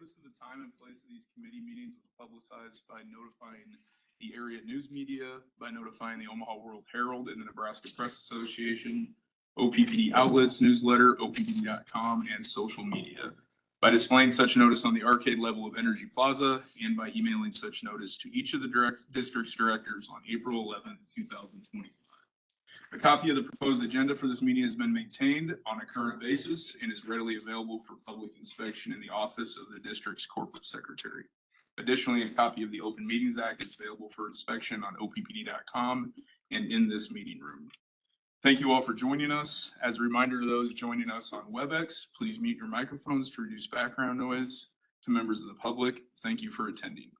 Notice of the time and place of these committee meetings was publicized by notifying the area news media, by notifying the Omaha World Herald and the Nebraska Press Association, OPPD outlets, newsletter, OPPD.com, and social media. By displaying such notice on the arcade level of Energy Plaza and by emailing such notice to each of the district's directors on April 11th, 2025. A copy of the proposed agenda for this meeting has been maintained on a current basis and is readily available for public inspection in the office of the district's corporate secretary. Additionally, a copy of the Open Meetings Act is available for inspection on OPPD.com and in this meeting room. Thank you all for joining us. As a reminder to those joining us on WebEx, please mute your microphones to reduce background noise. To members of the public, thank you for attending.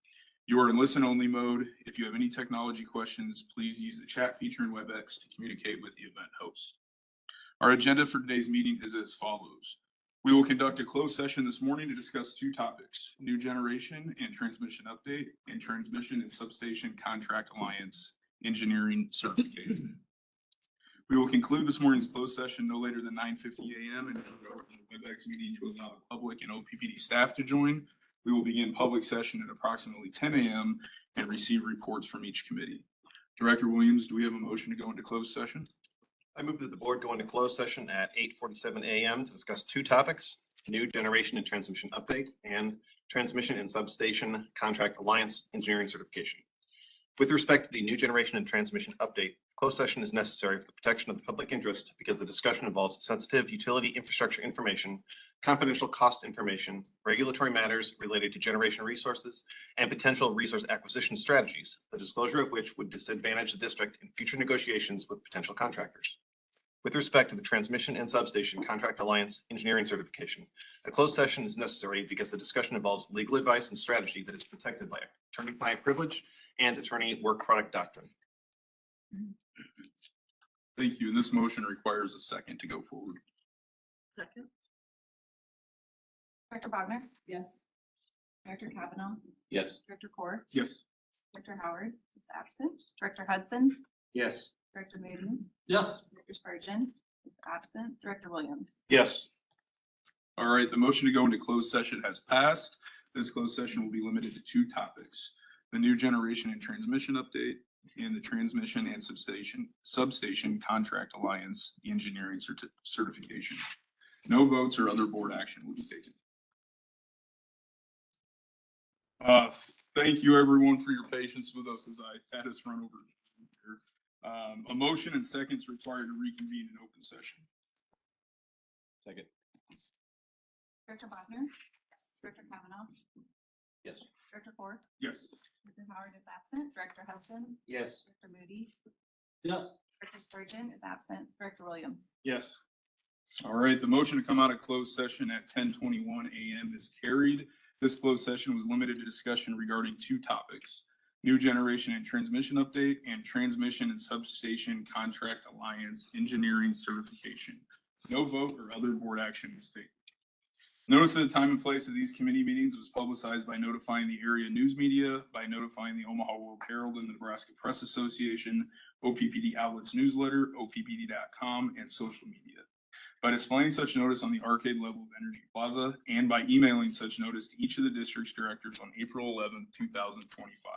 You are in listen-only mode. If you have any technology questions, please use the chat feature in WebEx to communicate with the event host. Our agenda for today's meeting is as follows. We will conduct a closed session this morning to discuss two topics: new generation and transmission update, and transmission and substation contract alliance engineering certification. We will conclude this morning's closed session no later than 9:50 a.m. and go to the WebEx meeting to allow the public and OPPD staff to join. We will begin public session at approximately 10 a.m. and receive reports from each committee. Director Williams, do we have a motion to go into closed session? I move that the board go into closed session at 8:47 a.m. to discuss two topics: new generation and transmission update and transmission and substation contract alliance engineering certification. With respect to the new generation and transmission update, closed session is necessary for the protection of the public interest because the discussion involves sensitive utility infrastructure information, confidential cost information, regulatory matters related to generation resources, and potential resource acquisition strategies, the disclosure of which would disadvantage the district in future negotiations with potential contractors. With respect to the transmission and substation contract alliance engineering certification, a closed session is necessary because the discussion involves legal advice and strategy that is protected by attorney-client privilege and attorney work product doctrine. Thank you. And this motion requires a second to go forward. Second. Director Bogner? Yes. Director Kavanaugh? Yes. Director Core? Yes. Director Howard is absent. Director Hudson? Yes. Director Moody? Yes. Director Spurgeon is absent. Director Williams? Yes. All right, the motion to go into closed session has passed. This closed session will be limited to two topics: the new generation and transmission update and the transmission and substation contract alliance engineering certification. No votes or other board action will be taken. Thank you everyone for your patience with us as I had us run over here. A motion and seconds required to reconvene in open session. Second. Director Bogner? Yes. Director Kavanaugh? Yes. Director Core? Yes. Director Howard is absent. Director Hudson? Yes. Director Moody? Yes. Director Spurgeon is absent. Director Williams? Yes. All right, the motion to come out of closed session at 10:21 a.m. is carried. This closed session was limited to discussion regarding two topics: new generation and transmission update and transmission and substation contract alliance engineering certification. No vote or other board action was taken. Notice of the time and place of these committee meetings was publicized by notifying the area news media, by notifying the Omaha World Herald and the Nebraska Press Association, OPPD outlets newsletter, OPPD.com, and social media. By displaying such notice on the arcade level of Energy Plaza and by emailing such notice to each of the district's directors on April 11, 2025.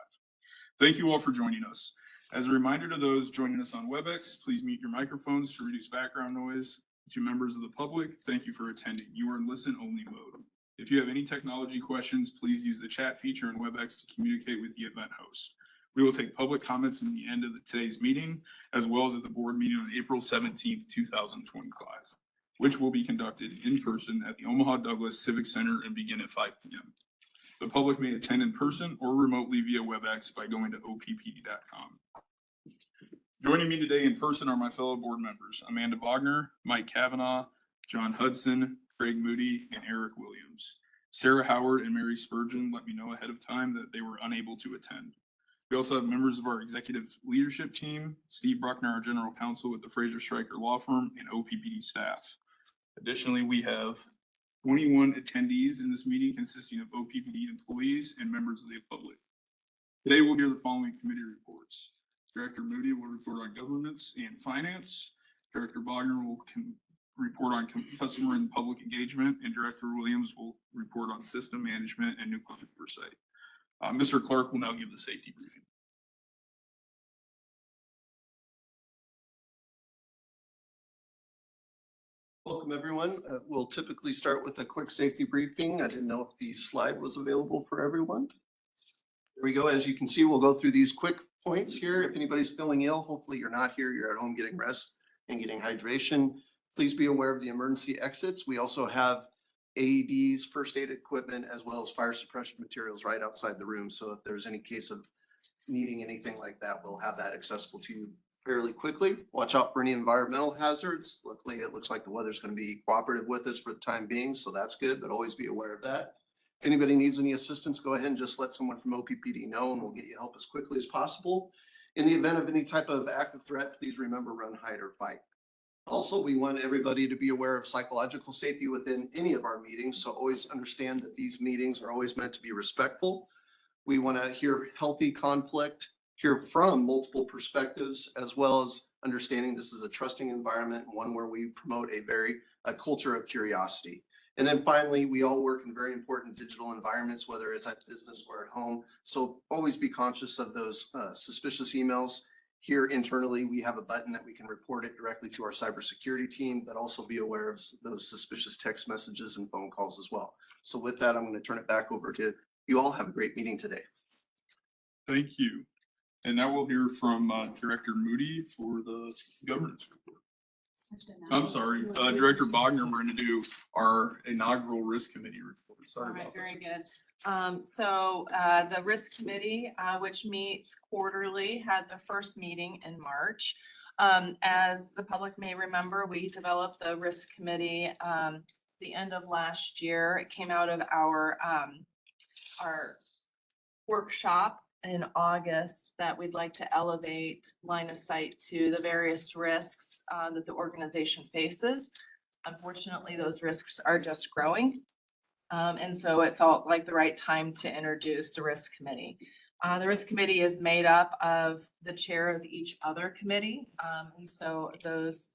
Thank you all for joining us. As a reminder to those joining us on WebEx, please mute your microphones to reduce background noise. To members of the public, thank you for attending. You are in listen-only mode. If you have any technology questions, please use the chat feature in WebEx to communicate with the event host. We will take public comments in the end of today's meeting, as well as at the board meeting on April 17th, 2025, which will be conducted in person at the Omaha Douglas Civic Center and begin at 5 p.m. The public may attend in person or remotely via WebEx by going to OPPD.com. Joining me today in person are my fellow board members: Amanda Bogner, Mike Kavanaugh, John Hudson, Craig Moody, and Eric Williams. Sarah Howard and Mary Spurgeon let me know ahead of time that they were unable to attend. We also have members of our executive leadership team: Steve Bruckner, our general counsel with the Fraser Stryker Law Firm, and OPPD staff. Additionally, we have 21 attendees in this meeting consisting of OPPD employees and members of the public. Today we'll hear the following committee reports. Director Moody will report on governance and finance. Director Bogner will report on customer and public engagement, and Director Williams will report on system management and new client oversight. Mr. Clark will now give the safety briefing. Welcome, everyone. We'll typically start with a quick safety briefing. I didn't know if the slide was available for everyone. There we go. As you can see, we'll go through these quick points here. If anybody's feeling ill, hopefully you're not here. You're at home getting rest and getting hydration. Please be aware of the emergency exits. We also have AEDs, first aid equipment, as well as fire suppression materials right outside the room. So if there's any case of needing anything like that, we'll have that accessible to you fairly quickly. Watch out for any environmental hazards. Luckily, it looks like the weather's going to be cooperative with us for the time being, so that's good, but always be aware of that. If anybody needs any assistance, go ahead and just let someone from OPPD know, and we'll get you help as quickly as possible. In the event of any type of active threat, please remember, run, hide, or fight. Also, we want everybody to be aware of psychological safety within any of our meetings, so always understand that these meetings are always meant to be respectful. We want to hear healthy conflict, hear from multiple perspectives, as well as understanding this is a trusting environment, one where we promote a culture of curiosity. And then finally, we all work in very important digital environments, whether it's at business or at home. So always be conscious of those suspicious emails. Here internally, we have a button that we can report it directly to our cybersecurity team, but also be aware of those suspicious text messages and phone calls as well. So with that, I'm going to turn it back over to you all. Have a great meeting today. Thank you. And now we'll hear from Director Moody for the governance report. I'm sorry, Director Bogner, we're going to do our inaugural risk committee report. Sorry about that. Very good. So the risk committee, which meets quarterly, had the first meeting in March. As the public may remember, we developed the risk committee the end of last year. It came out of our workshop in August that we'd like to elevate line of sight to the various risks that the organization faces. Unfortunately, those risks are just growing. And so it felt like the right time to introduce the risk committee. The risk committee is made up of the chair of each other committee. And so those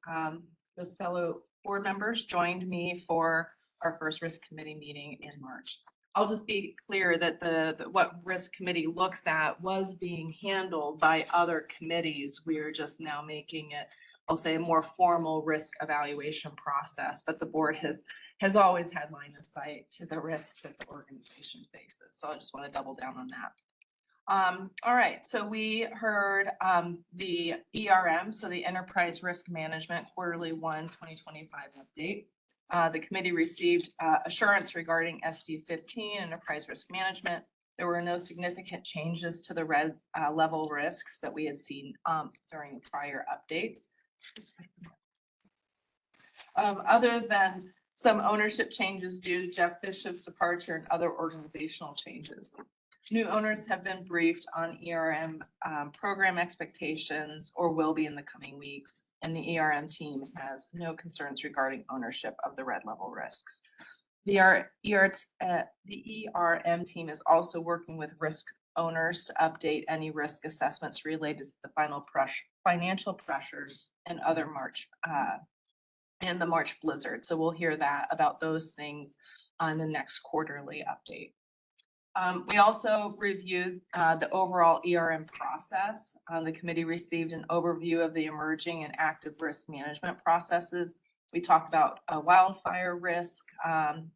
fellow board members joined me for our first risk committee meeting in March. I'll just be clear that what risk committee looks at was being handled by other committees. We're just now making it, I'll say, a more formal risk evaluation process, but the board has always had line of sight to the risks that the organization faces. So I just want to double down on that. All right, so we heard the ERM, so the Enterprise Risk Management Quarterly 2025 update. The committee received assurance regarding SD15 Enterprise Risk Management. There were no significant changes to the red level risks that we had seen during prior updates. Other than some ownership changes due to Jeff Bishop's departure and other organizational changes. New owners have been briefed on ERM program expectations or will be in the coming weeks. And the ERM team has no concerns regarding ownership of the red level risks. The ERM team is also working with risk owners to update any risk assessments related to the financial pressures and other the March blizzard. So we'll hear that about those things on the next quarterly update. We also reviewed the overall ERM process. The committee received an overview of the emerging and active risk management processes. We talked about a wildfire risk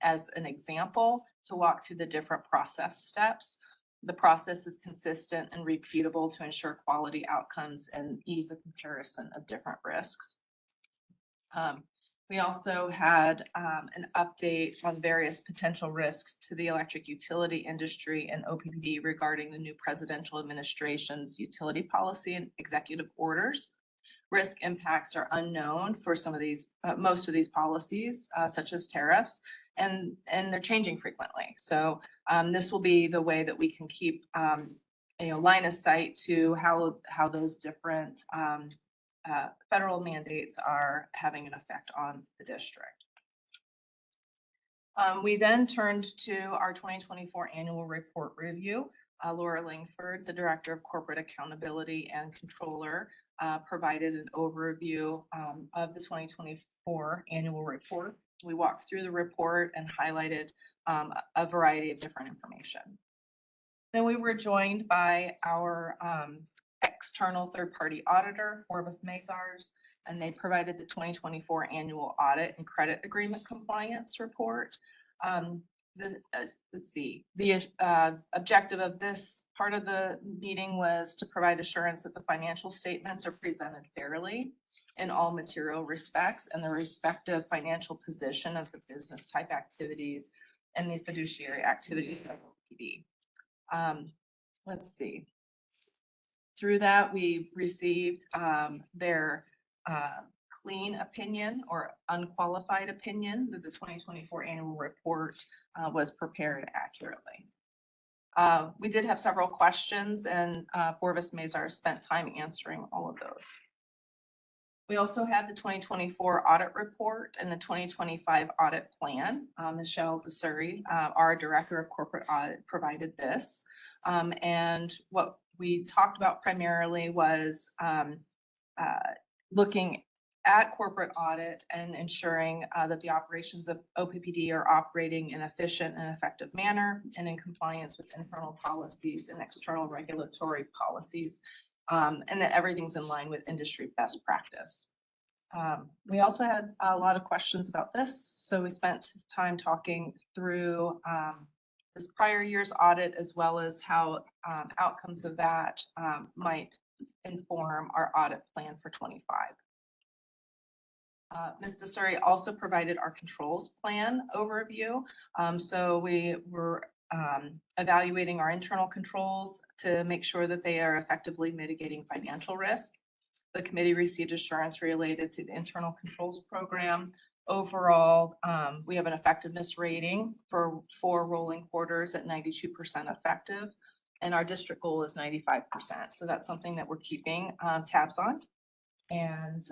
as an example to walk through the different process steps. The process is consistent and repeatable to ensure quality outcomes and ease of comparison of different risks. We also had an update on various potential risks to the electric utility industry and OPPD regarding the new presidential administration's utility policy and executive orders. Risk impacts are unknown for some of these, most of these policies, such as tariffs, and they're changing frequently. So this will be the way that we can keep line of sight to how those different federal mandates are having an effect on the district. We then turned to our 2024 annual report review. Laura Langford, the Director of Corporate Accountability and Controller, provided an overview of the 2024 annual report. We walked through the report and highlighted a variety of different information. Then we were joined by our external third-party auditor, Forbes Mazars, and they provided the 2024 annual audit and credit agreement compliance report. Let's see, the objective of this part of the meeting was to provide assurance that the financial statements are presented fairly in all material respects and the respective financial position of the business type activities and the fiduciary activities of OPPD. Let's see. Through that, we received their clean opinion or unqualified opinion that the 2024 annual report was prepared accurately. We did have several questions and Forbes Mazars spent time answering all of those. We also had the 2024 audit report and the 2025 audit plan. Michelle DeSuri, our Director of Corporate Audit, provided this. And what we talked about primarily was looking at corporate audit and ensuring that the operations of OPPD are operating in an efficient and effective manner and in compliance with internal policies and external regulatory policies, and that everything's in line with industry best practice. We also had a lot of questions about this, so we spent time talking through this prior year's audit as well as how outcomes of that might inform our audit plan for 25. Ms. DeSuri also provided our controls plan overview. So we were evaluating our internal controls to make sure that they are effectively mitigating financial risk. The committee received assurance related to the internal controls program. Overall, we have an effectiveness rating for 4 rolling quarters at 92% effective, and our district goal is 95%. So that's something that we're keeping tabs on. And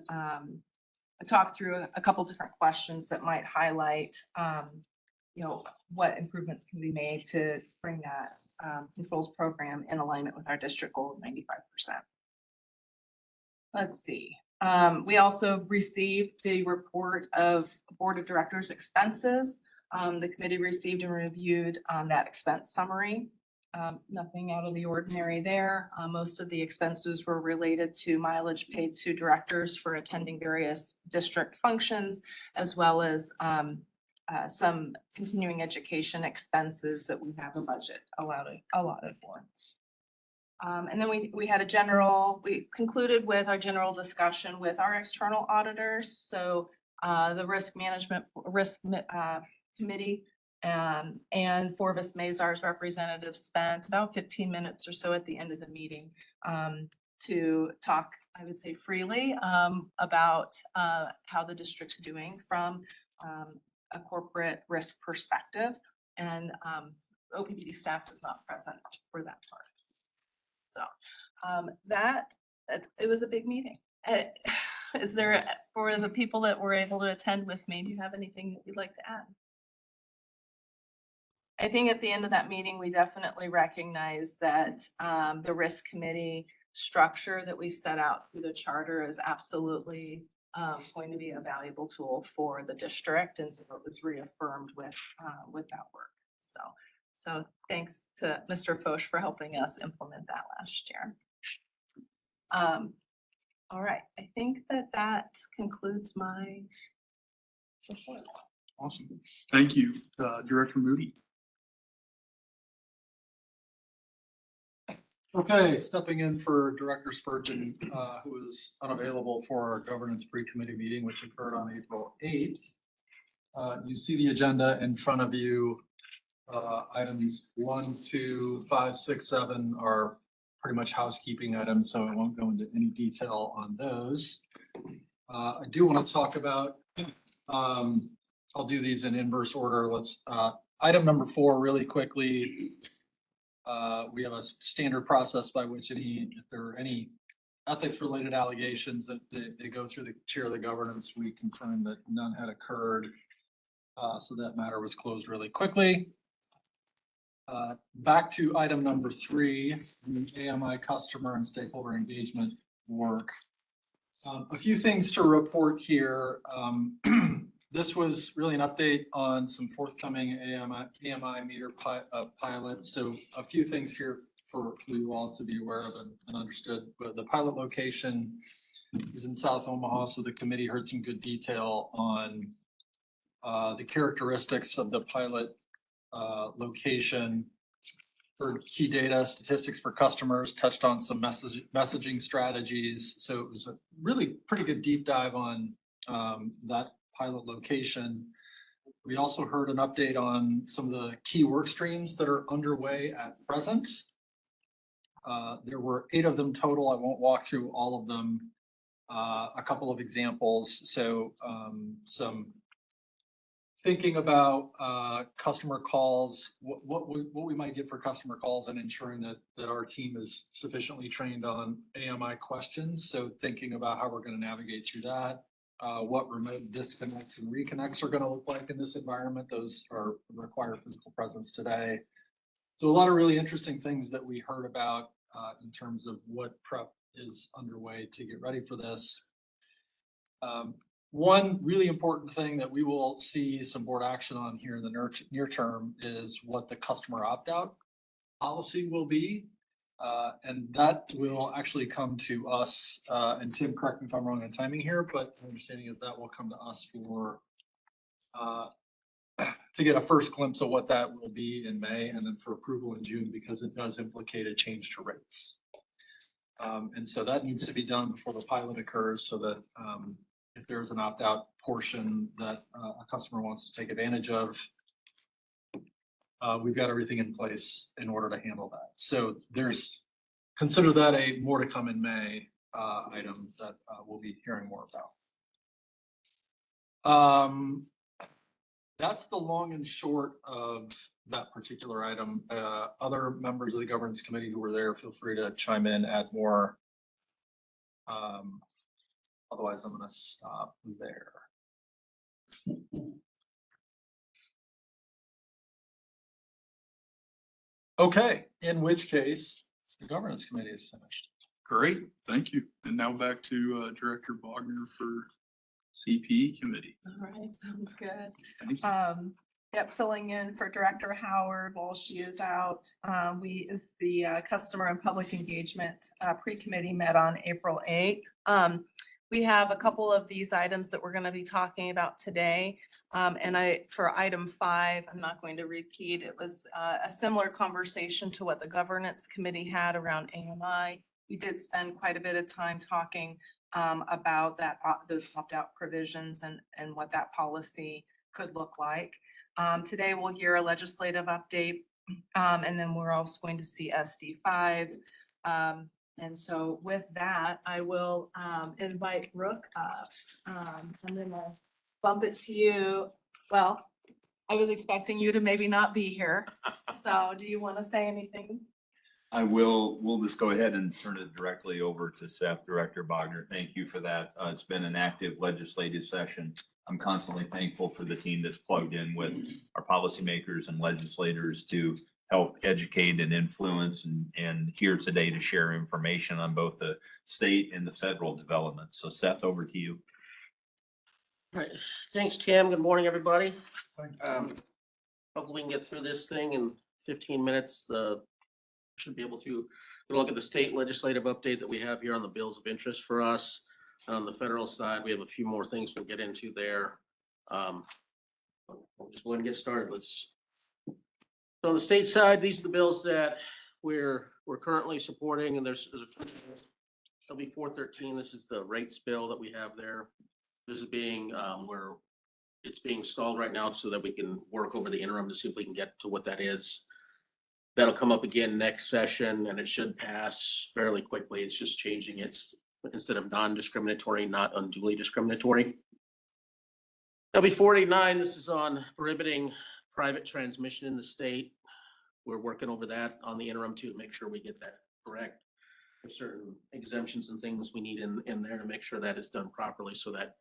I talked through a couple different questions that might highlight, you know, what improvements can be made to bring that controls program in alignment with our district goal of 95%. Let's see. We also received the report of Board of Directors expenses. The committee received and reviewed that expense summary. Nothing out of the ordinary there. Most of the expenses were related to mileage paid to directors for attending various district functions, as well as some continuing education expenses that we have a budget allotted for. And then we had we concluded with our general discussion with our external auditors. So the risk management committee and Forbes Mazars representatives spent about 15 minutes or so at the end of the meeting to talk, I would say, freely about how the district's doing from a corporate risk perspective. And OPPD staff is not present for that part. So it was a big meeting. Is there, for the people that were able to attend with me, do you have anything that you'd like to add? I think at the end of that meeting, we definitely recognize that the risk committee structure that we've set out through the charter is absolutely going to be a valuable tool for the district, and so it was reaffirmed with that work. So thanks to Mr. Foch for helping us implement that last year. All right, I think that concludes my report. Awesome. Thank you, Director Moody. Okay, stepping in for Director Spurgeon, who is unavailable for our governance pre-committee meeting, which occurred on April 8th. You see the agenda in front of you. Items 1, 2, 5, 6, 7 are pretty much housekeeping items, so I won't go into any detail on those. I do want to talk about, I'll do these in inverse order. Let's, item number 4, really quickly. We have a standard process by which if there are any ethics related allegations that they go through the chair of the governance, we confirm that none had occurred. So that matter was closed really quickly. Back to item number 3, the AMI customer and stakeholder engagement work. A few things to report here. This was really an update on some forthcoming AMI meter pilot. So a few things here for you all to be aware of and understood. But the pilot location is in South Omaha, so the committee heard some good detail on the characteristics of the pilot location. For key data, statistics for customers, touched on some messaging strategies. So it was a really pretty good deep dive on that pilot location. We also heard an update on some of the key work streams that are underway at present. There were 8 of them total. I won't walk through all of them. A couple of examples. So some thinking about customer calls, what we might get for customer calls, and ensuring that our team is sufficiently trained on AMI questions. So thinking about how we're going to navigate through that, what remote disconnects and reconnects are going to look like in this environment. Those require physical presence today. So a lot of really interesting things that we heard about in terms of what prep is underway to get ready for this. One really important thing that we will see some board action on here in the near term is what the customer opt-out policy will be. And that will actually come to us, and Tim, correct me if I'm wrong on timing here, but my understanding is that will come to us for to get a first glimpse of what that will be in May, and then for approval in June, because it does implicate a change to rates. And so that needs to be done before the pilot occurs, so that if there's an opt-out portion that a customer wants to take advantage of, we've got everything in place in order to handle that. So consider that a more to come in May item that we'll be hearing more about. That's the long and short of that particular item. Other members of the governance committee who were there, feel free to chime in, add more. Otherwise, I'm going to stop there. Okay, in which case, the governance committee is finished. Great, thank you. And now back to Director Bogner for CPE committee. All right, sounds good. Thank you. Yep, filling in for Director Howard while she is out. Is the Customer and Public Engagement Pre-Committee met on April 8th. We have a couple of these items that we're going to be talking about today. And for item 5, I'm not going to repeat. It was a similar conversation to what the governance committee had around AMI. We did spend quite a bit of time talking about those opt-out provisions and what that policy could look like. Today we'll hear a legislative update, and then we're also going to see SD5. And so with that, I will invite Brooke up. I'm going to bump it to you. Well, I was expecting you to maybe not be here. So do you want to say anything? I will. We'll just go ahead and turn it directly over to Seth. Director Bogner, thank you for that. It's been an active legislative session. I'm constantly thankful for the team that's plugged in with our policymakers and legislators to help educate and influence, and here today to share information on both the state and the federal development. So Seth, over to you. All right, thanks, Tim. Good morning, everybody. Hopefully we can get through this thing in 15 minutes. Should be able to look at the state legislative update that we have here on the bills of interest for us. And on the federal side, we have a few more things we'll get into there. We'll just go ahead and get started. So on the state side, these are the bills that we're currently supporting, and there's LB 413. This is the rates bill that we have there. This is being where it's being stalled right now so that we can work over the interim to see if we can get to what that is. That'll come up again next session, and it should pass fairly quickly. It's just changing it instead of non-discriminatory, not unduly discriminatory. LB 489, this is on prohibiting private transmission in the state. We're working over that on the interim too to make sure we get that correct. There's certain exemptions and things we need in there to make sure that is done properly so that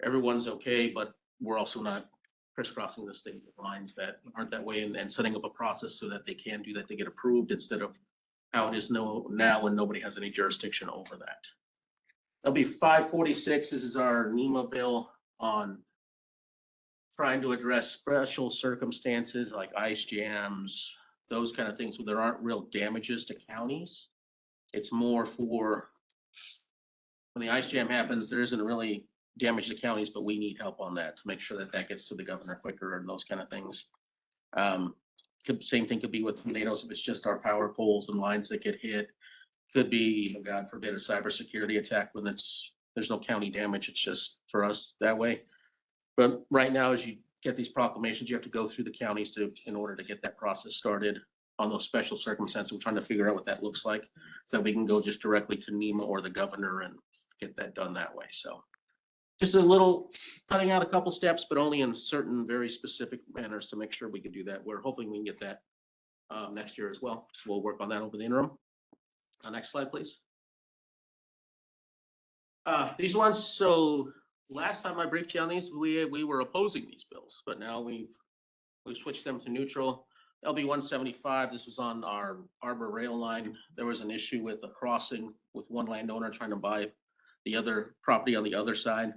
everyone's okay, but we're also not crisscrossing the state lines that aren't that way, and setting up a process so that they can do that to get approved instead of how it is now when nobody has any jurisdiction over that. LB 546, this is our NEMA bill on trying to address special circumstances like ice jams, those kind of things where there aren't real damages to counties. It's more for when the ice jam happens, there isn't really damage to counties, but we need help on that to make sure that that gets to the governor quicker and those kind of things. Same thing could be with tornadoes if it's just our power poles and lines that get hit. Could be, God forbid, a cybersecurity attack when there's no county damage. It's just for us that way. But right now, as you get these proclamations, you have to go through the counties in order to get that process started on those special circumstances. We're trying to figure out what that looks like so we can go just directly to NEMA or the governor and get that done that way. So just a little cutting out a couple steps, but only in certain very specific manners to make sure we can do that. We're hoping we can get that next year as well. So we'll work on that over the interim. Next slide, please. These ones, so last time I briefed you on these, we were opposing these bills, but now we've switched them to neutral. LB 175, this was on our Arbor rail line. There was an issue with a crossing with one landowner trying to buy the other property on the other side.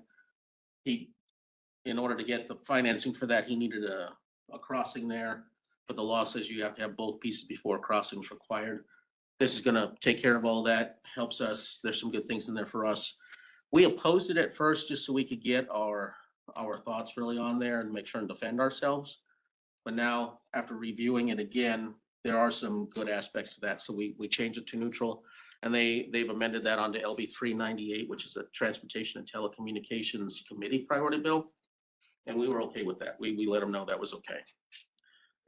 In order to get the financing for that, he needed a crossing there, but the law says you have to have both pieces before a crossing is required. This is gonna take care of all that, helps us. There's some good things in there for us. We opposed it at first just so we could get our thoughts really on there and make sure and defend ourselves. But now, after reviewing it again, there are some good aspects to that. So we changed it to neutral, and they've amended that onto LB 398, which is a Transportation and Telecommunications Committee priority bill. And we were okay with that. We let them know that was okay.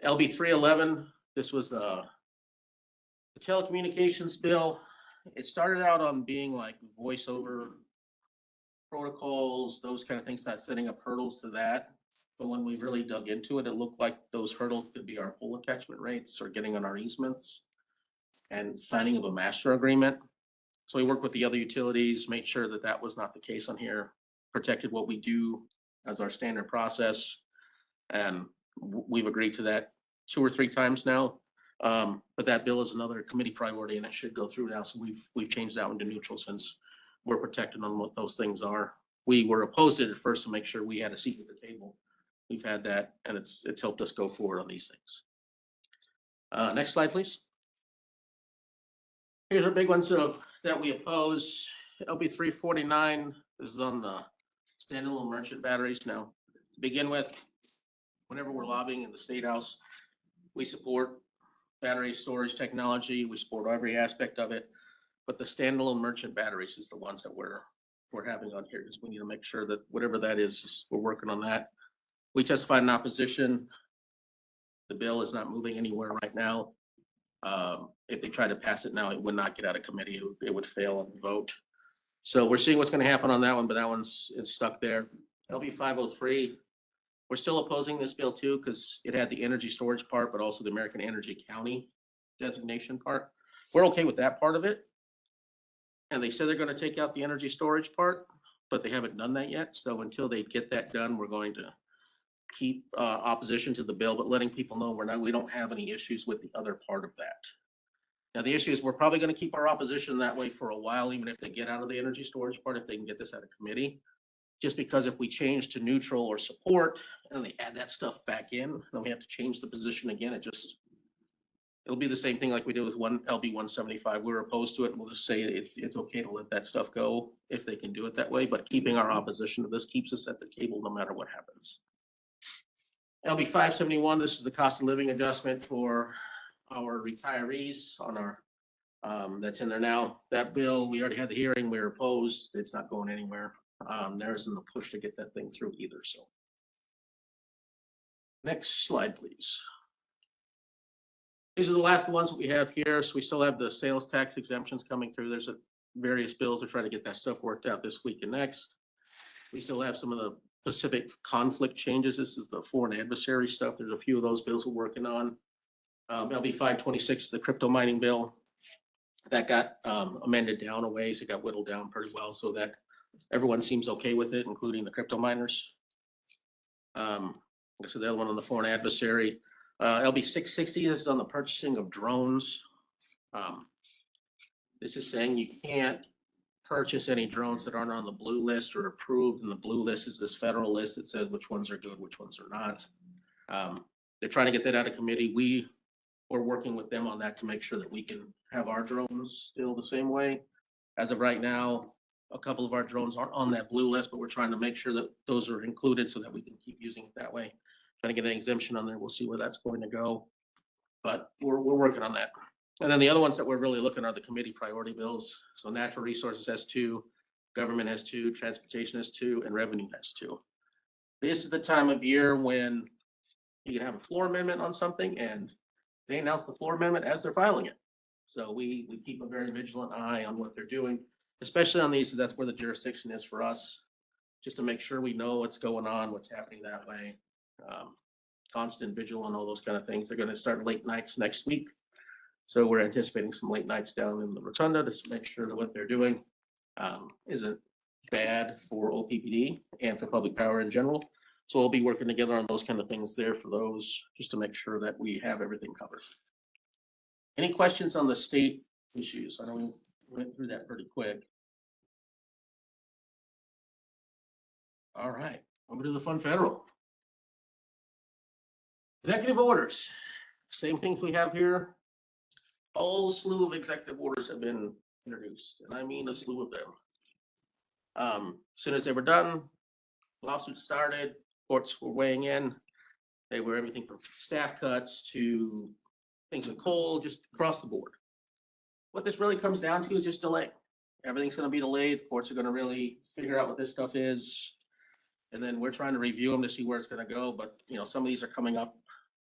LB 311, this was the telecommunications bill. It started out on being like voice over protocols, those kind of things, not setting up hurdles to that. But when we really dug into it, it looked like those hurdles could be our pole attachment rates or getting on our easements and signing of a master agreement. So we worked with the other utilities, made sure that that was not the case on here, protected what we do as our standard process. And we've agreed to that 2 or 3 times now. But that bill is another committee priority and it should go through now. So we've changed that one to neutral since we're protected on what those things are. We were opposed to it at first to make sure we had a seat at the table. We've had that and it's helped us go forward on these things. Next slide, please. Here's our big ones that we oppose. LB 349 is on the standalone merchant batteries. Now, to begin with, whenever we're lobbying in the State House, we support battery storage technology. We support every aspect of it. But the standalone merchant batteries is the ones that we're having on here because we need to make sure that whatever that is, we're working on that. We testified in opposition. The bill is not moving anywhere right now. If they try to pass it now, it would not get out of committee. It would fail on the vote. So we're seeing what's going to happen on that one, but that one's stuck there. LB 503, we're still opposing this bill too because it had the energy storage part, but also the American Energy County designation part. We're okay with that part of it. And they said they're going to take out the energy storage part, but they haven't done that yet. So until they get that done, we're going to keep opposition to the bill, but letting people know we don't have any issues with the other part of that. Now, the issue is we're probably going to keep our opposition that way for a while, even if they get out of the energy storage part, if they can get this out of committee. Just because if we change to neutral or support and they add that stuff back in, then we have to change the position again. It'll be the same thing like we did with LB 175. We're opposed to it, and we'll just say it's okay to let that stuff go if they can do it that way. But keeping our opposition to this keeps us at the table no matter what happens. LB 571, this is the cost of living adjustment for our retirees on our, that's in there now. That bill, we already had the hearing, we were opposed, it's not going anywhere. There isn't a push to get that thing through either, so. Next slide, please. These are the last ones that we have here. So we still have the sales tax exemptions coming through. There's various bills to try to get that stuff worked out this week and next. We still have some of the Pacific conflict changes. This is the foreign adversary stuff. There's a few of those bills we're working on. LB 526, the crypto mining bill, that got amended down a ways. It got whittled down pretty well so that everyone seems okay with it, including the crypto miners. So the other one on the foreign adversary. LB 660 is on the purchasing of drones. This is saying you can't purchase any drones that aren't on the blue list or approved. And the blue list is this federal list that says which ones are good, which ones are not. They're trying to get that out of committee. We're working with them on that to make sure that we can have our drones still the same way. As of right now, a couple of our drones aren't on that blue list, but we're trying to make sure that those are included so that we can keep using it that way. Trying to get an exemption on there. We'll see where that's going to go. But we're working on that. And then the other ones that we're really looking are the committee priority bills. So natural resources has 2, government has 2, transportation has 2, and revenue has 2. This is the time of year when you can have a floor amendment on something and they announce the floor amendment as they're filing it. So we keep a very vigilant eye on what they're doing, especially on these. That's where the jurisdiction is for us, just to make sure we know what's going on, what's happening that way. Constant vigil on all those kind of things. They're going to start late nights next week. So we're anticipating some late nights down in the rotunda to make sure that what they're doing isn't bad for OPPD and for public power in general. So we'll be working together on those kind of things there for those, just to make sure that we have everything covered. Any questions on the state issues? I know we went through that pretty quick. All right, over to the fun federal. Executive orders, same things we have here. A whole slew of executive orders have been introduced, and I mean a slew of them. As soon as they were done, lawsuits started, courts were weighing in. They were everything from staff cuts to things with coal, just across the board. What this really comes down to is just delay. Everything's going to be delayed. Courts are going to really figure out what this stuff is. And then we're trying to review them to see where it's going to go. But, you know, some of these are coming up,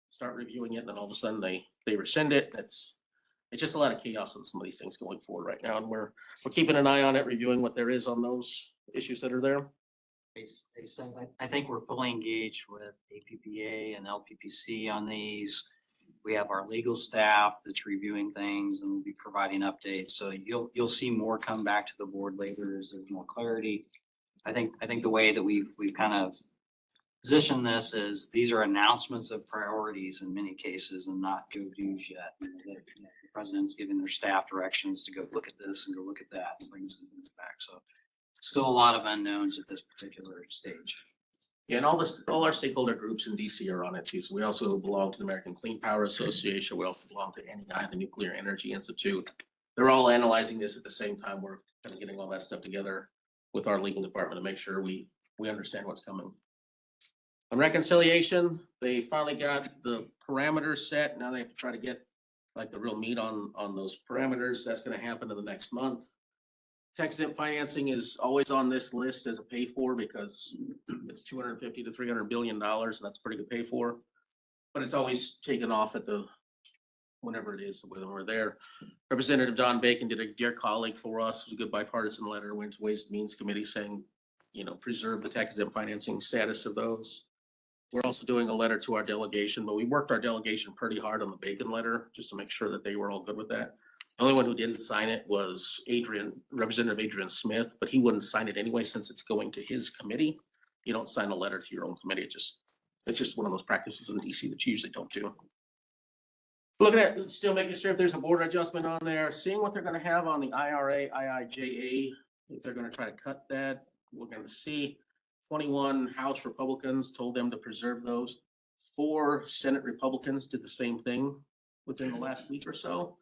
start reviewing it, and then all of a sudden they rescind it. It's just a lot of chaos on some of these things going forward right now. And we're keeping an eye on it, reviewing what there is on those issues that are there. I think we're fully engaged with APPA and LPPC on these. We have our legal staff that's reviewing things and we'll be providing updates. So you'll see more come back to the board later as there's more clarity. I think the way that we've kind of positioned this is these are announcements of priorities in many cases and not go-dos yet. The president's giving their staff directions to go look at this and go look at that and bring some things back. So still a lot of unknowns at this particular stage. Yeah, and all our stakeholder groups in DC are on it too. So we also belong to the American Clean Power Association. We also belong to NEI, the Nuclear Energy Institute. They're all analyzing this at the same time. We're kind of getting all that stuff together with our legal department to make sure we understand what's coming. On reconciliation, they finally got the parameters set. Now they have to try to get like the real meat on those parameters. That's going to happen in the next month. Tax-exempt financing is always on this list as a pay for because it's $250 to $300 billion, and that's pretty good pay for. But it's always taken off at the whenever it is when we're there. Representative Don Bacon did a dear colleague for us. It was a good bipartisan letter. Went to Ways and Means Committee saying, you know, preserve the tax-exempt financing status of those. We're also doing a letter to our delegation, but we worked our delegation pretty hard on the Bacon letter just to make sure that they were all good with that. The only one who didn't sign it was Representative Adrian Smith, but he wouldn't sign it anyway since it's going to his committee. You don't sign a letter to your own committee. It's just one of those practices in DC that you usually don't do. Looking at still making sure if there's a border adjustment on there, seeing what they're going to have on the IRA, IIJA, if they're going to try to cut that. We're going to see 21 House Republicans told them to preserve those. 4 Senate Republicans did the same thing within the last week or so.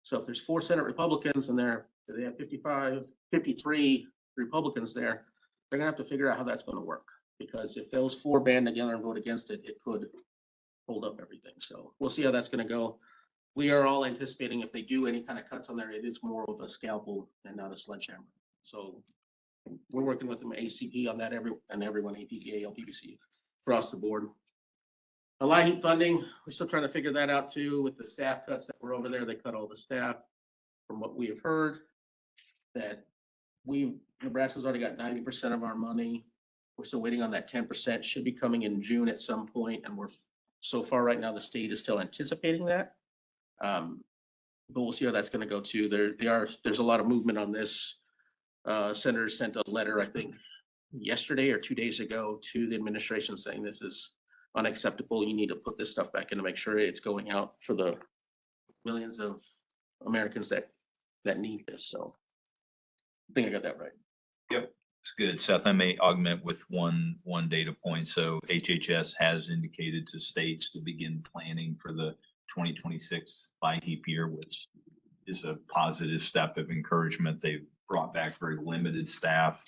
So if there's 4 Senate Republicans and they have 53 Republicans there, they're gonna have to figure out how that's gonna work. Because if those 4 band together and vote against it, it could hold up everything. So we'll see how that's gonna go. We are all anticipating if they do any kind of cuts on there, it is more of a scalpel and not a sledgehammer. So we're working with them ACP on that everyone, APPA, LPPC, across the board. The LIHEAP funding, we're still trying to figure that out too with the staff cuts that were over there. They cut all the staff. From what we have heard, that Nebraska's already got 90% of our money. We're still waiting on that 10%. Should be coming in June at some point, and we're so far right now the state is still anticipating that. But we'll see how that's going to go too. There's a lot of movement on this. Senator sent a letter, I think, yesterday or 2 days ago to the administration saying this is unacceptable. You need to put this stuff back in to make sure it's going out for the millions of Americans that need this. So I think I got that right. It's good. Seth, I may augment with one data point. So HHS has indicated to states to begin planning for the 2026 LIHEAP year, which is a positive step of encouragement. They've brought back very limited staff.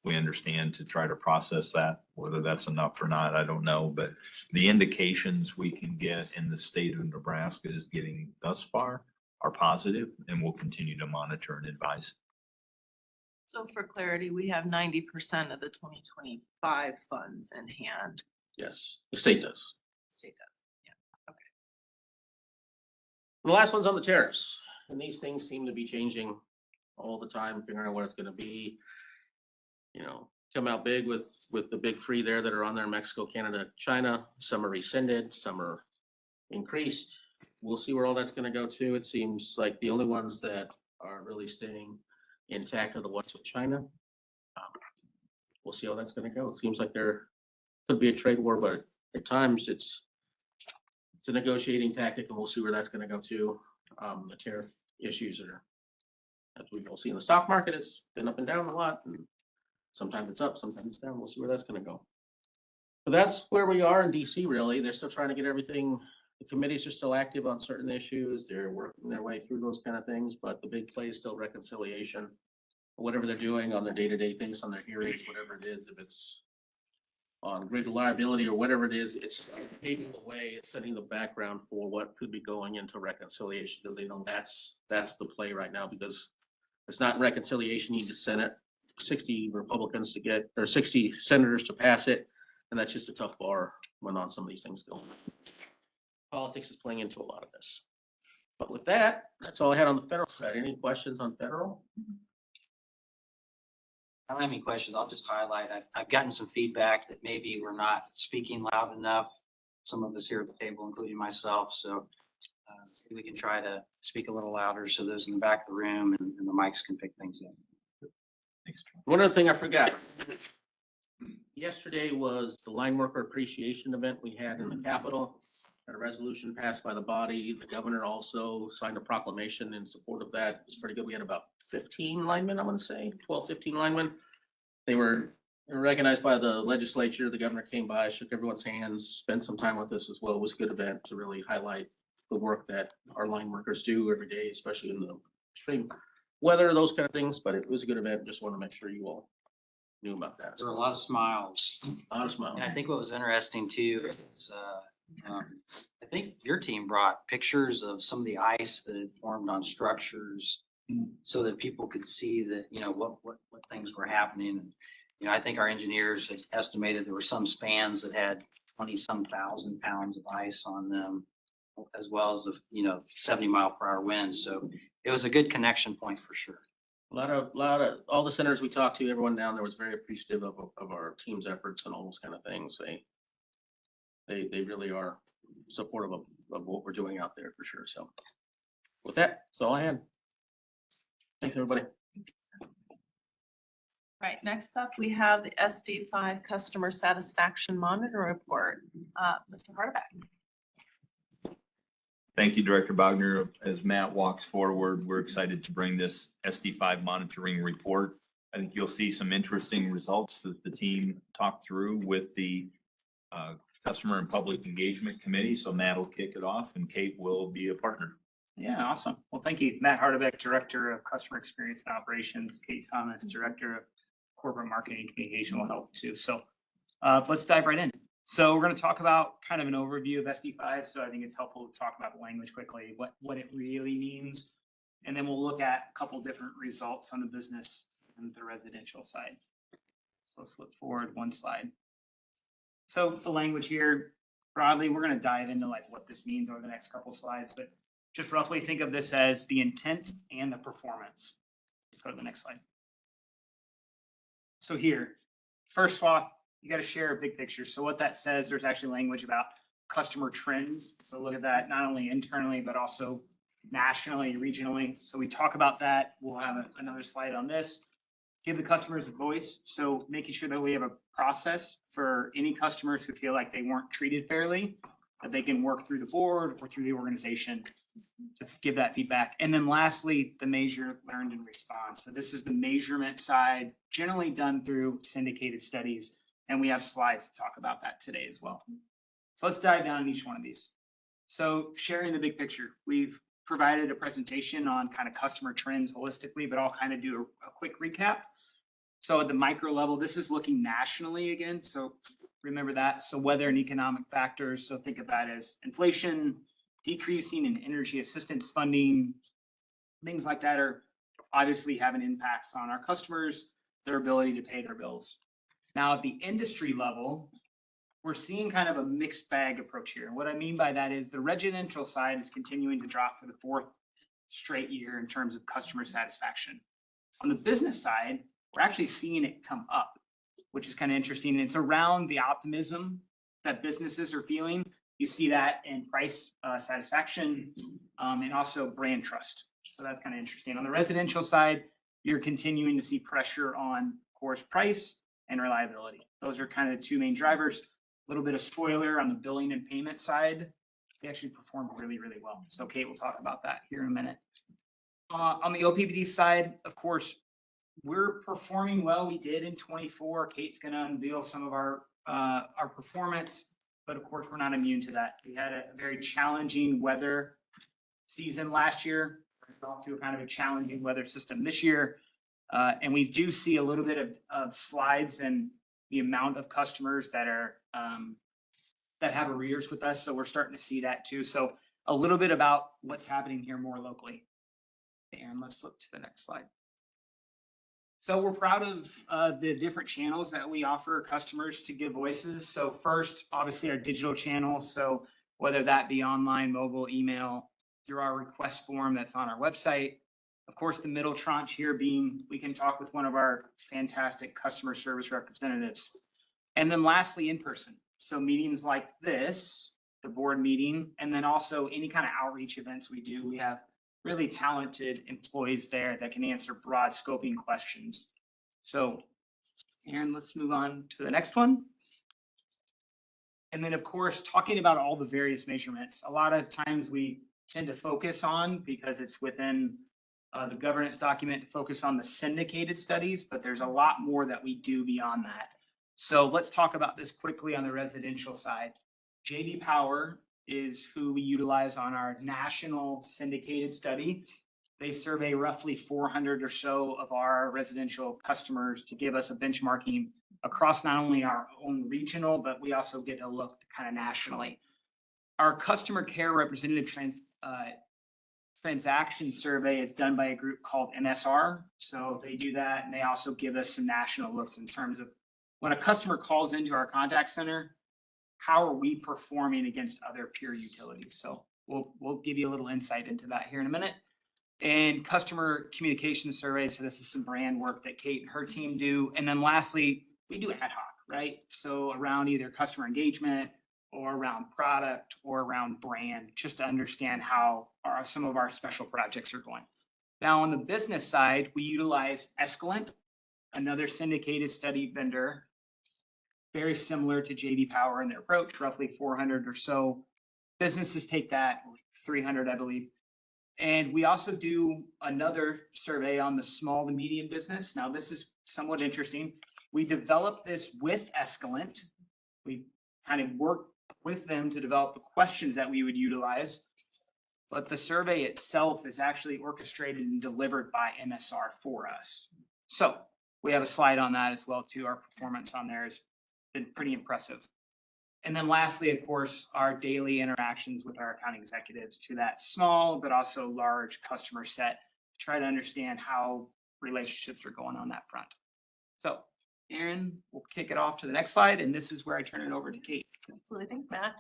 We understand to try to process that, whether that's enough or not, I don't know. But the indications we can get in the state of Nebraska is getting thus far are positive, and we'll continue to monitor and advise. So for clarity, we have 90% of the 2025 funds in hand. Yes, the state does. State does. Yeah. The last one's on the tariffs, and these things seem to be changing all the time, figuring out what it's gonna be. You know, come out big with the big three there that are on there, Mexico, Canada, China. Some are rescinded, some are increased. We'll see where all that's gonna go to. It seems like the only ones that are really staying intact are the ones with China. We'll see how that's gonna go. It seems like there could be a trade war, but at times it's a negotiating tactic, and we'll see where that's gonna go to. The tariff issues are, as we will see in the stock market, it's been up and down a lot, and sometimes it's up, sometimes it's down. We'll see where that's gonna go. But that's where we are in DC, really. They're still trying to get everything. The committees are still active on certain issues. They're working their way through those kind of things, but the big play is still reconciliation. Whatever they're doing on their day-to-day things, on their hearings, whatever it is, if it's on grid reliability or whatever it is, it's paving the way, it's setting the background for what could be going into reconciliation, because they know that's the play right now, because it's not reconciliation, you need the Senate, 60 Republicans to get, or 60 senators to pass it, and that's just a tough bar when on some of these things go. Politics is playing into a lot of this. But with that, that's all I had on the federal side. Any questions on federal? I don't have any questions. I'll just highlight, I've gotten some feedback that maybe we're not speaking loud enough. Some of us here at the table, including myself, so we can try to speak a little louder so those in the back of the room and the mics can pick things up. Thanks, John. One other thing I forgot. Yesterday was the line worker appreciation event we had in the Capitol. Had a resolution passed by the body. The governor also signed a proclamation in support of that. It was pretty good. We had about 15 linemen, I want to say, 12, 15 linemen. They were recognized by the legislature. The governor came by, shook everyone's hands, spent some time with us as well. It was a good event to really highlight the work that our line workers do every day, especially in the extreme weather, those kind of things. But it was a good event. Just want to make sure you all knew about that. There were a lot of smiles. A lot of smiles. And I think what was interesting too is, I think your team brought pictures of some of the ice that had formed on structures so that people could see that, you know, what things were happening. And, you know, I think our engineers had estimated there were some spans that had 20-some thousand pounds of ice on them, as well as the, 70-mile-per-hour winds. So it was a good connection point for sure. A lot of all the senators we talked to, everyone down there was very appreciative of our team's efforts and all those kind of things. They really are supportive of what we're doing out there for sure. So with that, that's all I had. Thanks, everybody. Right, next up, we have the SD5 Customer Satisfaction Monitor Report. Mr. Hardebeck. Thank you, Director Bogner. As Matt walks forward, we're excited to bring this SD5 monitoring report. I think you'll see some interesting results that the team talked through with the Customer and Public Engagement Committee. So Matt will kick it off and Kate will be a partner. Yeah, awesome. Well, thank you. Matt Hardebeck, Director of Customer Experience and Operations. Kate Thomas, Director of Corporate Marketing and Communication will help too. So let's dive right in. So we're going to talk about kind of an overview of SD5. So I think it's helpful to talk about the language quickly, what it really means. And then we'll look at a couple different results on the business and the residential side. So let's flip forward one slide. So the language here, broadly, we're going to dive into like what this means over the next couple slides, but just roughly think of this as the intent and the performance. Let's go to the next slide. So here, first swath, you got to share a big picture. So what that says, there's actually language about customer trends. So look at that, not only internally, but also nationally, regionally. So we talk about that. We'll have another slide on this. Give the customers a voice. So making sure that we have a process for any customers who feel like they weren't treated fairly, that they can work through the board or through the organization to give that feedback. And then lastly, the measure, learned, and respond. So this is the measurement side, generally done through syndicated studies. And we have slides to talk about that today as well. So let's dive down in each one of these. So sharing the big picture, we've provided a presentation on kind of customer trends holistically, but I'll kind of do a quick recap. So at the micro level, this is looking nationally again. So remember that. So weather and economic factors. So think of that as inflation, decreasing in energy assistance funding, things like that are obviously having impacts on our customers, their ability to pay their bills. Now at the industry level, we're seeing kind of a mixed bag approach here. And what I mean by that is the residential side is continuing to drop for the 4th straight year in terms of customer satisfaction. On the business side, we're actually seeing it come up, which is kind of interesting. And it's around the optimism that businesses are feeling. You see that in price satisfaction and also brand trust. So that's kind of interesting. On the residential side, you're continuing to see pressure on, of course, price and reliability. Those are kind of the two main drivers. A little bit of spoiler on the billing and payment side. They actually performed really, really well. So Kate will talk about that here in a minute. On the OPPD side, of course, we're performing well. We did in 24. Kate's going to unveil some of our performance, but of course, we're not immune to that. We had a very challenging weather season last year. We're off to a kind of a challenging weather system this year. And we do see a little bit of slides and the amount of customers that are that have arrears with us. So we're starting to see that too. So a little bit about what's happening here more locally. And let's flip to the next slide. So we're proud of the different channels that we offer customers to give voices. So first, obviously our digital channels. So whether that be online, mobile, email, through our request form that's on our website. Of course, the middle tranche here being, we can talk with one of our fantastic customer service representatives. And then lastly, in person. So meetings like this, the board meeting, and then also any kind of outreach events we do. We have really talented employees there that can answer broad scoping questions. So, Aaron, let's move on to the next one. And then, of course, talking about all the various measurements. A lot of times we tend to focus on, because it's within the governance document, to focus on the syndicated studies, but there's a lot more that we do beyond that. So let's talk about this quickly on the residential side. J.D. Power is who we utilize on our national syndicated study. They survey roughly 400 or so of our residential customers to give us a benchmarking across not only our own regional, but we also get a look kind of nationally. Our customer care representative transaction survey is done by a group called MSR. So they do that, and they also give us some national looks in terms of when a customer calls into our contact center, how are we performing against other peer utilities? So we'll give you a little insight into that here in a minute. And customer communication surveys. So this is some brand work that Kate and her team do. And then lastly, we do ad hoc, right? So around either customer engagement or around product or around brand, just to understand how some of our special projects are going. Now on the business side, we utilize Escalent, another syndicated study vendor, very similar to J.D. Power in their approach, roughly 400 or so. Businesses take that, 300, I believe. And we also do another survey on the small to medium business. Now, this is somewhat interesting. We developed this with Escalent. We kind of worked with them to develop the questions that we would utilize. But the survey itself is actually orchestrated and delivered by MSR for us. So we have a slide on that as well, too. Our performance on there has been pretty impressive. And then lastly, of course, our daily interactions with our account executives to that small but also large customer set to try to understand how relationships are going on that front. So Aaron, we'll kick it off to the next slide, and this is where I turn it over to Kate. Absolutely. Thanks, Matt.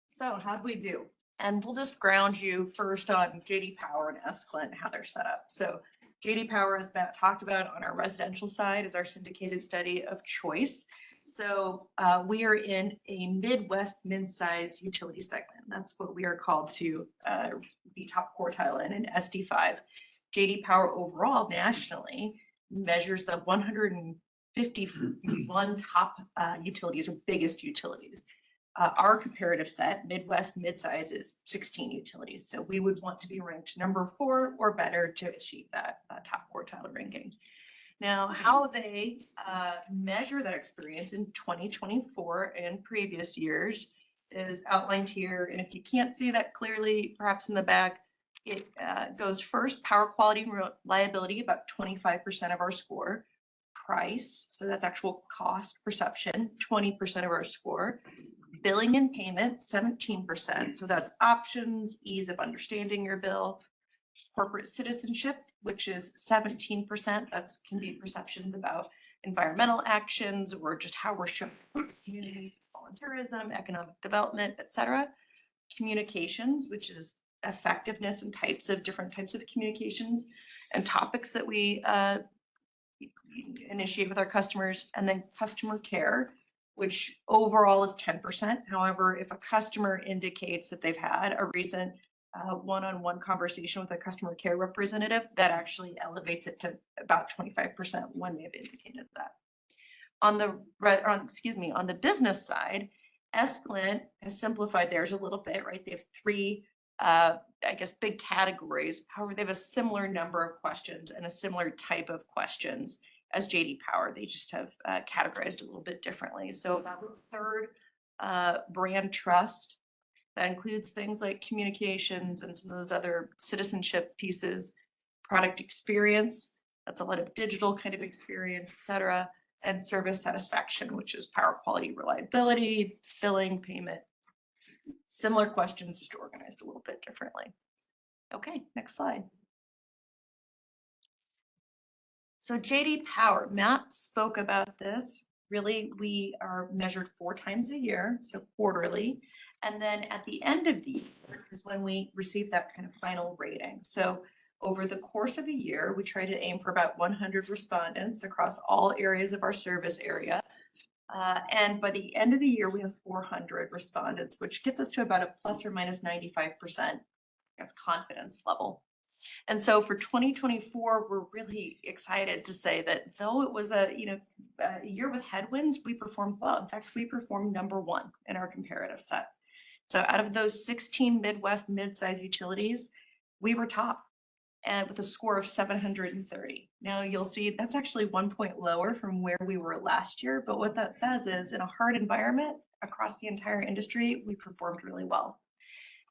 So how'd we do? And we'll just ground you first on J.D. Power and Escalent, how they're set up. So J.D. Power, as Matt talked about on our residential side, is our syndicated study of choice. So we are in a Midwest mid-size utility segment. That's what we are called to be top quartile in SD5. J.D. Power overall nationally measures the 151 top utilities or biggest utilities. Our comparative set, Midwest midsize, is 16 utilities. So we would want to be ranked number 4 or better to achieve that top quartile ranking. Now, how they measure that experience in 2024 and previous years is outlined here. And if you can't see that clearly, perhaps in the back, it goes first, power quality and reliability, about 25% of our score. Price, so that's actual cost perception, 20% of our score. Billing and payment, 17%. So that's options, ease of understanding your bill. Corporate citizenship, which is 17%. That's can be perceptions about environmental actions or just how we're showing community volunteerism, economic development, etc. Communications, which is effectiveness and different types of communications and topics that we initiate with our customers. And then customer care, which overall is 10%. However, if a customer indicates that they've had a recent one-on-one conversation with a customer care representative, that actually elevates it to about 25% when they've indicated that. On the business side, Escalent has simplified theirs a little bit, right? They have 3, big categories. However, they have a similar number of questions and a similar type of questions as JD Power. They just have categorized a little bit differently. So about a third, brand trust. That includes things like communications and some of those other citizenship pieces, product experience. That's a lot of digital kind of experience, et cetera, and service satisfaction, which is power quality, reliability, billing, payment. Similar questions, just organized a little bit differently. Okay, next slide. So JD Power, Matt spoke about this. Really, we are measured 4 times a year, so quarterly. And then at the end of the year is when we receive that kind of final rating. So over the course of a year, we try to aim for about 100 respondents across all areas of our service area. And by the end of the year, we have 400 respondents, which gets us to about a plus or minus 95% confidence level. And so for 2024, we're really excited to say that though it was a year with headwinds, we performed well. In fact, we performed number 1 in our comparative set. So out of those 16 Midwest mid-size utilities, we were top, and with a score of 730. Now you'll see that's actually 1 point lower from where we were last year. But what that says is in a hard environment across the entire industry, we performed really well.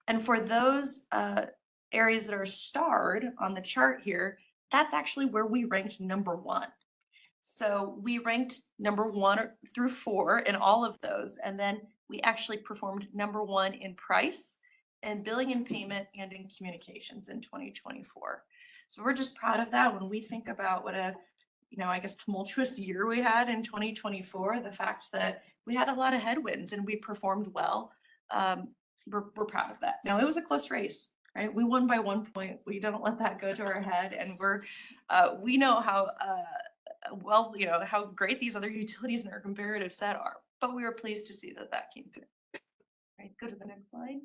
And for those areas that are starred on the chart here, that's actually where we ranked number 1. So we ranked number 1 through 4 in all of those. And then we actually performed number 1 in price and billing and payment and in communications in 2024. So we're just proud of that when we think about what a, tumultuous year we had in 2024, the fact that we had a lot of headwinds and we performed well. We're proud of that. Now it was a close race, right? We won by 1 point. We don't let that go to our head. And we know how, how great these other utilities in our comparative set are, but we were pleased to see that came through. Right, go to the next slide.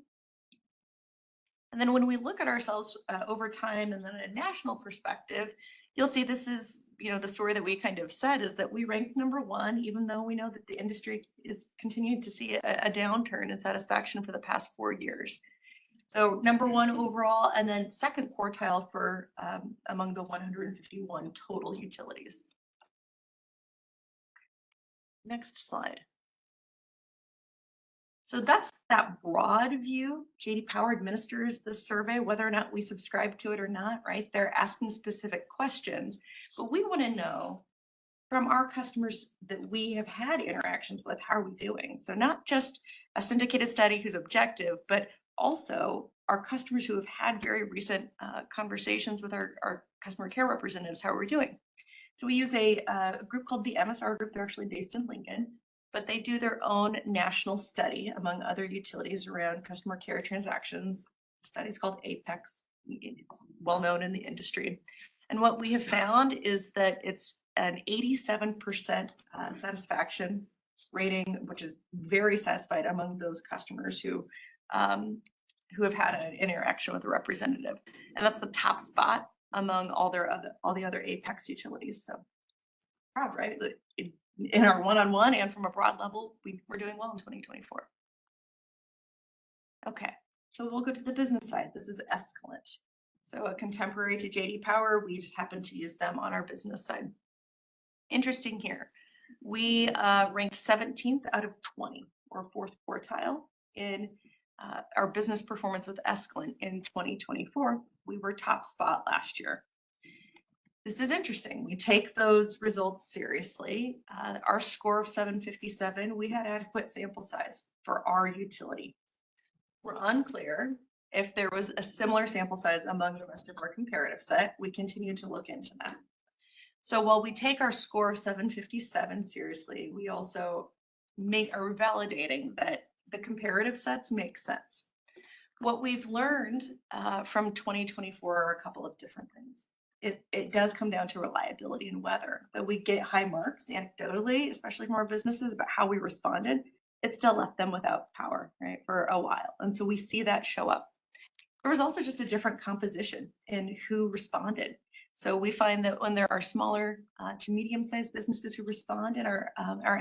And then when we look at ourselves over time and then a national perspective, you'll see this is, the story that we kind of said is that we ranked number 1, even though we know that the industry is continuing to see a downturn in satisfaction for the past 4 years. So number 1 overall, and then second quartile for among the 151 total utilities. Next slide. So that's that broad view. JD Power administers the survey, whether or not we subscribe to it or not, right? They're asking specific questions, but we want to know from our customers that we have had interactions with, how are we doing? So not just a syndicated study who's objective, but also our customers who have had very recent conversations with our customer care representatives, how are we doing? So we use a group called the MSR Group. They're actually based in Lincoln, but they do their own national study among other utilities around customer care transactions. The study's called Apex. It's well known in the industry. And what we have found is that it's an 87% satisfaction rating, which is very satisfied among those customers who have had an interaction with a representative. And that's the top spot among all the other Apex utilities. So proud, right? In our one-on-one and from a broad level, we're doing well in 2024. Okay, so we'll go to the business side. This is Escalent. So a contemporary to JD Power, we just happen to use them on our business side. Interesting here. We ranked 17th out of 20 or fourth quartile in our business performance with Escalent in 2024. We were top spot last year. This is interesting. We take those results seriously. Our score of 757, we had adequate sample size for our utility. We're unclear if there was a similar sample size among the rest of our comparative set. We continue to look into that. So while we take our score of 757 seriously, we also are validating that the comparative sets make sense. What we've learned from 2024 are a couple of different things. It does come down to reliability and weather, that we get high marks anecdotally, especially from our businesses, about how we responded. It still left them without power, right, for a while. And so we see that show up. There was also just a different composition in who responded. So we find that when there are smaller to medium-sized businesses who respond in our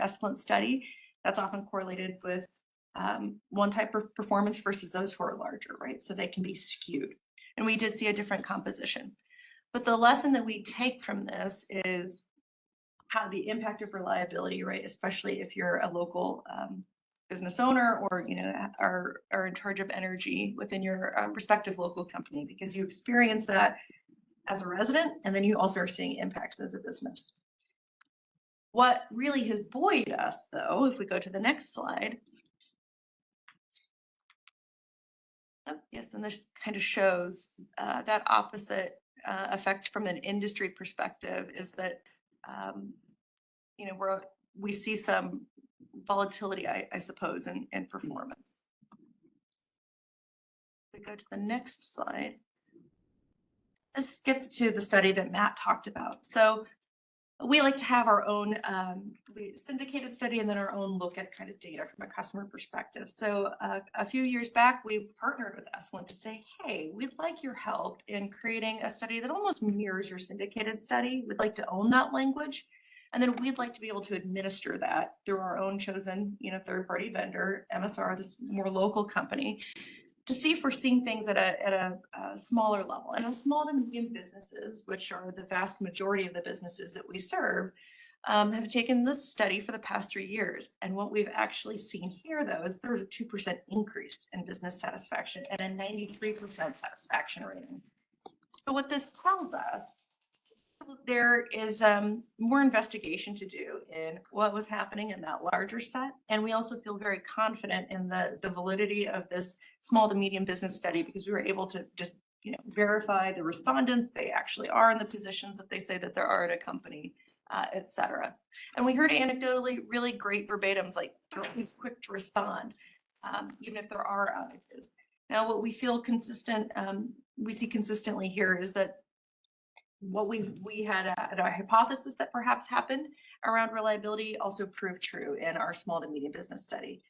Escalent study, that's often correlated with one type of performance versus those who are larger, right? So they can be skewed. And we did see a different composition. But the lesson that we take from this is how the impact of reliability, right, especially if you're a local business owner or are in charge of energy within your respective local company, because you experience that as a resident, and then you also are seeing impacts as a business. What really has buoyed us, though, if we go to the next slide. Oh, yes, and this kind of shows that opposite effect from an industry perspective is that we see some volatility, I suppose, in performance. We go to the next slide. This gets to the study that Matt talked about. So we like to have our own syndicated study and then our own look at kind of data from a customer perspective. So a few years back, we partnered with Escalent to say, hey, we'd like your help in creating a study that almost mirrors your syndicated study. We'd like to own that language. And then we'd like to be able to administer that through our own chosen, third-party vendor, MSR, this more local company, to see if we're seeing things at a smaller level. And small to medium businesses, which are the vast majority of the businesses that we serve, have taken this study for the past 3 years. And what we've actually seen here, though, is there's a 2% increase in business satisfaction and a 93% satisfaction rating. So what this tells us, there is more investigation to do in what was happening in that larger set. And we also feel very confident in the validity of this small to medium business study, because we were able to just verify the respondents. They actually are in the positions that they say that they are at a company, et cetera. And we heard anecdotally really great verbatims like, always quick to respond, even if there are outages. Now, what we feel consistent, we see consistently here is that what we had a hypothesis that perhaps happened around reliability also proved true in our small to medium business study.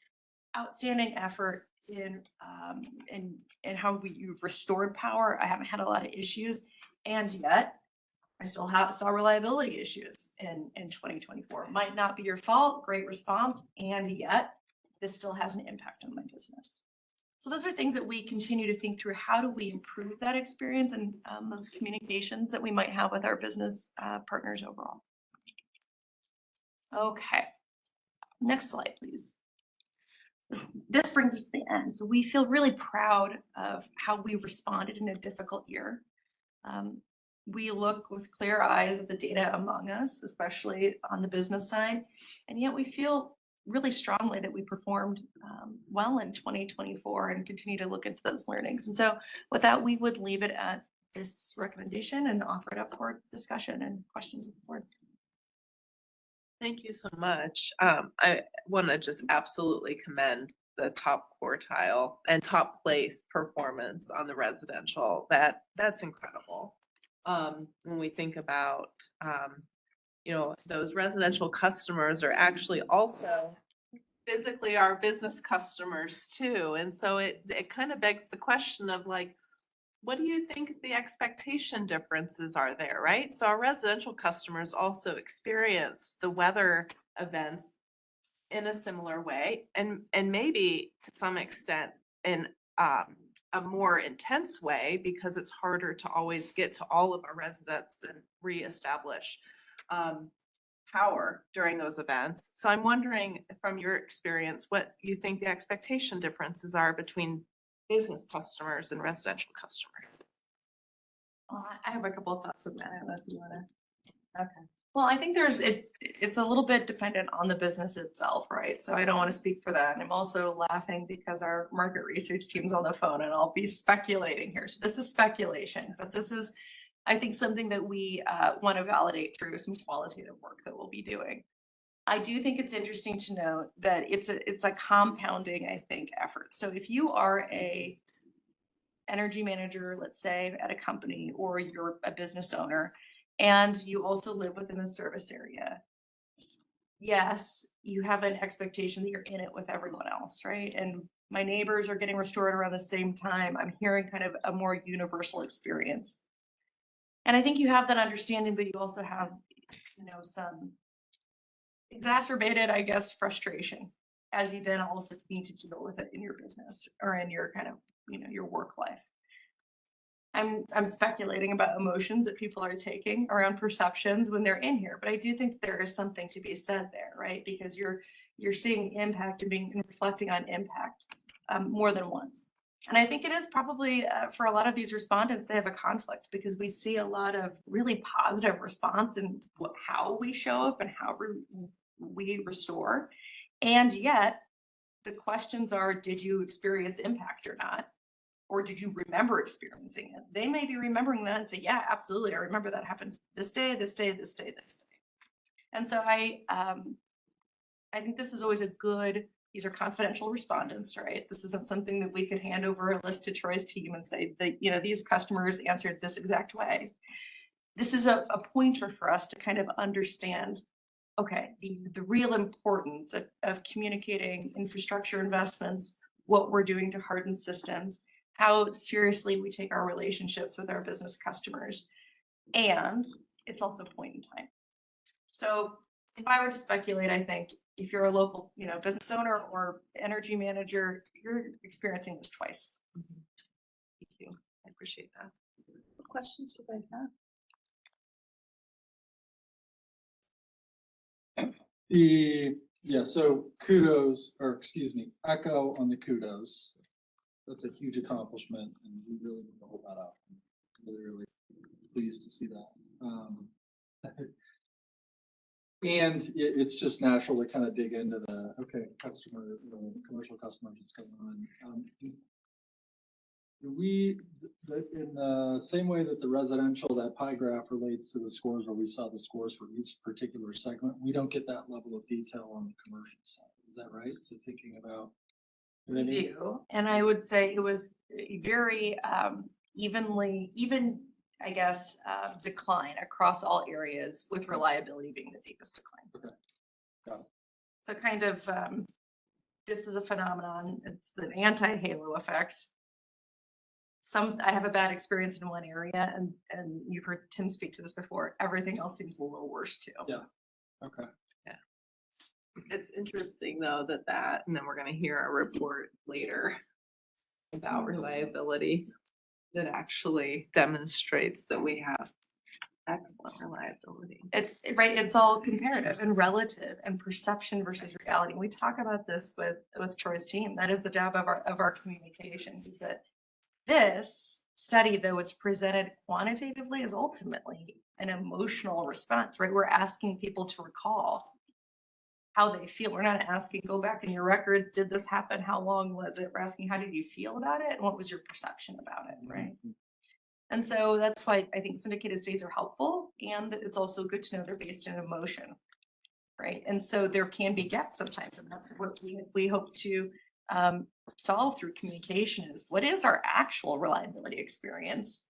Outstanding effort in how you've restored power. I haven't had a lot of issues, and yet I still saw reliability issues in 2024. Might not be your fault, great response, and yet this still has an impact on my business. So those are things that we continue to think through. How do we improve that experience and those communications that we might have with our business partners overall? Okay, next slide, please. This brings us to the end. So we feel really proud of how we responded in a difficult year. We look with clear eyes at the data among us, especially on the business side, and yet we feel really strongly that we performed well in 2024 and continue to look into those learnings. And so with that, we would leave it at this recommendation and offer it up for discussion and questions of the board. Thank you so much. I want to just absolutely commend the top quartile and top place performance on the residential. That's incredible. When we think about those residential customers are actually also physically our business customers too. And so it kind of begs the question of like, what do you think the expectation differences are there, right? So our residential customers also experience the weather events in a similar way, and maybe to some extent in a more intense way because it's harder to always get to all of our residents and reestablish power during those events. So I'm wondering from your experience, what you think the expectation differences are between business customers and residential customers? I have a couple of thoughts on that. I don't know if you wanna. Okay. Well, I think it's a little bit dependent on the business itself, right? So I don't want to speak for that. And I'm also laughing because our market research team's on the phone and I'll be speculating here. So this is speculation, but this is, I think, something that we want to validate through some qualitative work that we'll be doing. I do think it's interesting to note that it's a compounding, I think, effort. So if you are a energy manager, let's say, at a company, or you're a business owner, and you also live within the service area, yes, you have an expectation that you're in it with everyone else, right? And my neighbors are getting restored around the same time. I'm hearing kind of a more universal experience. And I think you have that understanding, but you also have, some exacerbated, I guess, frustration as you then also need to deal with it in your business or in your kind of, your work life. I'm speculating about emotions that people are taking around perceptions when they're in here, but I do think there is something to be said there, right? Because you're seeing impact and reflecting on impact more than once. And I think it is probably for a lot of these respondents, they have a conflict because we see a lot of really positive response in how we show up and how we restore. And yet the questions are, did you experience impact or not? Or did you remember experiencing it? They may be remembering that and say, yeah, absolutely. I remember that happened this day, this day, this day, this day. And so I think this is always these are confidential respondents, right? This isn't something that we could hand over a list to Troy's team and say that, these customers answered this exact way. This is a pointer for us to kind of understand, okay, the real importance of communicating infrastructure investments, what we're doing to harden systems, how seriously we take our relationships with our business customers. And it's also point in time. So if I were to speculate, I think if you're a local, business owner or energy manager, you're experiencing this twice. Thank you. I appreciate that. What questions do you guys have? So kudos, or excuse me, echo on the kudos. That's a huge accomplishment and we really need to hold that up. I'm really pleased to see that. And it's just natural to kind of dig into the, customer, commercial customer that's going on. In the same way that the residential, that pie graph relates to the scores where we saw the scores for each particular segment, we don't get that level of detail on the commercial side. Is that right? So thinking about And I would say it was very even, I guess, decline across all areas, with reliability being the deepest decline. Okay. Got it. So kind of, this is a phenomenon. It's the anti-halo effect. I have a bad experience in one area, and you've heard Tim speak to this before. Everything else seems a little worse too. Yeah. Okay. It's interesting though that, and then we're going to hear a report later about reliability that actually demonstrates that we have excellent reliability. It's right. It's all comparative and relative and perception versus reality. We talk about this with Troy's team. That is the job of our communications, is that this study, though it's presented quantitatively, is ultimately an emotional response, right? We're asking people to recall how they feel. We're not asking, go back in your records, did this happen? How long was it? We're asking, how did you feel about it? And what was your perception about it, right? Mm-hmm. And so that's why I think syndicated studies are helpful. And it's also good to know they're based in emotion, right? And so there can be gaps sometimes. And that's what we hope to solve through communication, is what is our actual reliability experience?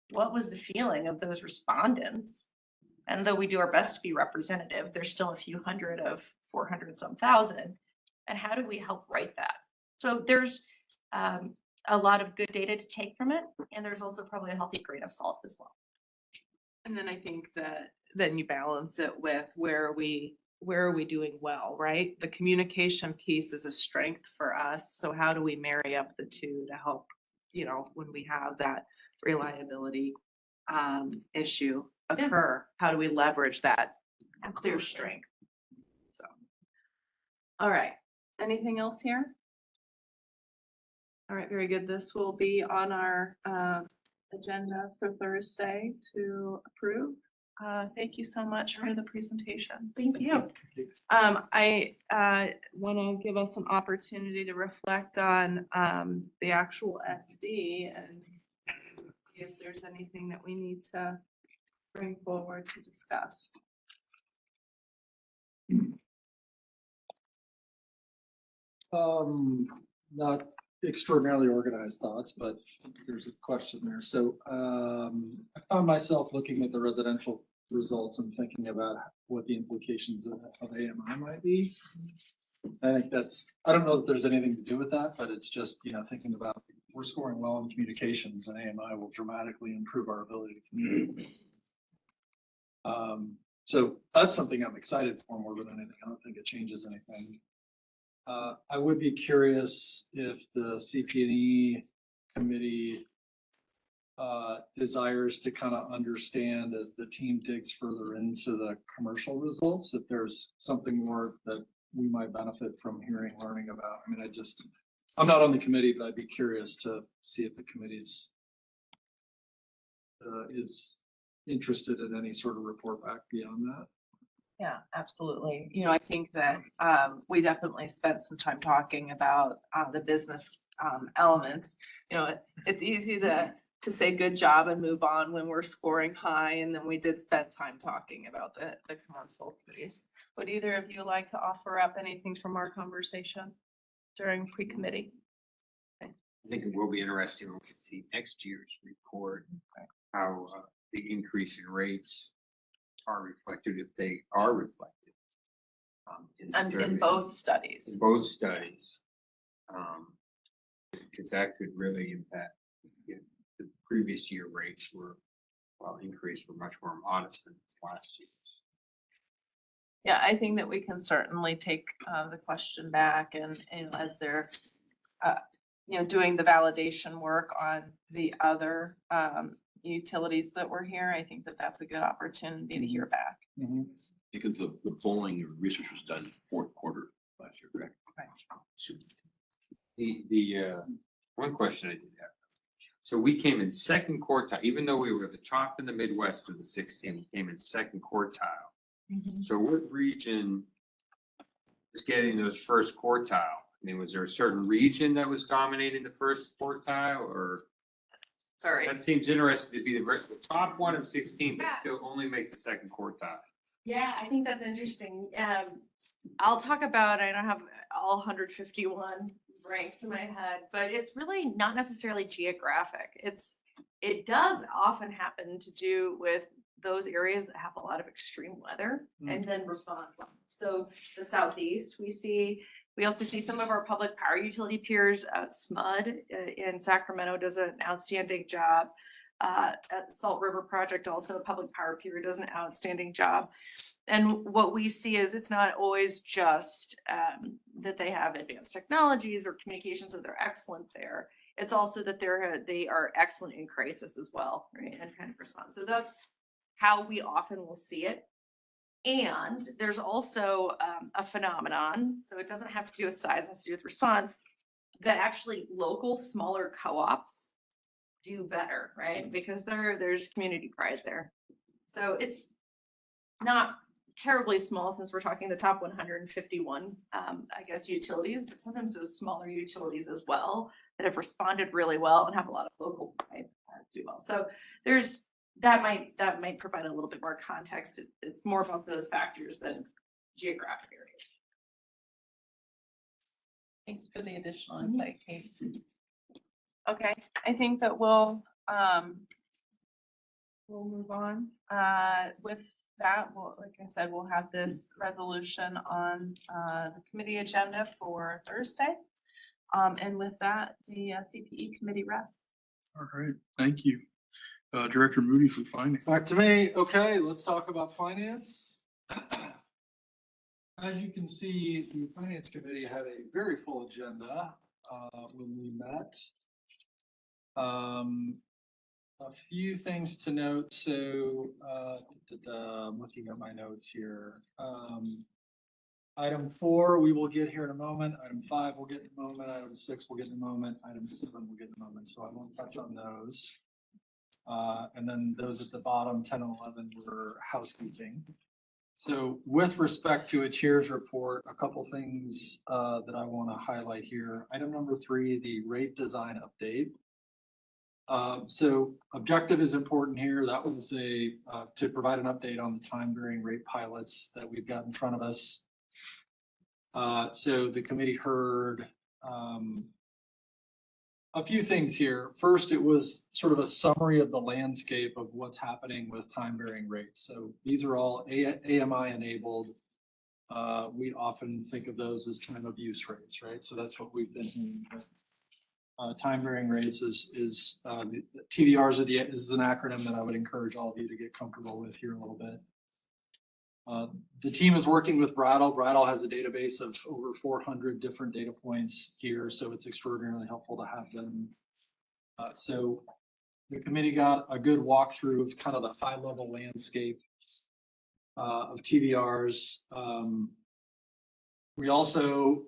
What was the feeling of those respondents? And though we do our best to be representative, there's still a few hundred of 400 some thousand. And how do we help write that? So there's a lot of good data to take from it. And there's also probably a healthy grain of salt as well. And then I think that then you balance it with where we where are we doing well, right? The communication piece is a strength for us. So how do we marry up the two to help, when we have that reliability issue occur? How do we leverage that clear strength? So, all right. Anything else here? All right, very good. This will be on our agenda for Thursday to approve. Thank you so much for the presentation. Thank you. I want to give us an opportunity to reflect on the actual SD and if there's anything that we need to bring forward to discuss. Not extraordinarily organized thoughts, but there's a question there. So I found myself looking at the residential results and thinking about what the implications of AMI might be. I think I don't know that there's anything to do with that, but it's just, thinking about we're scoring well in communications and AMI will dramatically improve our ability to communicate. So that's something I'm excited for more than anything. I don't think it changes anything. I would be curious if the CP&E committee desires to kind of understand as the team digs further into the commercial results, if there's something more that we might benefit from learning about. I mean, I'm not on the committee, but I'd be curious to see if the committee's is interested in any sort of report back beyond that. Yeah, absolutely. I think that we definitely spent some time talking about the business elements. It's easy to say good job and move on when we're scoring high, and then we did spend time talking about the commercial piece. Would either of you like to offer up anything from our conversation during pre-committee? I think it will be interesting when we see next year's report, how the increase in rates are reflected, if they are reflected. In both studies. In both studies. Because that could really impact, the previous year rates increased were much more modest than this last year. Yeah, I think that we can certainly take the question back and as they're doing the validation work on the other utilities that were here, I think that that's a good opportunity to hear back. Because the polling research was done in fourth quarter last year, correct? Right. So The one question I did have. So we came in second quartile, even though we were at the top in the Midwest with the 16, we came in second quartile. So what region was getting those first quartile? I mean, was there a certain region that was dominating the first quartile, or? Sorry. That seems interesting to be the top one of 16, but still only make the second quartile. Yeah, I think that's interesting. I'll talk about, I don't have all 151 ranks in my head, but it's really not necessarily geographic. It does often happen to do with those areas that have a lot of extreme weather and then respond well. So the Southeast, we also see some of our public power utility peers, SMUD in Sacramento does an outstanding job. At Salt River Project, also a public power peer, does an outstanding job. And what we see is it's not always just that they have advanced technologies or communications, that they're excellent there. It's also that they are excellent in crisis as well, right? And kind of response. So that's how we often will see it. And there's also a phenomenon, so it doesn't have to do with size, it has to do with response, that actually local smaller co-ops do better, right? Because there's community pride there. So it's not terribly small since we're talking the top 151, I guess, utilities, but sometimes those smaller utilities as well that have responded really well and have a lot of local pride do well. So that might provide a little bit more context. It's more about those factors than geographic areas. Thanks for the additional insight, Kate. Okay, I think that we'll move on. With that, like I said, we'll have this resolution on the committee agenda for Thursday. And with that, the CPE committee rests. All right, thank you. Director Moody for finance. Back to me. Okay, let's talk about finance. As you can see, the Finance Committee had a very full agenda when we met. A few things to note. So I'm looking at my notes here. Item 4, we will get here in a moment. Item 5, we'll get in a moment. Item 6, we'll get in a moment. Item 7, we'll get in a moment. So I won't touch on those. And then those at the bottom, 10 and 11, were housekeeping. So with respect to a chair's report, a couple things that I want to highlight here. Item number 3, the rate design update. So objective is important here. That was to provide an update on the time varying rate pilots that we've got in front of us. So the committee heard a few things here. First, it was sort of a summary of the landscape of what's happening with time varying rates. So these are all AMI enabled. We often think of those as time of use rates, right? So that's what we've been doing. Time varying rates is TVRs is an acronym that I would encourage all of you to get comfortable with here a little bit. The team is working with Brattle. Brattle has a database of over 400 different data points here, so it's extraordinarily helpful to have them. So the committee got a good walkthrough of kind of the high level landscape of TVRs. We also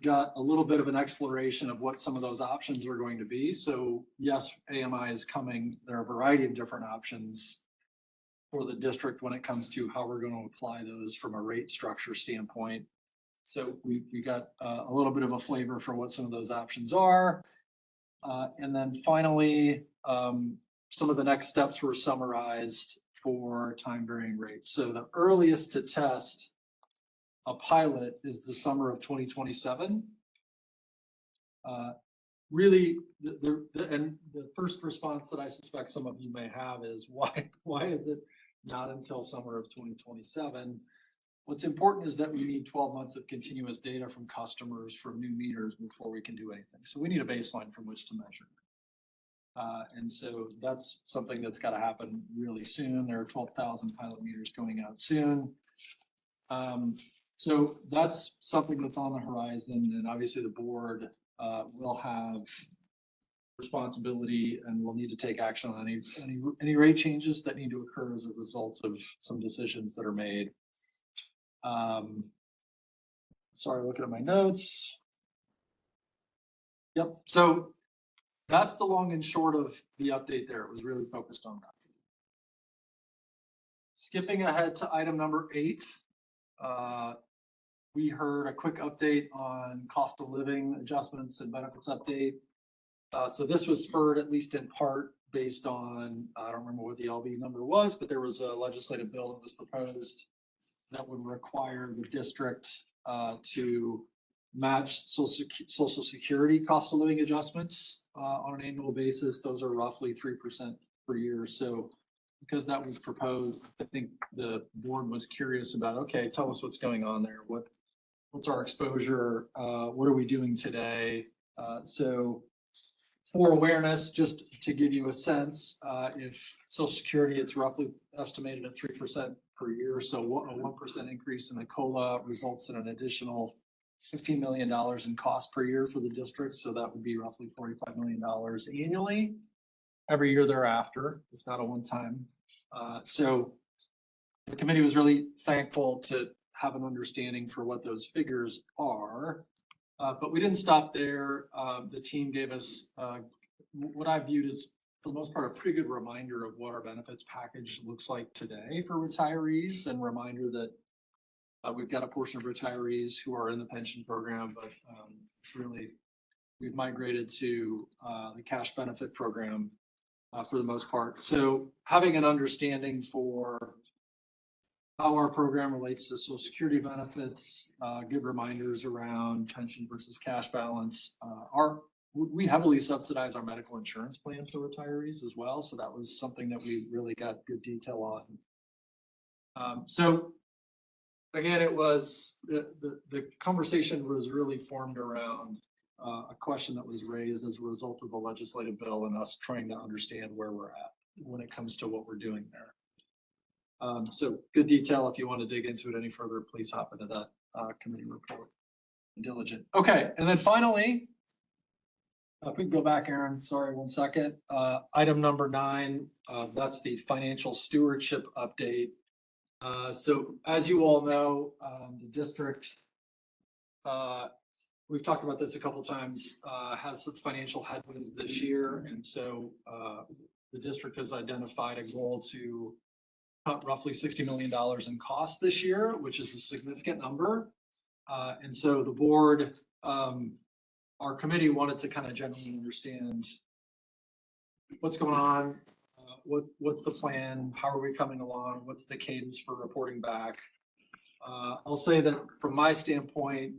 got a little bit of an exploration of what some of those options were going to be. So yes, AMI is coming. There are a variety of different options for the district when it comes to how we're going to apply those from a rate structure standpoint. So we got a little bit of a flavor for what some of those options are. And then finally, some of the next steps were summarized for time varying rates. So the earliest to test a pilot is the summer of 2027. Really, the first response that I suspect some of you may have is why is it not until summer of 2027? What's important is that we need 12 months of continuous data from customers from new meters before we can do anything. So we need a baseline from which to measure. And so that's something that's got to happen really soon. There are 12,000 pilot meters going out soon. So that's something that's on the horizon, and obviously the board will have responsibility and will need to take action on any rate changes that need to occur as a result of some decisions that are made. Sorry, looking at my notes. Yep, so that's the long and short of the update there. It was really focused on that. Skipping ahead to item number 8. We heard a quick update on cost of living adjustments and benefits update. So this was spurred, at least in part, based on, I don't remember what the LB number was, but there was a legislative bill that was proposed that would require the district to match Social Security cost of living adjustments on an annual basis. Those are roughly 3% per year. So because that was proposed, I think the board was curious about, okay, tell us what's going on there. What's our exposure? What are we doing today? So for awareness, just to give you a sense, if Social Security, it's roughly estimated at 3% per year. So a 1% increase in the COLA results in an additional $15 million in cost per year for the district. So that would be roughly $45 million annually every year thereafter. It's not a one-time. So the committee was really thankful to have an understanding for what those figures are. But we didn't stop there. The team gave us what I viewed as, for the most part, a pretty good reminder of what our benefits package looks like today for retirees, and reminder that we've got a portion of retirees who are in the pension program, but really we've migrated to the cash benefit program for the most part. So having an understanding for how our program relates to Social Security benefits, good reminders around pension versus cash balance. We heavily subsidize our medical insurance plan for retirees as well. So that was something that we really got good detail on. So again, it was, the conversation was really formed around a question that was raised as a result of the legislative bill and us trying to understand where we're at when it comes to what we're doing there. So good detail. If you want to dig into it any further, please hop into that committee report. Diligent. Okay, and then finally, if we can go back, Aaron, sorry, 1 second. Item number 9, that's the financial stewardship update. So as you all know, the district, we've talked about this a couple times, has some financial headwinds this year. And so the district has identified a goal to cut roughly $60 million in costs this year, which is a significant number. And so the board, our committee wanted to kind of generally understand what's going on, what's the plan, how are we coming along, what's the cadence for reporting back. I'll say that from my standpoint,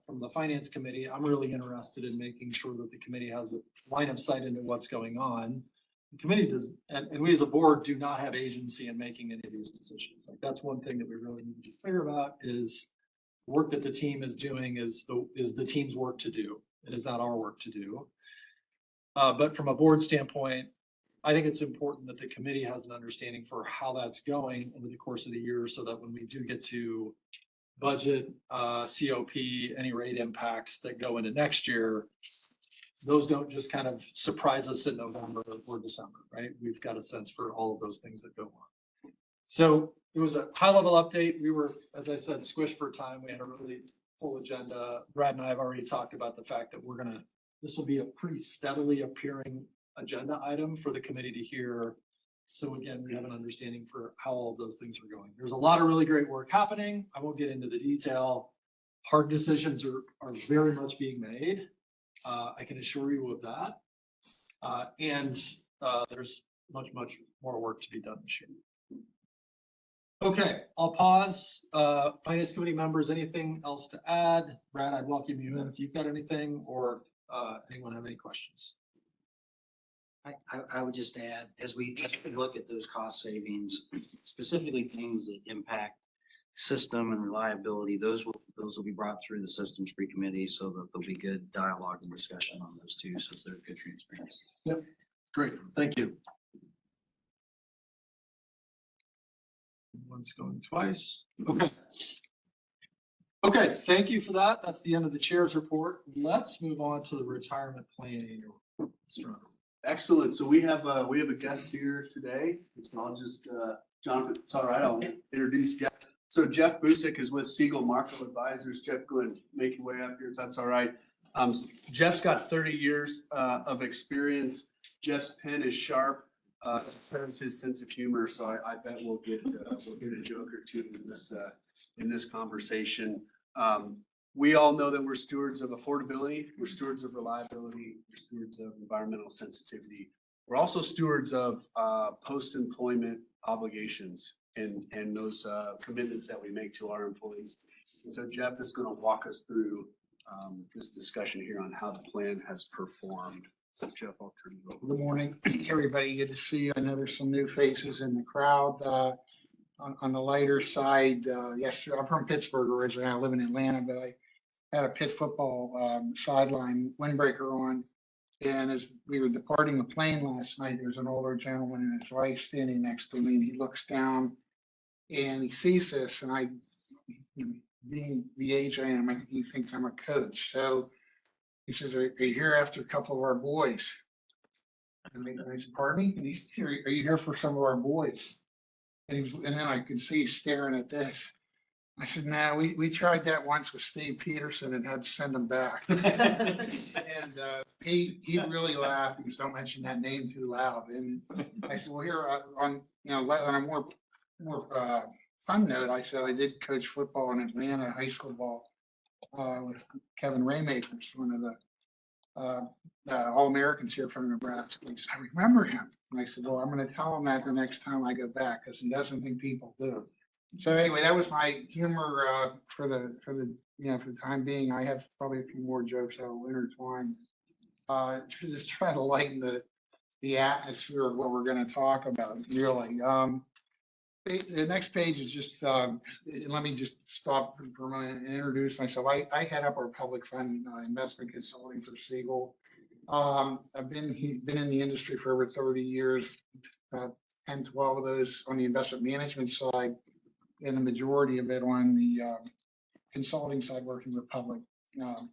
from the finance committee, I'm really interested in making sure that the committee has a line of sight into what's going on. The committee does, and we as a board do not have agency in making any of these decisions. Like, that's one thing that we really need to be clear about is work that the team is doing is the team's work to do. It is not our work to do. But from a board standpoint, I think it's important that the committee has an understanding for how that's going over the course of the year so that when we do get to budget, COP, any rate impacts that go into next year, those don't just kind of surprise us in November or December, right? We've got a sense for all of those things that go on. So it was a high level update. We were, as I said, squished for time. We had a really full agenda. Brad and I have already talked about the fact that this will be a pretty steadily appearing agenda item for the committee to hear. So again, we have an understanding for how all of those things are going. There's a lot of really great work happening. I won't get into the detail. Hard decisions are very much being made. I can assure you of that. And there's much more work to be done this year. Okay, I'll pause. Finance committee members, anything else to add? Brad, I'd welcome you in if you've got anything, or anyone have any questions? I would just add, as we look at those cost savings, specifically things that impact system and reliability, those will be brought through the systems pre-committee so that there'll be good dialogue and discussion on those two, so they're good transparency. Yep, great, thank you. Once going twice. Okay. Okay, thank you for that. That's the end of the chair's report. Let's move on to the retirement plan. Excellent. So we have a guest here today. I'll just Jonathan, it's all right. I'll introduce Jeff. So Jeff Busick is with Siegel Marco Advisors. Jeff, go ahead and make your way up here if that's all right. Jeff's got 30 years of experience. Jeff's pen is sharp. So is his sense of humor. So I bet we'll get a joke or two in this conversation. We all know that we're stewards of affordability, we're stewards of reliability, we're stewards of environmental sensitivity. We're also stewards of post-employment obligations and those commitments that we make to our employees. And so Jeff is going to walk us through this discussion here on how the plan has performed. So Jeff, I'll turn it over. Good morning, everybody. Good to see you. I know there's some new faces in the crowd. On the lighter side, yesterday, I'm from Pittsburgh originally. I live in Atlanta, but I had a Pitt football sideline windbreaker on. And as we were departing the plane last night, there's an older gentleman and his wife standing next to me. And he looks down and he sees this. And I, being the age I am, he thinks I'm a coach. So he says, are you here after a couple of our boys? And I said, pardon me? And he said, are you here for some of our boys? And then I could see staring at this. I said, no, we tried that once with Steve Peterson and had to send him back. And he really laughed. He said, don't mention that name too loud. And I said, well, here on a more fun note, I said I did coach football in Atlanta, high school ball, with Kevin Raymakers, one of the All-Americans here from Nebraska. He said, I remember him. And I said, well, I'm going to tell him that the next time I go back because he doesn't think people do. So anyway, that was my humor for the time being. I have probably a few more jokes I will intertwine to just try to lighten the atmosphere of what we're going to talk about. Really, the next page is just let me just stop for a moment and introduce myself. I head up our public fund investment consulting for Siegel. I've been in the industry for over 30 years, 10, 12 of those on the investment management side, and the majority of it on the consulting side, working with public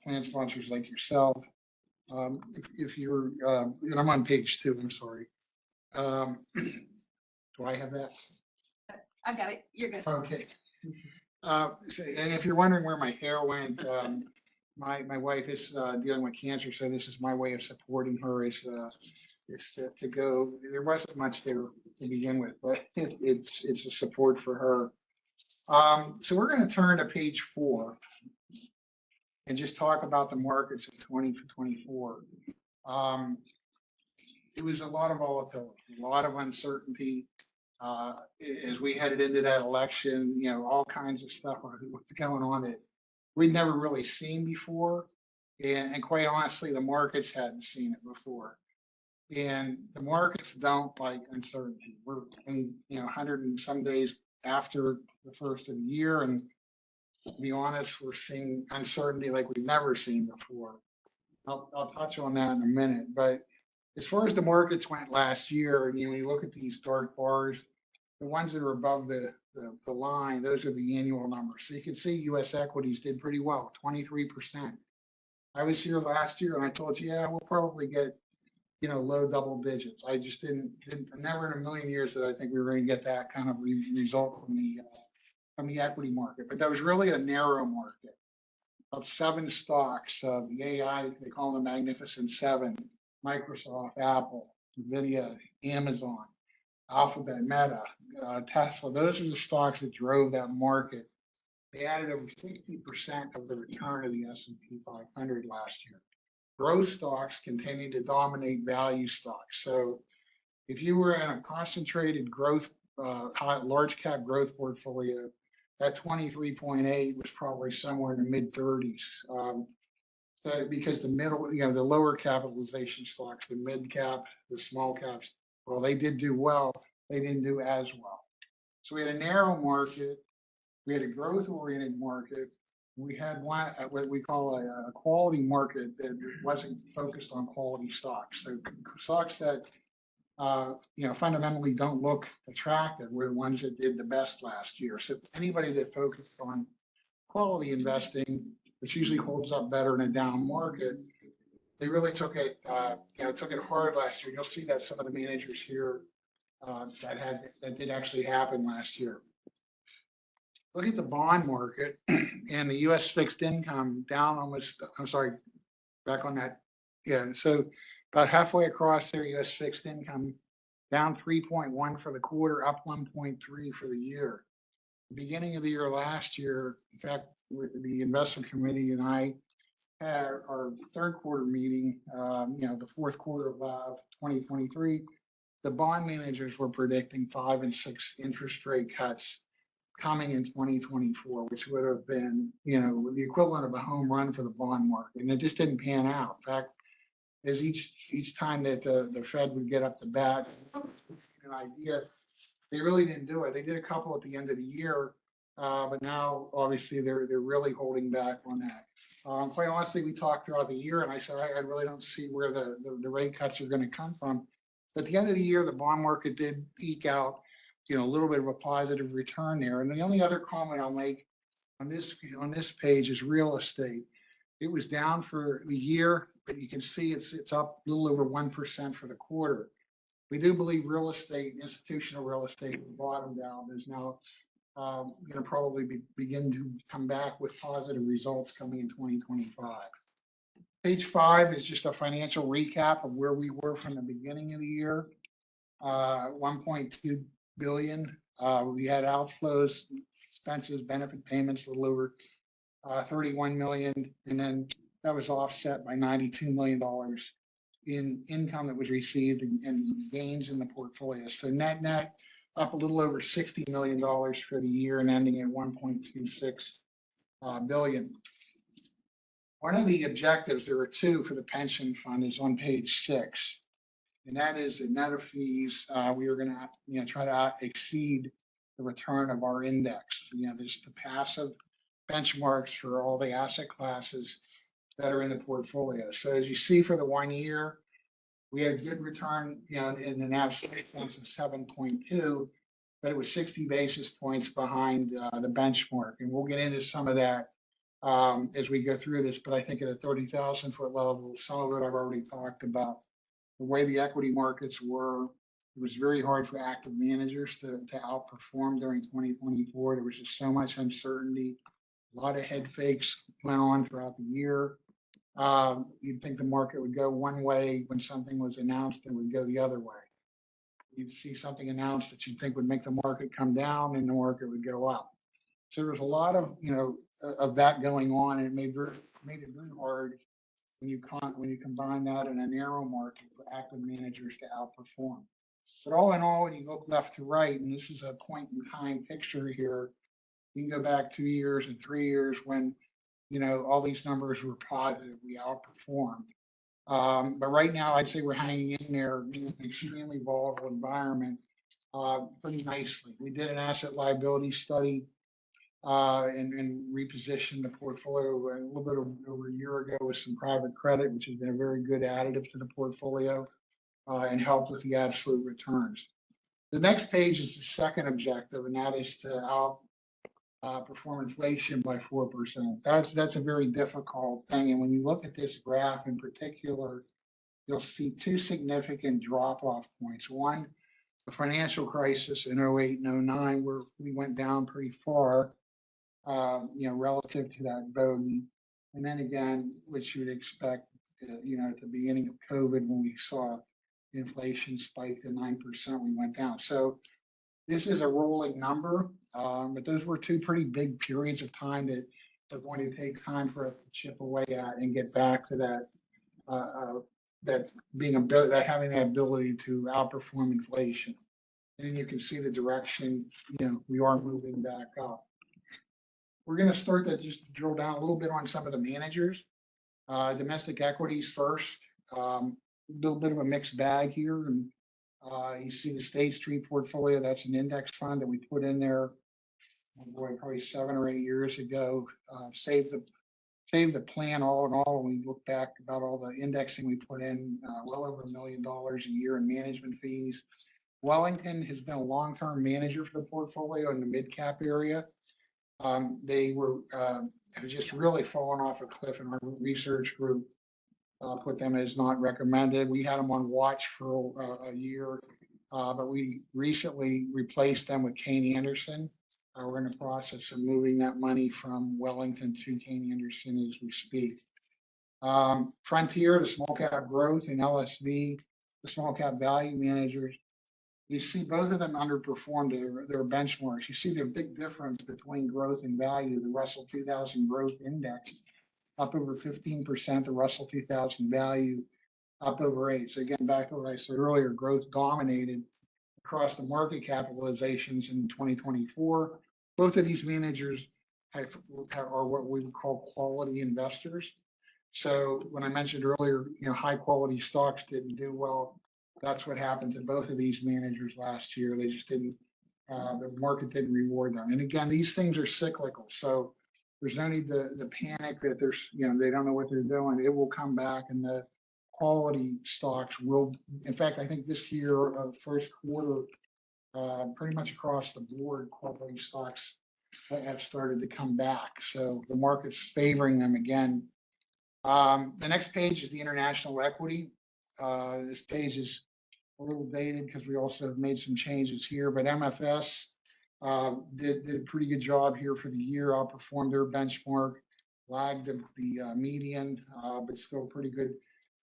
plan sponsors like yourself. If you're, and I'm on page 2, I'm sorry. Do I have that? I got it. You're good. Okay. And if you're wondering where my hair went, my wife is dealing with cancer, so this is my way of supporting her is to go. There wasn't much there to begin with, but it's a support for her. So we're going to turn to page 4 and just talk about the markets in 2024. It was a lot of volatility, a lot of uncertainty. As we headed into that election, you know, all kinds of stuff was going on that we'd never really seen before. And quite honestly, the markets hadn't seen it before. And the markets don't like uncertainty. We're in, 100 and some days after the first of the year. And to be honest, we're seeing uncertainty like we've never seen before. I'll touch on that in a minute. But as far as the markets went last year, when you look at these dark bars, the ones that are above the line, those are the annual numbers. So you can see US equities did pretty well, 23%. I was here last year and I told you, yeah, we'll probably get, low double digits. I just didn't never in a million years that I think we were going to get that kind of result from the equity market. But that was really a narrow market of 7 stocks, the AI, they call them the Magnificent Seven: Microsoft, Apple, NVIDIA, Amazon, Alphabet, Meta, Tesla. Those are the stocks that drove that market. They added over 60% of the return of the S&P 500 last year. Growth stocks continue to dominate value stocks. So if you were in a concentrated growth, large cap growth portfolio, that 23.8 was probably somewhere in the mid 30s. Because the middle, the lower capitalization stocks, the mid cap, the small caps, well, they did do well. They didn't do as well. So we had a narrow market. We had a growth oriented market. We had one, what we call a quality market that wasn't focused on quality stocks. So stocks that, fundamentally don't look attractive were the ones that did the best last year. So anybody that focused on quality investing, which usually holds up better in a down market, they really took it hard last year. You'll see that some of the managers here that did actually happen last year. Look at the bond market and the U.S. fixed income down almost, back on that. Yeah, so about halfway across there, U.S. fixed income down 3.1 for the quarter, up 1.3 for the year. The beginning of the year last year, in fact, the investment committee and I had our third quarter meeting, the fourth quarter of 2023, the bond managers were predicting 5 and 6 interest rate cuts coming in 2024, which would have been, the equivalent of a home run for the bond market. And it just didn't pan out. In fact, as each time that the Fed would get up to bat, an idea, they really didn't do it. They did a couple at the end of the year, but now obviously they're really holding back on that. Quite honestly, we talked throughout the year, and I said I really don't see where the rate cuts are going to come from. But at the end of the year, the bond market did eke out, a little bit of a positive return there. And the only other comment I'll make on this page is real estate. It was down for the year, but you can see it's up a little over 1% for the quarter. We do believe real estate, institutional real estate, bottomed out. There's now going to probably begin to come back with positive results coming in 2025. Page 5 is just a financial recap of where we were from the beginning of the year. 1.2 billion. We had outflows, expenses, benefit payments, a little over 31 million, and then that was offset by $92 million in income that was received and gains in the portfolio. So net up a little over $60 million for the year and ending at 1.26 billion. One of the objectives, there were 2 for the pension fund, is on page 6. And that is the net of fees. We are going to try to exceed the return of our index. There's the passive benchmarks for all the asset classes that are in the portfolio. So as you see for the 1 year, we had good return in an absolute sense of 7.2, but it was 60 basis points behind the benchmark. And we'll get into some of that as we go through this, but I think at a 30,000 foot level, some of it I've already talked about. The way the equity markets were, it was very hard for active managers to outperform during 2024. There was just so much uncertainty. A lot of head fakes went on throughout the year. You'd think the market would go one way when something was announced and would go the other way. You'd see something announced that you'd think would make the market come down and the market would go up. So there was a lot of, of that going on, and it made it very hard when you combine that in a narrow market for active managers to outperform. But all in all, when you look left to right, and this is a point in time picture here, you can go back 2 years and 3 years when, all these numbers were positive, we outperformed. But right now, I'd say we're hanging in there in an extremely volatile environment pretty nicely. We did an asset liability study and repositioned the portfolio a little bit over a year ago with some private credit, which has been a very good additive to the portfolio and helped with the absolute returns. The next page is the second objective, and that is to outperform inflation by 4%. That's a very difficult thing. And when you look at this graph in particular, you'll see two significant drop-off points. One, the financial crisis in 08 and 09, where we went down pretty far, relative to that bogey. And then again, which you would expect, at the beginning of COVID, when we saw inflation spike to 9%, we went down. So this is a rolling number, but those were two pretty big periods of time that are going to take time for us to chip away at and get back to that, having that ability to outperform inflation. And you can see the direction, we are moving back up. We're going to start to just drill down a little bit on some of the managers. Domestic equities first, a little bit of a mixed bag here. And you see the State Street portfolio, that's an index fund that we put in there, probably 7 or 8 years ago. Saved the plan all in all. We look back about all the indexing we put in, well over $1 million a year in management fees. Wellington has been a long-term manager for the portfolio in the mid-cap area. They have just really fallen off a cliff, and our research group put them as not recommended. We had them on watch for a year, but we recently replaced them with Kane Anderson. We're in the process of moving that money from Wellington to Kane Anderson as we speak. Frontier, the small cap growth, and LSV, the small cap value managers. You see both of them underperformed their benchmarks. You see the big difference between growth and value. The Russell 2000 Growth Index up over 15%, the Russell 2000 Value up over 8%. So again, back to what I said earlier, growth dominated across the market capitalizations in 2024. Both of these managers are what we would call quality investors. So when I mentioned earlier, high quality stocks didn't do well. That's what happened to both of these managers last year. They just didn't, the market didn't reward them. And again, these things are cyclical. So there's no need to panic that they don't know what they're doing. It will come back, and the quality stocks will, in fact, I think this year, first quarter, pretty much across the board, quality stocks have started to come back. So the market's favoring them again. The next page is the international equity. This page is a little dated because we also have made some changes here, but MFS did a pretty good job here for the year, outperformed their benchmark, lagged the median, but still pretty good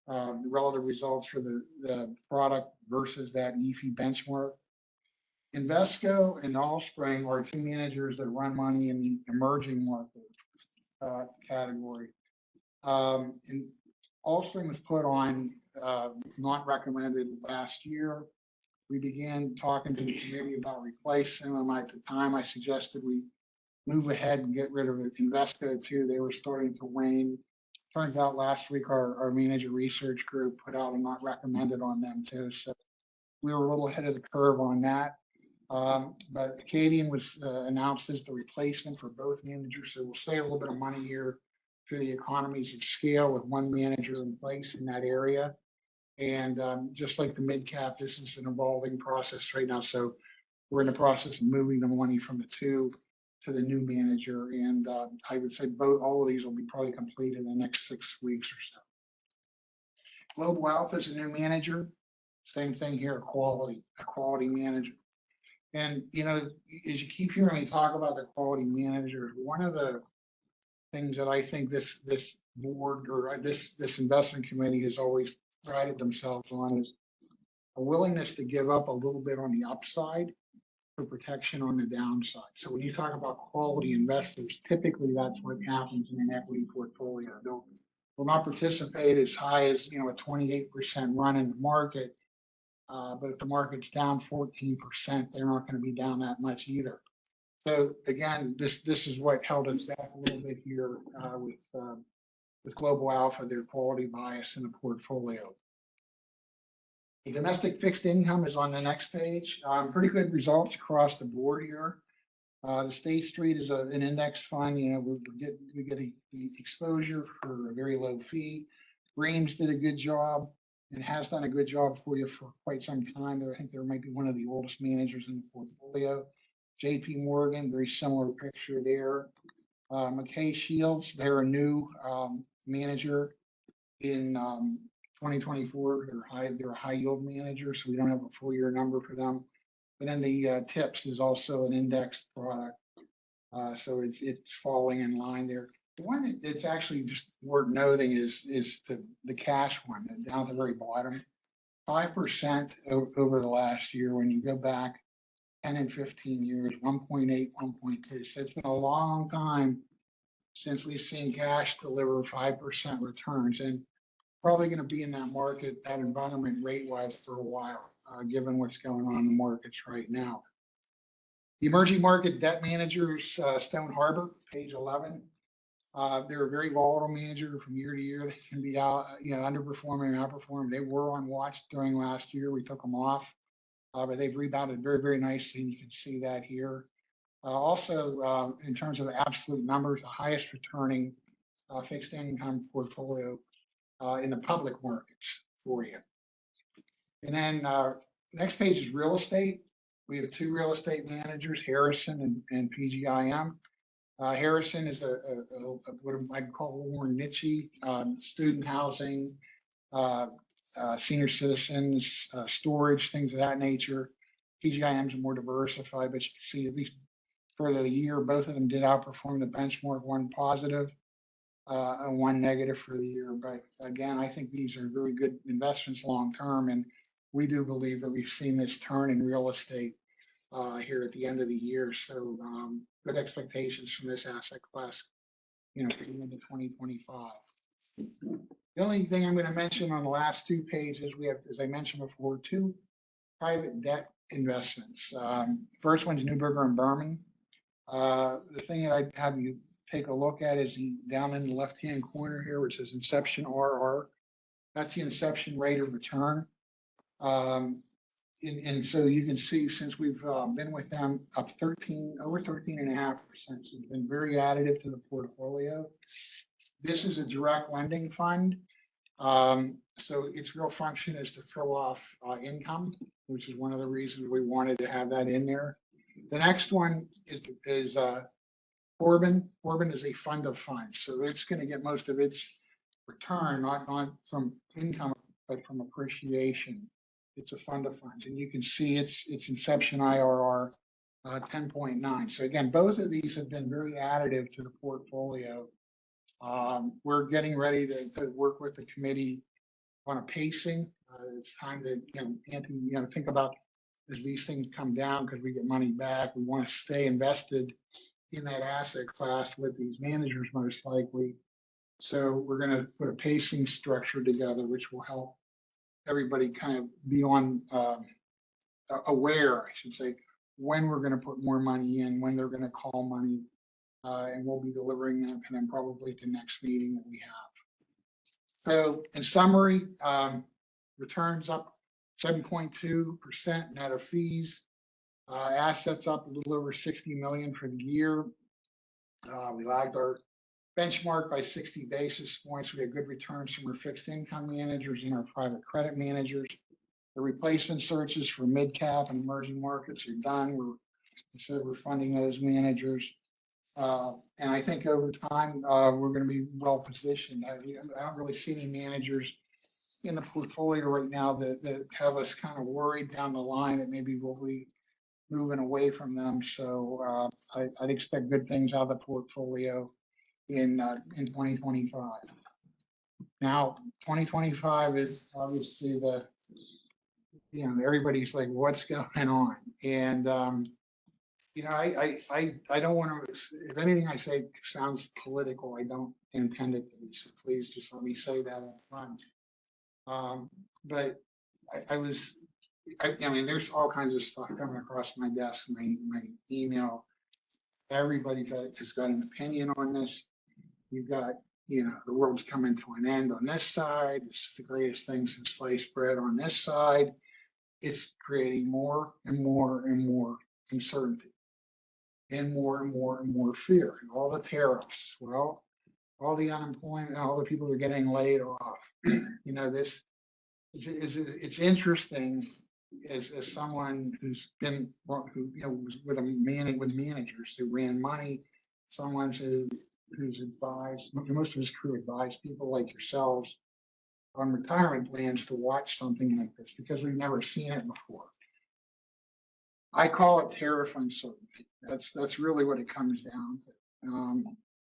relative results for the product versus that EFI benchmark. Invesco and Allspring are two managers that run money in the emerging market category. And Allspring was put on not recommended last year. We began talking to the committee about replacing them. At the time, I suggested we move ahead and get rid of Invesco too. They were starting to wane. Turns out last week our manager research group put out a not recommended on them too. So we were a little ahead of the curve on that. But Acadian was announced as the replacement for both managers. So we'll save a little bit of money here through the economies of scale with one manager in place in that area. And just like the mid cap, this is an evolving process right now. So we're in the process of moving the money from the two to the new manager. And I would say all of these will be probably completed in the next 6 weeks or so. Global Alpha is a new manager. Same thing here, a quality manager. And, you know, as you keep hearing me talk about the quality manager, one of the things that I think this board or this investment committee has always prided themselves on is a willingness to give up a little bit on the upside for protection on the downside. So when you talk about quality investors, typically that's what happens in an equity portfolio. They'll not participate as high as, you know, a 28% run in the market. But if the market's down 14%, they're not going to be down that much either. So again, this is what held us back a little bit here with Global Alpha, their quality bias in the portfolio. The domestic fixed income is on the next page. Pretty good results across the board here. The State Street is an index fund. You know, we get the exposure for a very low fee. Reams did a good job and has done a good job for you for quite some time. I think they might be one of the oldest managers in the portfolio. JP Morgan, very similar picture there. McKay Shields, they're a new manager in 2024. They're a high yield manager, so we don't have a full year number for them. And then the TIPS is also an indexed product, so it's falling in line there. The one that's actually just worth noting is the cash one down at the very bottom, 5% over the last year. When you go back 10 and 15 years, 1.8, 1.2. So it's been a long time since we've seen cash deliver 5% returns, and probably going to be in that market, that environment rate-wise for a while, given what's going on in the markets right now. The emerging market debt managers, Stone Harbor, page 11. They're a very volatile manager from year to year. They can be out, underperforming or outperforming. They were on watch during last year. We took them off, but they've rebounded very, very nicely. And you can see that here. Also, in terms of absolute numbers, the highest returning fixed income portfolio in the public markets for you. And then next page is real estate. We have two real estate managers, Harrison and PGIM. Harrison is what I'd call a little more niche, student housing, senior citizens, storage, things of that nature. PGIM is more diversified, but you can see at least for the year, both of them did outperform the benchmark, one positive and one negative for the year. But again, I think these are very good investments long term, and we do believe that we've seen this turn in real estate here at the end of the year. So good expectations from this asset class, into 2025. The only thing I'm going to mention on the last two pages, we have, as I mentioned before, two private debt investments. First one's Neuberger and Berman. The thing that I'd have you take a look at is down in the left-hand corner here, which is Inception RR. That's the inception rate of return. And so you can see since we've been with them up over 13.5%. So it's been very additive to the portfolio. This is a direct lending fund. So its real function is to throw off income, which is one of the reasons we wanted to have that in there. The next one is Corbin. Corbin is a fund of funds. So it's going to get most of its return, not from income, but from appreciation. It's a fund of funds, and you can see its inception IRR 10.9. So again, both of these have been very additive to the portfolio. We're getting ready to work with the committee on a pacing. It's time to, Anthony, think about as these things come down because we get money back. We want to stay invested in that asset class with these managers most likely. So we're going to put a pacing structure together, which will help everybody kind of be on aware, I should say, when we're going to put more money in, when they're going to call money, and we'll be delivering that and then probably at the next meeting that we have. So in summary, returns up 7.2% net of fees, assets up a little over 60 million for the year. We lagged our benchmark by 60 basis points. We had good returns from our fixed income managers and our private credit managers. The replacement searches for mid cap and emerging markets are done. We're funding those managers. And I think over time, we're gonna be well positioned. I don't really see any managers in the portfolio right now that have us kind of worried down the line that maybe we'll be moving away from them. So, I'd expect good things out of the portfolio in 2025. Now, 2025 is obviously everybody's like, what's going on? And, I don't want to, if anything I say sounds political, I don't intend it to be, so please just let me say that up front. But I mean, there's all kinds of stuff coming across my desk, my email. Everybody has got an opinion on this. You've got, the world's coming to an end on this side. This is the greatest thing since sliced bread on this side. It's creating more and more and more uncertainty and more and more and more fear. And all the tariffs, well, all the unemployment, all the people that are getting laid off. This it's interesting as someone who's been was with managers who ran money, someone who's advised most of his career advised people like yourselves on retirement plans to watch something like this because we've never seen it before. I call it tariff uncertainty. That's really what it comes down to.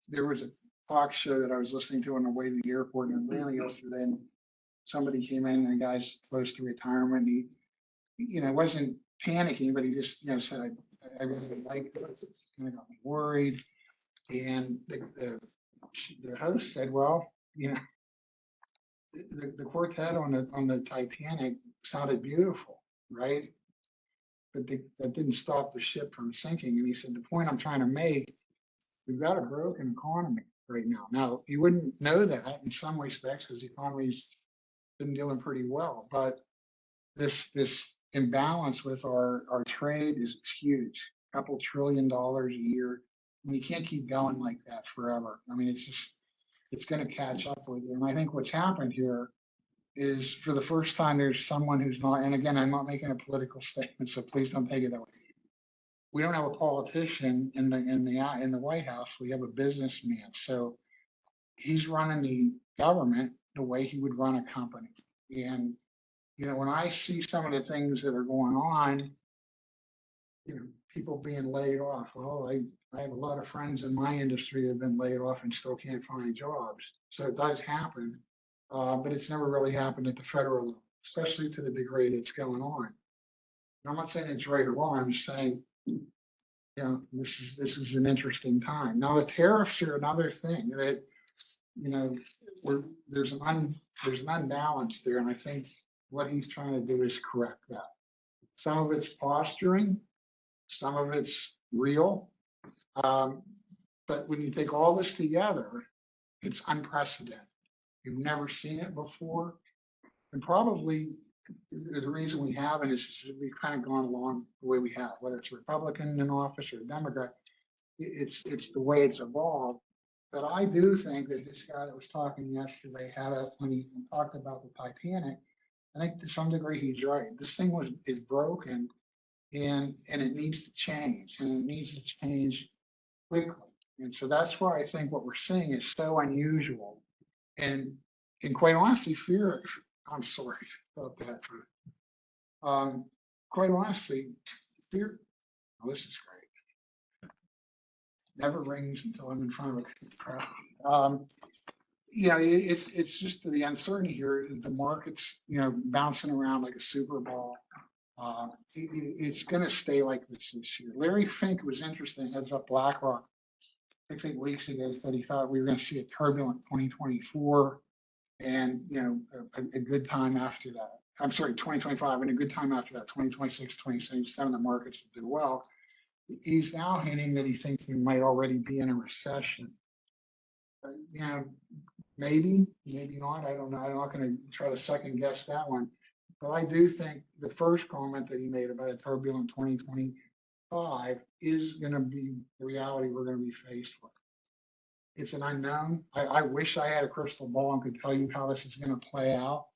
There was a talk show that I was listening to on the way to the airport in Atlanta yesterday, and somebody came in, and the guy's close to retirement. He, wasn't panicking, but he just, said, I really like this. It's kind of got me worried. And the host said, well, the quartet on the Titanic sounded beautiful, right? But that didn't stop the ship from sinking. And he said, the point I'm trying to make, we've got a broken economy right now. Now, you wouldn't know that in some respects because the economy's been doing pretty well, but this imbalance with our trade is huge, a couple $1 trillion a year. And you can't keep going like that forever. I mean, it's going to catch up with you. And I think what's happened here is for the first time, there's someone who's not, and again, I'm not making a political statement, so please don't take it that way. We don't have a politician in the White House. We have a businessman. So he's running the government the way he would run a company. And, when I see some of the things that are going on, people being laid off. Well, I have a lot of friends in my industry that have been laid off and still can't find jobs. So it does happen, but it's never really happened at the federal level, especially to the degree that's going on. And I'm not saying it's right or wrong. I'm just saying, this is an interesting time. Now the tariffs are another thing that, there's an unbalance there, and I think what he's trying to do is correct that. Some of it's posturing, some of it's real. But when you take all this together, it's unprecedented. You've never seen it before. And probably the reason we haven't is we've kind of gone along the way we have, whether it's a Republican in office or a Democrat. It's the way it's evolved. But I do think that this guy that was talking yesterday when he talked about the Titanic, I think to some degree he's right. This thing is broken, and it needs to change, and it needs to change quickly. And so that's why I think what we're seeing is so unusual. And quite honestly, I'm sorry about that. Quite honestly, fear, this is great. Never rings until I'm in front of a crowd. It's just the uncertainty here. The market's, bouncing around like a Super Bowl. It's going to stay like this year. Larry Fink was interesting, heads up BlackRock, 6 weeks ago, said he thought we were going to see a turbulent 2024 and, a good time after that. I'm sorry, 2025 and a good time after that, 2026, 2027, the markets will do well. He's now hinting that he thinks we might already be in a recession. Maybe not. I don't know. I'm not going to try to second guess that one. But I do think the first comment that he made about a turbulent 2025 is going to be the reality we're going to be faced with. It's an unknown. I wish I had a crystal ball and could tell you how this is going to play out.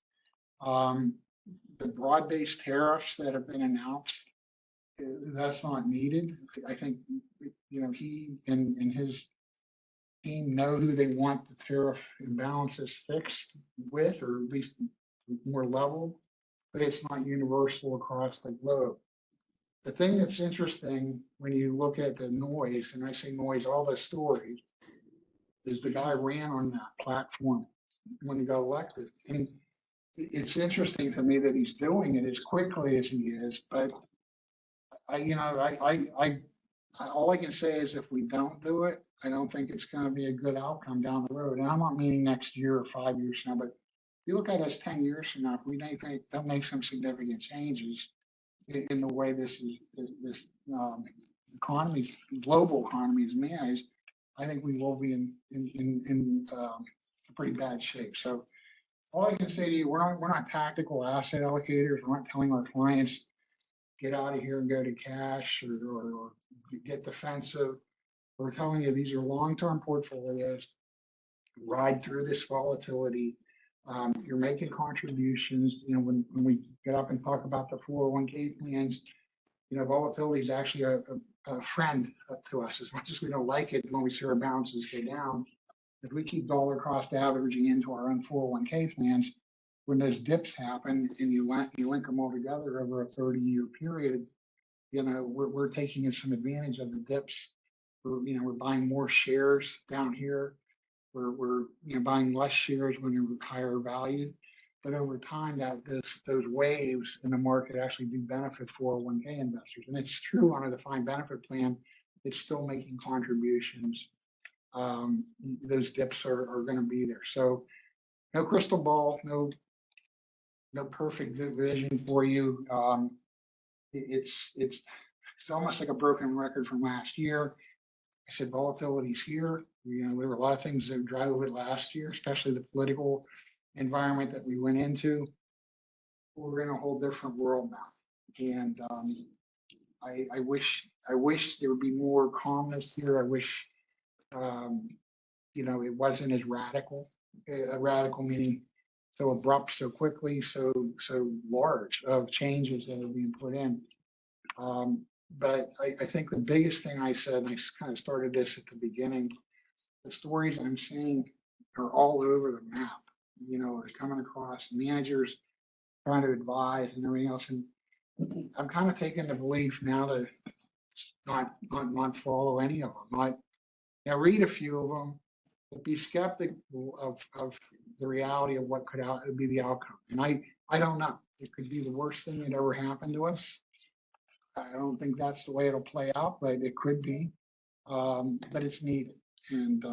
The broad-based tariffs that have been announced that's not needed. I think, he and his team know who they want the tariff imbalances fixed with, or at least more level, but it's not universal across the globe. The thing that's interesting when you look at the noise, and I say noise, all the stories, is the guy ran on that platform when he got elected. And it's interesting to me that he's doing it as quickly as he is, but all I can say is if we don't do it, I don't think it's gonna be a good outcome down the road. And I'm not meaning next year or 5 years from now, but if you look at us 10 years from now, if we don't make some significant changes in the way this economy, global economy is managed, I think we will be in pretty bad shape. So all I can say to you, we're not tactical asset allocators. We're not telling our clients, get out of here and go to cash or get defensive. We're telling you, these are long-term portfolios. Ride through this volatility. You're making contributions. When we get up and talk about the 401k plans, volatility is actually a friend to us, as much as we don't like it when we see our balances go down. If we keep dollar cost averaging into our own 401k plans, when those dips happen and you link them all together over a 30-year period, we're taking some advantage of the dips. We're buying more shares down here. We're buying less shares when they're higher valued. But over time, those waves in the market actually do benefit 401k investors. And it's true on a defined benefit plan, it's still making contributions. Those dips are going to be there. So no crystal ball, no perfect vision for you. It's almost like a broken record from last year. I said volatility's here. There were a lot of things that drove it last year, especially the political environment that we went into. We're in a whole different world now, and I wish there would be more calmness here. I wish it wasn't as radical. Radical meaning so abrupt, so quickly, so large of changes that are being put in. But I think the biggest thing I said, and I kind of started this at the beginning, the stories I'm seeing are all over the map. It's coming across managers trying to advise and everything else. And I'm kind of taking the belief now to not follow any of them. Read a few of them, but be skeptical of the reality of what could be the outcome. And I don't know. It could be the worst thing that ever happened to us. I don't think that's the way it'll play out, but it could be. But it's needed. And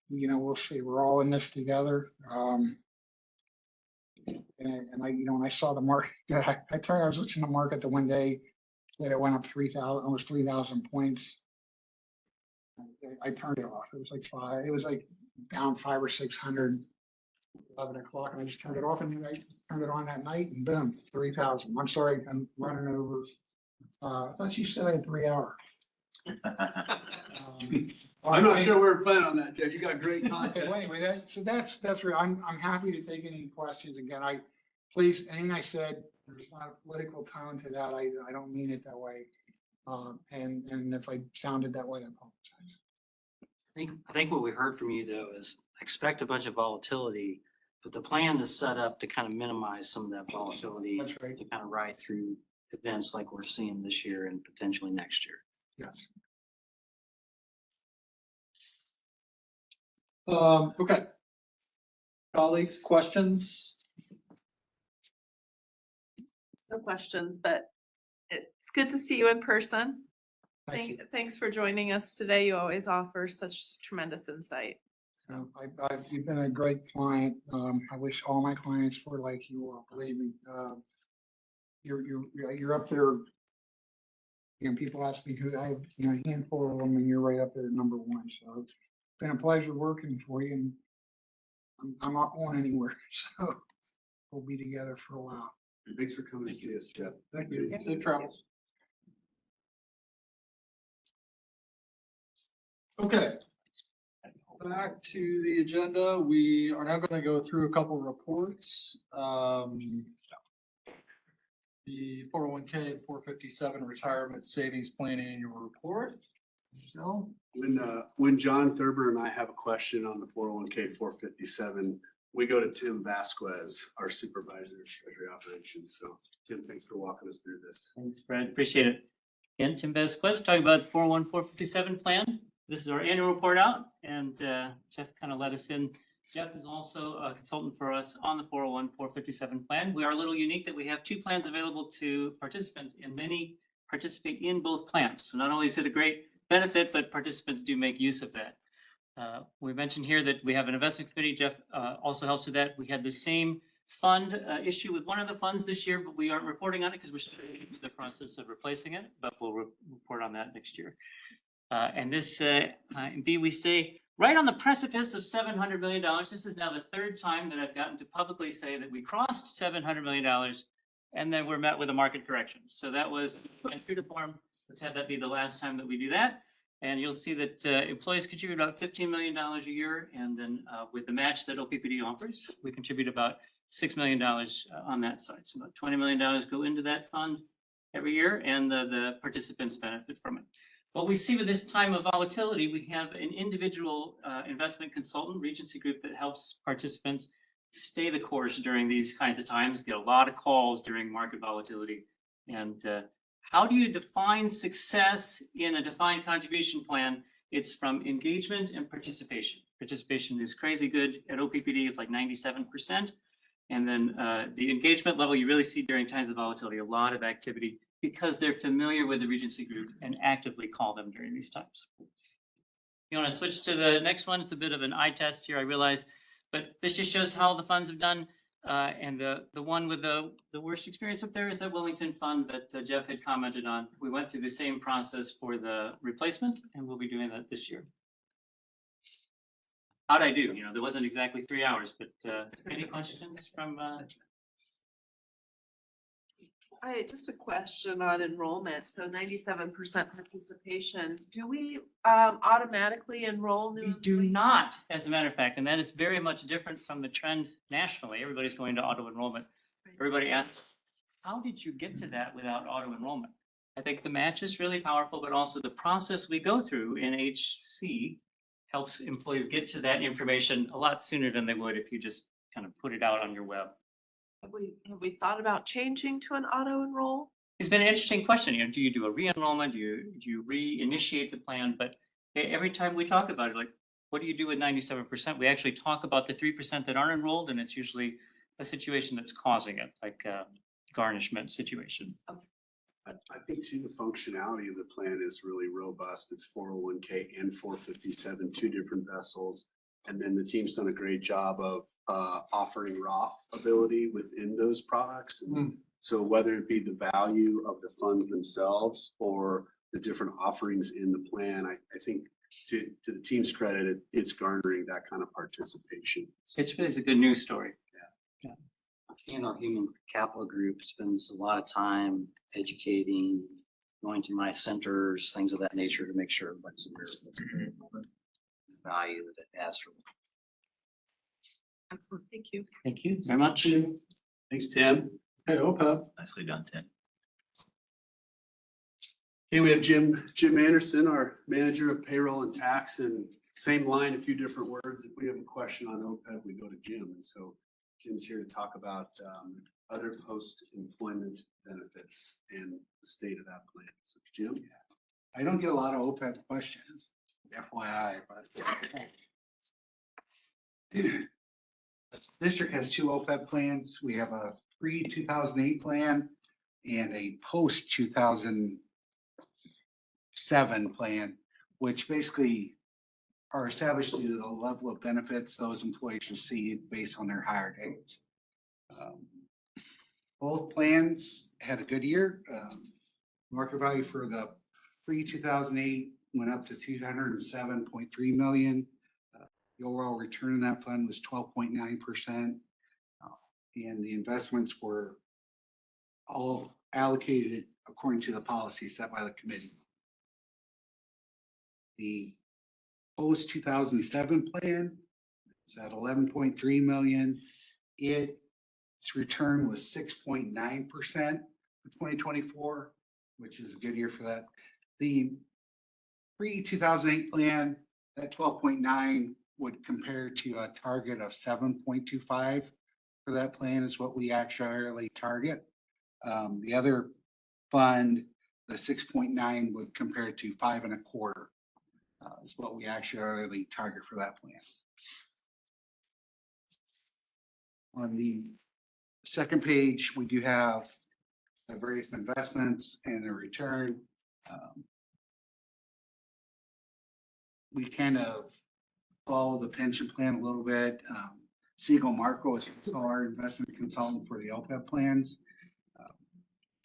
we'll see. We're all in this together. When I saw the market, I was watching the market the one day that it went up almost 3,000 points. I turned it off. It was like down 500 or 600, 11 o'clock, and I just turned it off, and I turned it on that night, and boom, 3,000. I'm sorry, I'm running over. I thought you said I had 3 hours. I'm not sure we're planning on that, Jeff. You got great content. Well, anyway, that's real. I'm happy to take any questions. Again, please, anything I said, there's not a political tone to that. I don't mean it that way. And if I sounded that way, I apologize. I think what we heard from you though is expect a bunch of volatility, but the plan is set up to kind of minimize some of that volatility. That's right. To kind of ride through events like we're seeing this year and potentially next year. Yes. Okay. Colleagues, questions? No questions, but it's good to see you in person. Thank you. Thanks for joining us today. You always offer such tremendous insight. So you've been a great client. I wish all my clients were like you are. Believe me, you're up there. People ask me who I have, a handful of them, and you're right up there at number one. So it's been a pleasure working for you, and I'm not going anywhere. So we'll be together for a while. Thanks for coming to see us, Jeff. Thank you. Safe travels. Okay. Back to the agenda. We are now going to go through a couple reports. the 401k and 457 retirement savings plan annual report. Michelle? When John Thurber and I have a question on the 401k 457, we go to Tim Vasquez, our supervisor of treasury operations. So Tim, thanks for walking us through this. Thanks, Brad. Appreciate it. Again, Tim Vasquez, talking about the 401-457 plan. This is our annual report out, and Jeff kind of let us in. Jeff is also a consultant for us on the 401-457 plan. We are a little unique that we have two plans available to participants, and many participate in both plans. So not only is it a great benefit, but participants do make use of that. We mentioned here that we have an investment committee. Jeff also helps with that. We had the same fund issue with one of the funds this year, but we aren't reporting on it because we're still in the process of replacing it, but we'll report on that next year. And this, B, we say, right on the precipice of $700 million. This is now the third time that I've gotten to publicly say that we crossed $700 million and then we're met with a market correction. So that was true to form. Let's have that be the last time that we do that. And you'll see that employees contribute about $15 million a year. And then with the match that OPPD offers, we contribute about $6 million on that side. So about $20 million go into that fund every year, and the participants benefit from it. What we see with this time of volatility, we have an individual investment consultant, Regency Group, that helps participants stay the course during these kinds of times, get a lot of calls during market volatility. And how do you define success in a defined contribution plan? It's from engagement and participation. Participation is crazy good at OPPD. It's like 97%. And then the engagement level you really see during times of volatility, a lot of activity, because they're familiar with the Regency Group and actively call them during these times. You want to switch to the next one? It's a bit of an eye test here, I realize, but this just shows how the funds have done. And the one with the worst experience up there is that Wellington fund that Jeff had commented on. We went through the same process for the replacement, and we'll be doing that this year. How'd I do? You know, there wasn't exactly 3 hours, but any questions from? Just a question on enrollment. So 97% participation. Do we automatically enroll new? We do not, as a matter of fact, and that is very much different from the trend nationally. Everybody's going to auto enrollment. Everybody asks, how did you get to that without auto enrollment? I think the match is really powerful, but also the process we go through in HC helps employees get to that information a lot sooner than they would if you just kind of put it out on your web. Have we thought about changing to an auto enroll? It's been an interesting question. You know, do you do a re-enrollment? Do you reinitiate the plan? But every time we talk about it, like, what do you do with 97%? We actually talk about the 3% that aren't enrolled, and it's usually a situation that's causing it, like a garnishment situation. I think too, the functionality of the plan is really robust. It's 401k and 457, two different vessels. And then the team's done a great job of offering Roth ability within those products. And so whether it be the value of the funds themselves or the different offerings in the plan, I think to the team's credit, it's garnering that kind of participation. It's really a good news story. Yeah. And our human capital group spends a lot of time educating, going to my centers, things of that nature to make sure everybody's aware of the value that it adds for them. Excellent. Thank you. Thank you very much. Thanks, Tim. Hey, OPEB. Nicely done, Tim. Okay, we have Jim Anderson, our manager of payroll and tax, and same line, a few different words. If we have a question on OPEB, we go to Jim. And so Jim's here to talk about other post-employment benefits and the state of that plan. So Jim? I don't get a lot of OPEB questions, FYI, but the district has two OPEB plans. We have a pre-2008 plan and a post-2007 plan, which basically are established to the level of benefits those employees receive based on their hire dates. Both plans had a good year. Market value for the pre-2008 went up to 207.3 million. The overall return on that fund was 12.9%. And the investments were all allocated according to the policy set by the committee. The post-2007 plan, it's at 11.3 million. Its return was 6.9%. 2024, which is a good year for that. The pre-2008 plan, that 12.9 would compare to a target of 7.25 for that plan is what we actually target. The other fund, the 6.9 would compare to 5.25 is what we actually target for that plan. On the second page, we do have the various investments and the return. We kind of follow the pension plan a little bit. Siegel Marco is our investment consultant for the OPEB plans.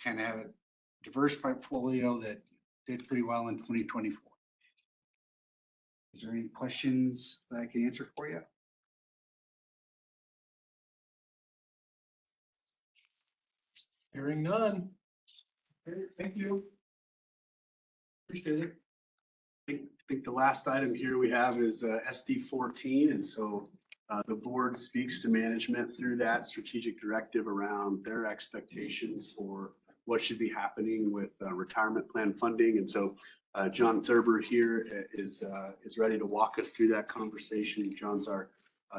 Kind of have a diverse portfolio that did pretty well in 2024. Is there any questions that I can answer for you? Hearing none. Okay, thank you. Appreciate it. I think the last item here we have is SD 14, and so the board speaks to management through that strategic directive around their expectations for what should be happening with retirement plan funding. And so John Thurber here is ready to walk us through that conversation. John's our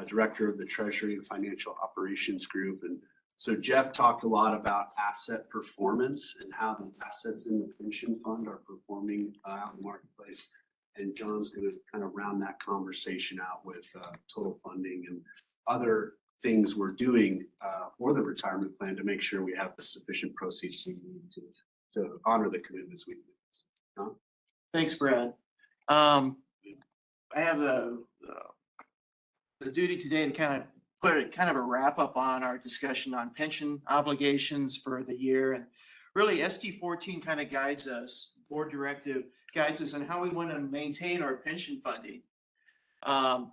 director of the Treasury and Financial Operations Group. And so Jeff talked a lot about asset performance and how the assets in the pension fund are performing out in the marketplace. And John's going to kind of round that conversation out with total funding and other things we're doing for the retirement plan to make sure we have the sufficient proceeds we need to honor the commitments we made. John? Thanks, Brad. I have the duty today to kind of put kind of a wrap up on our discussion on pension obligations for the year. And really ST 14 kind of guides us, board directive guides us on how we want to maintain our pension funding.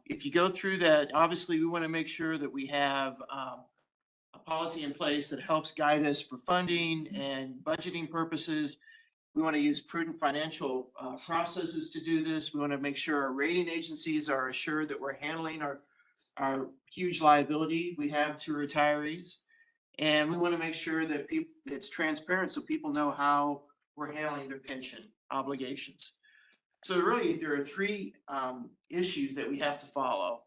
If you go through that, obviously we want to make sure that we have a policy in place that helps guide us for funding and budgeting purposes. We want to use prudent financial processes to do this. We want to make sure our rating agencies are assured that we're handling our huge liability we have to retirees. And we want to make sure that it's transparent so people know how we're handling their pension obligations. So really, there are three issues that we have to follow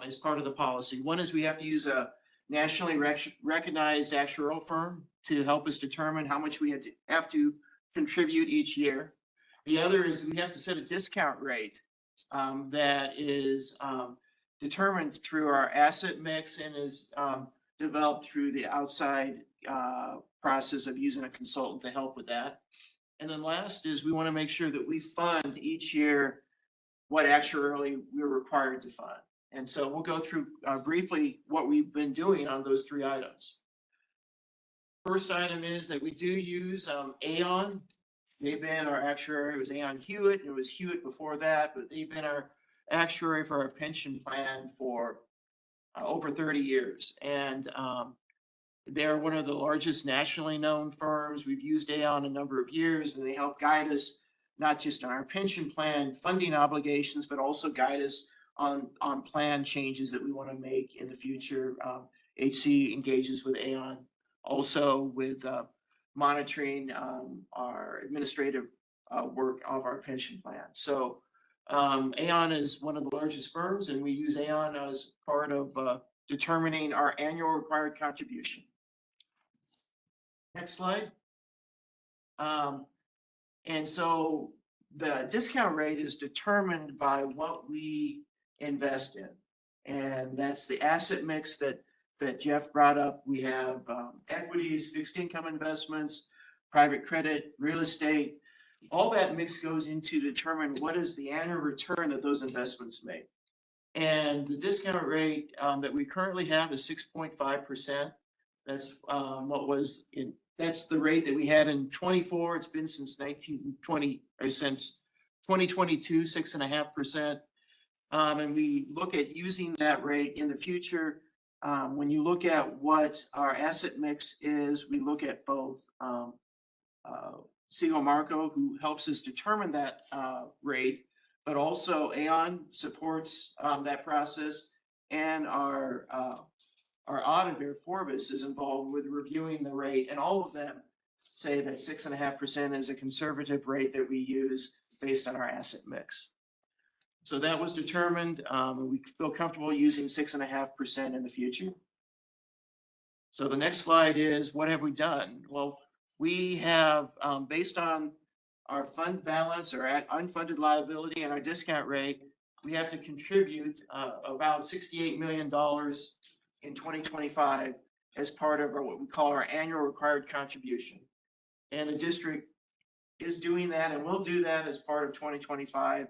as part of the policy. One is we have to use a nationally recognized actuarial firm to help us determine how much we have to contribute each year. The other is we have to set a discount rate that is determined through our asset mix and is developed through the outside process of using a consultant to help with that. And then last is we want to make sure that we fund each year what actuarially we're required to fund. And so we'll go through briefly what we've been doing on those three items. First item is that we do use Aon. They've been our actuary. It was Aon Hewitt, and it was Hewitt before that, but they've been our actuary for our pension plan for over 30 years. And they're one of the largest nationally known firms. We've used Aon a number of years, and they help guide us not just on our pension plan funding obligations, but also guide us on plan changes that we want to make in the future. HC engages with Aon also with monitoring our administrative work of our pension plan. So Aon is one of the largest firms, and we use Aon as part of determining our annual required contribution. Next slide. And so the discount rate is determined by what we invest in. And that's the asset mix that Jeff brought up. We have equities, fixed income investments, private credit, real estate. All that mix goes into determine what is the annual return that those investments make. And the discount rate that we currently have is 6.5%. That's that's the rate that we had in 24. It's been since 1920 or since 2022, 6.5%. And we look at using that rate in the future. When you look at what our asset mix is, we look at both Siegel Marco, who helps us determine that rate, but also Aon supports that process, and our auditor, Forbes, is involved with reviewing the rate, and all of them say that 6.5% is a conservative rate that we use based on our asset mix. So that was determined, and we feel comfortable using 6.5% in the future. So the next slide is, what have we done? Well, we have, based on our fund balance, our unfunded liability, and our discount rate, we have to contribute about $68 million in 2025 as part of what we call our annual required contribution. And the district is doing that and will do that as part of 2025.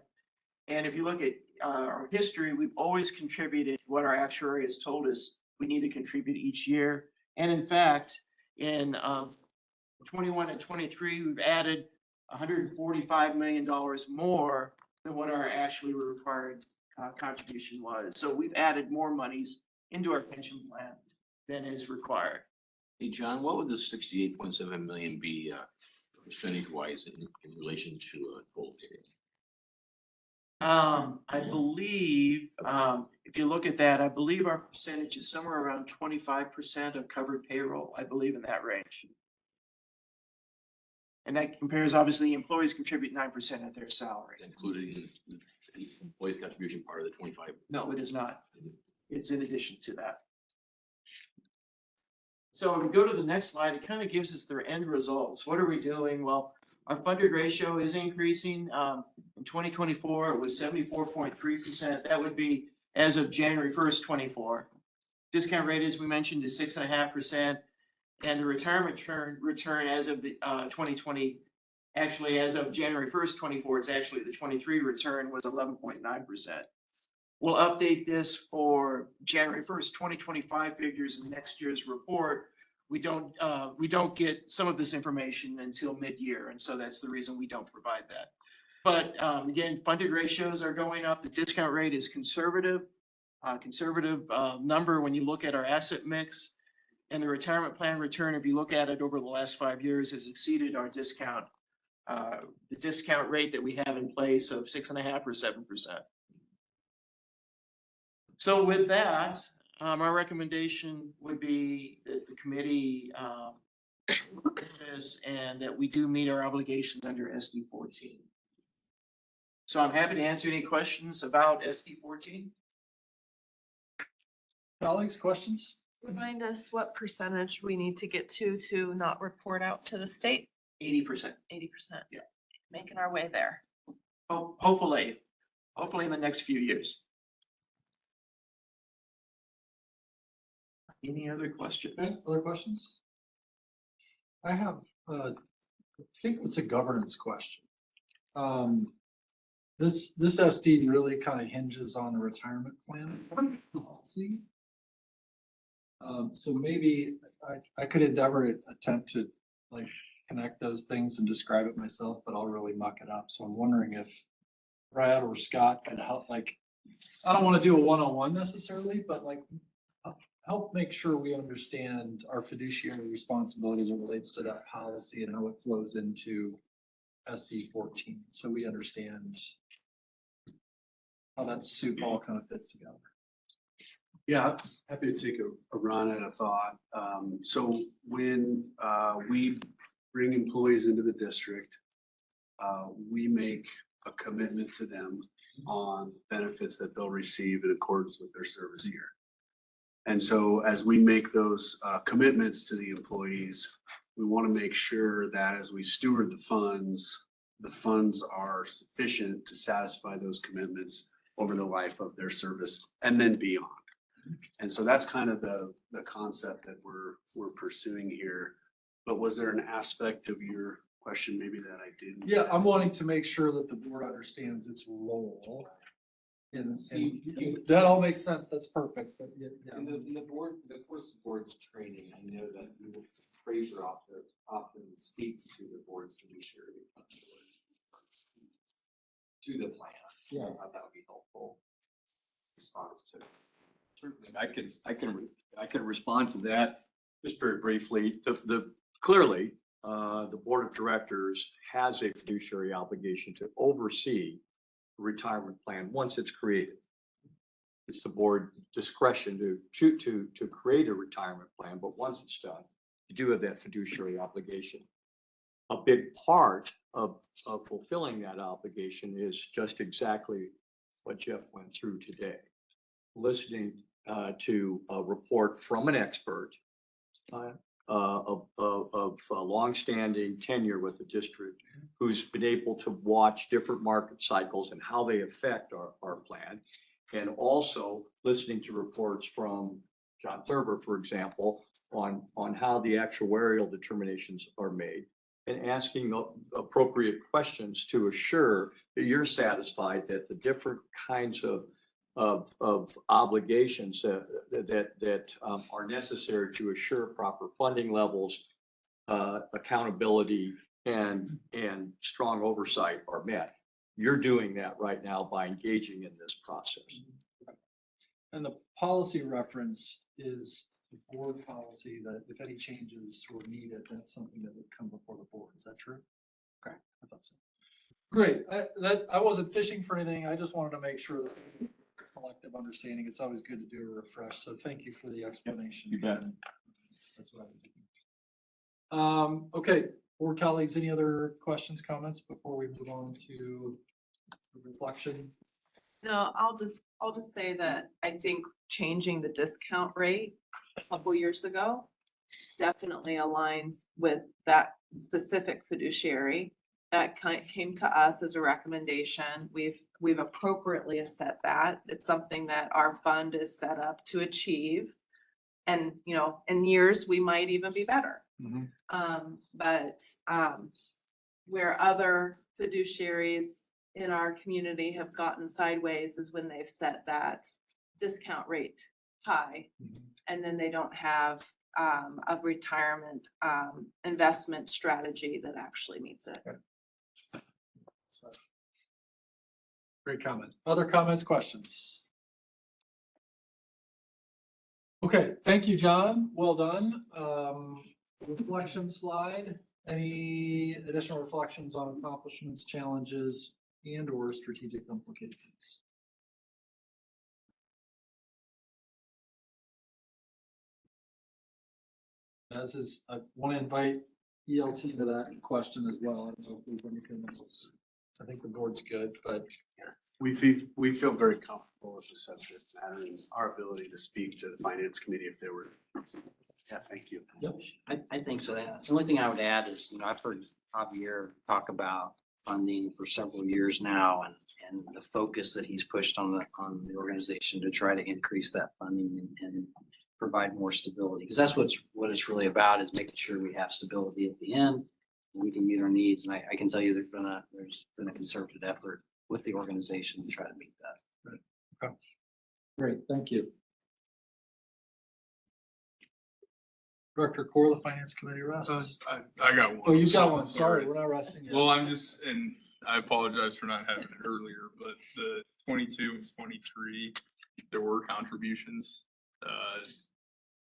And if you look at our history, we've always contributed what our actuary has told us we need to contribute each year. And in fact, in 21 and 23, we've added $145 million more than what our actually required contribution was. So we've added more monies into our pension plan than is required. Hey, John, what would the 68.7 million be percentage wise in relation to total pay? I believe, if you look at that, I believe our percentage is somewhere around 25% of covered payroll, I believe in that range. And that compares, obviously, employees contribute 9% of their salary. Including the employees' contribution part of the 25? No, it is not. It's in addition to that. So if we go to the next slide, it kind of gives us their end results. What are we doing? Well, our funded ratio is increasing. In 2024, it was 74.3%. That would be as of January 1st, 24. Discount rate, as we mentioned, is 6.5%. And the retirement return as of the 2020, actually as of January 1st, 24, it's actually the 23 return was 11.9%. We'll update this for January 1st, 2025 figures in next year's report. We don't get some of this information until mid-year, and so that's the reason we don't provide that. But again, funded ratios are going up. The discount rate is conservative number when you look at our asset mix. And the retirement plan return, if you look at it over the last 5 years, has exceeded our discount, the discount rate that we have in place of 6.5 or 7%. So with that, our recommendation would be that the committee this and that we do meet our obligations under SD 14. So I'm happy to answer any questions about SD 14. Colleagues, questions? Remind us what percentage we need to get to not report out to the state? 80%. 80%. Yeah. Making our way there. Hopefully in the next few years. Any other questions? Okay, other questions? I have, I think it's a governance question. This SD really kind of hinges on the retirement plan policy. So maybe I could endeavor to attempt to like connect those things and describe it myself, but I'll really muck it up. So I'm wondering if Brad or Scott could help, like, I don't want to do a one-on-one necessarily, but like help make sure we understand our fiduciary responsibilities as it relates to that policy and how it flows into SD 14. So we understand how that soup all kind of fits together. Yeah, happy to take a run at a thought. So when we bring employees into the district, we make a commitment to them on benefits that they'll receive in accordance with their service here. And so as we make those commitments to the employees, we want to make sure that as we steward the funds are sufficient to satisfy those commitments over the life of their service and then beyond. And so that's kind of the concept that we're pursuing here. But was there an aspect of your question maybe that I didn't? Yeah, I'm wanting to make sure that the board understands its role. And that all makes sense. That's perfect. But yeah. And the board, the course of board's training, I know that Fraser often speaks to the board's fiduciary to the plan. Yeah. That would be helpful response to. Certainly, I can respond to that just very briefly. Clearly, the board of directors has a fiduciary obligation to oversee the retirement plan once it's created. It's the board discretion to create a retirement plan, but once it's done, you do have that fiduciary obligation. a big part of fulfilling that obligation is just exactly what Jeff went through today. Listening to a report from an expert of longstanding tenure with the district, who's been able to watch different market cycles and how they affect our plan. And also listening to reports from John Thurber, for example, on how the actuarial determinations are made, and asking the appropriate questions to assure that you're satisfied that the different kinds of obligations that are necessary to assure proper funding levels, accountability, and strong oversight are met. You're doing that right now by engaging in this process. And the policy reference is the board policy that if any changes were needed, that's something that would come before the board. Is that true? Okay, I thought so. Great. I wasn't fishing for anything. I just wanted to make sure that collective understanding. It's always good to do a refresh. So thank you for the explanation. You bet. That's what I was thinking. Okay, board colleagues, any other questions, comments before we move on to reflection? No, I'll just say that I think changing the discount rate a couple years ago definitely aligns with that specific fiduciary. That came to us as a recommendation. We've appropriately set that. It's something that our fund is set up to achieve. And, you know, in years, we might even be better. But where other fiduciaries in our community have gotten sideways is when they've set that discount rate high, and then they don't have a retirement investment strategy that actually meets it. Great comment. Other comments, questions? Okay, thank you, John. Well done. Reflection slide. Any additional reflections on accomplishments, challenges, and or strategic implications? As is, I want to invite ELT to that question as well. I don't know if we've anything else. I think the board's good, but We feel very comfortable with the subject matter and our ability to speak to the finance committee if they were. Yeah, thank you. I think so. The only thing I would add is, you know, I've heard Javier talk about funding for several years now, and the focus that he's pushed on the organization to try to increase that funding and provide more stability. Because that's what it's really about, is making sure we have stability at the end, and we can meet our needs. And I can tell you there's been a concerted effort with the organization to try to meet that. Right. Okay. Great, thank you. Director Core, the Finance Committee rests. I got one. Oh, you got one. Sorry, we're not resting yet. Well, and I apologize for not having it earlier, but the 22 and 23, there were contributions.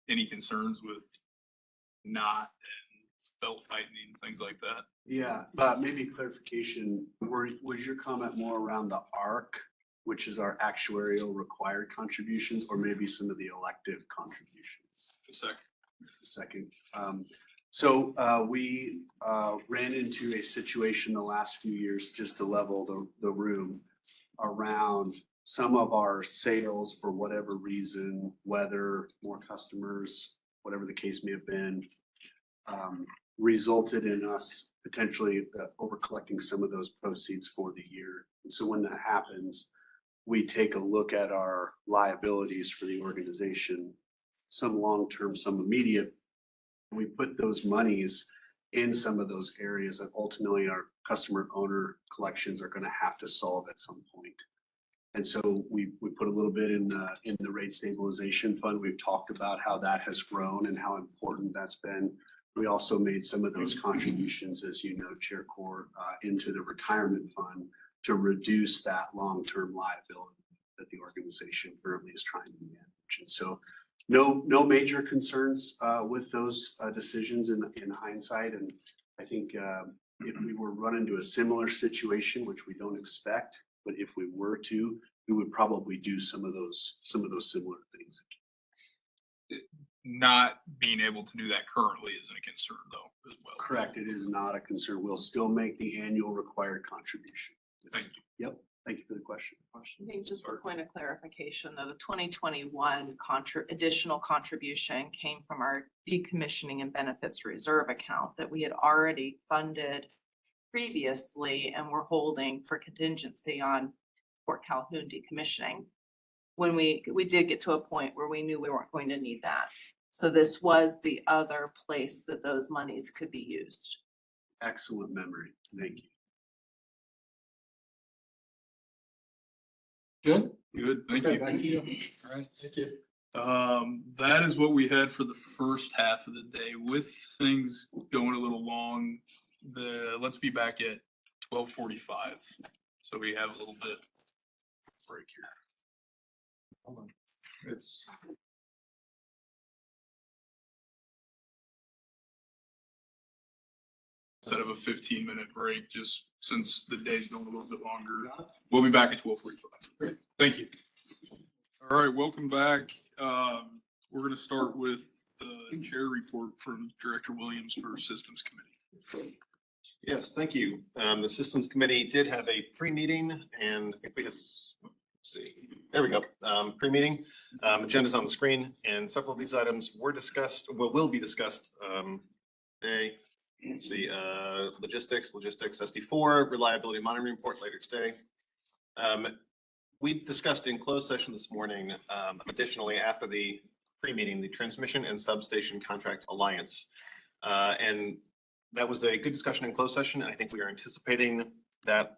Any concerns with not and belt tightening, things like that? Yeah, maybe clarification, was your comment more around the ARC, which is our actuarial required contributions, or maybe some of the elective contributions? Second. So we ran into a situation the last few years, just to level the room, around some of our sales for whatever reason, weather, more customers, whatever the case may have been, resulted in us potentially over collecting some of those proceeds for the year. And so when that happens, we take a look at our liabilities for the organization, some long-term, some immediate. And we put those monies in some of those areas that ultimately our customer owner collections are going to have to solve at some point. And so we put a little bit in the rate stabilization fund. We've talked about how that has grown and how important that's been. We also made some of those contributions, as you know, Chair Core, into the retirement fund to reduce that long-term liability that the organization currently is trying to manage. And so no major concerns with those decisions in hindsight. And I think if we were run into a similar situation, which we don't expect, but if we were to, we would probably do some of those similar things. not being able to do that currently isn't a concern though, as well. Correct, it is not a concern. We'll still make the annual required contribution. Thank you. Yep, thank you for the question. I think just a point of clarification, though, the 2021 additional contribution came from our decommissioning and benefits reserve account that we had already funded previously and were holding for contingency on Fort Calhoun decommissioning. When we did get to a point where we knew we weren't going to need that. So this was the other place that those monies could be used. Excellent memory. Thank you. Good? Good, thank Okay, you. back to you. All right, thank you. That is what we had for the first half of the day. With things going a little long, let's be back at 12:45. So we have a little bit break here. Hold on. It's instead of a 15-minute break, just since the day's going a little bit longer. We'll be back at 12:45. Great. Thank you. All right, welcome back. We're gonna start with the chair report from Director Williams for Systems Committee. Yes, thank you. The Systems Committee did have a pre-meeting and I think we have, let's see, there we go. Pre-meeting, agenda's on the screen and several of these items were discussed, will be discussed today. Let's see, logistics, SD4, reliability monitoring report later today. We discussed in closed session this morning, additionally after the pre-meeting, the Transmission and Substation Contract Alliance. And that was a good discussion in closed session. And I think we are anticipating that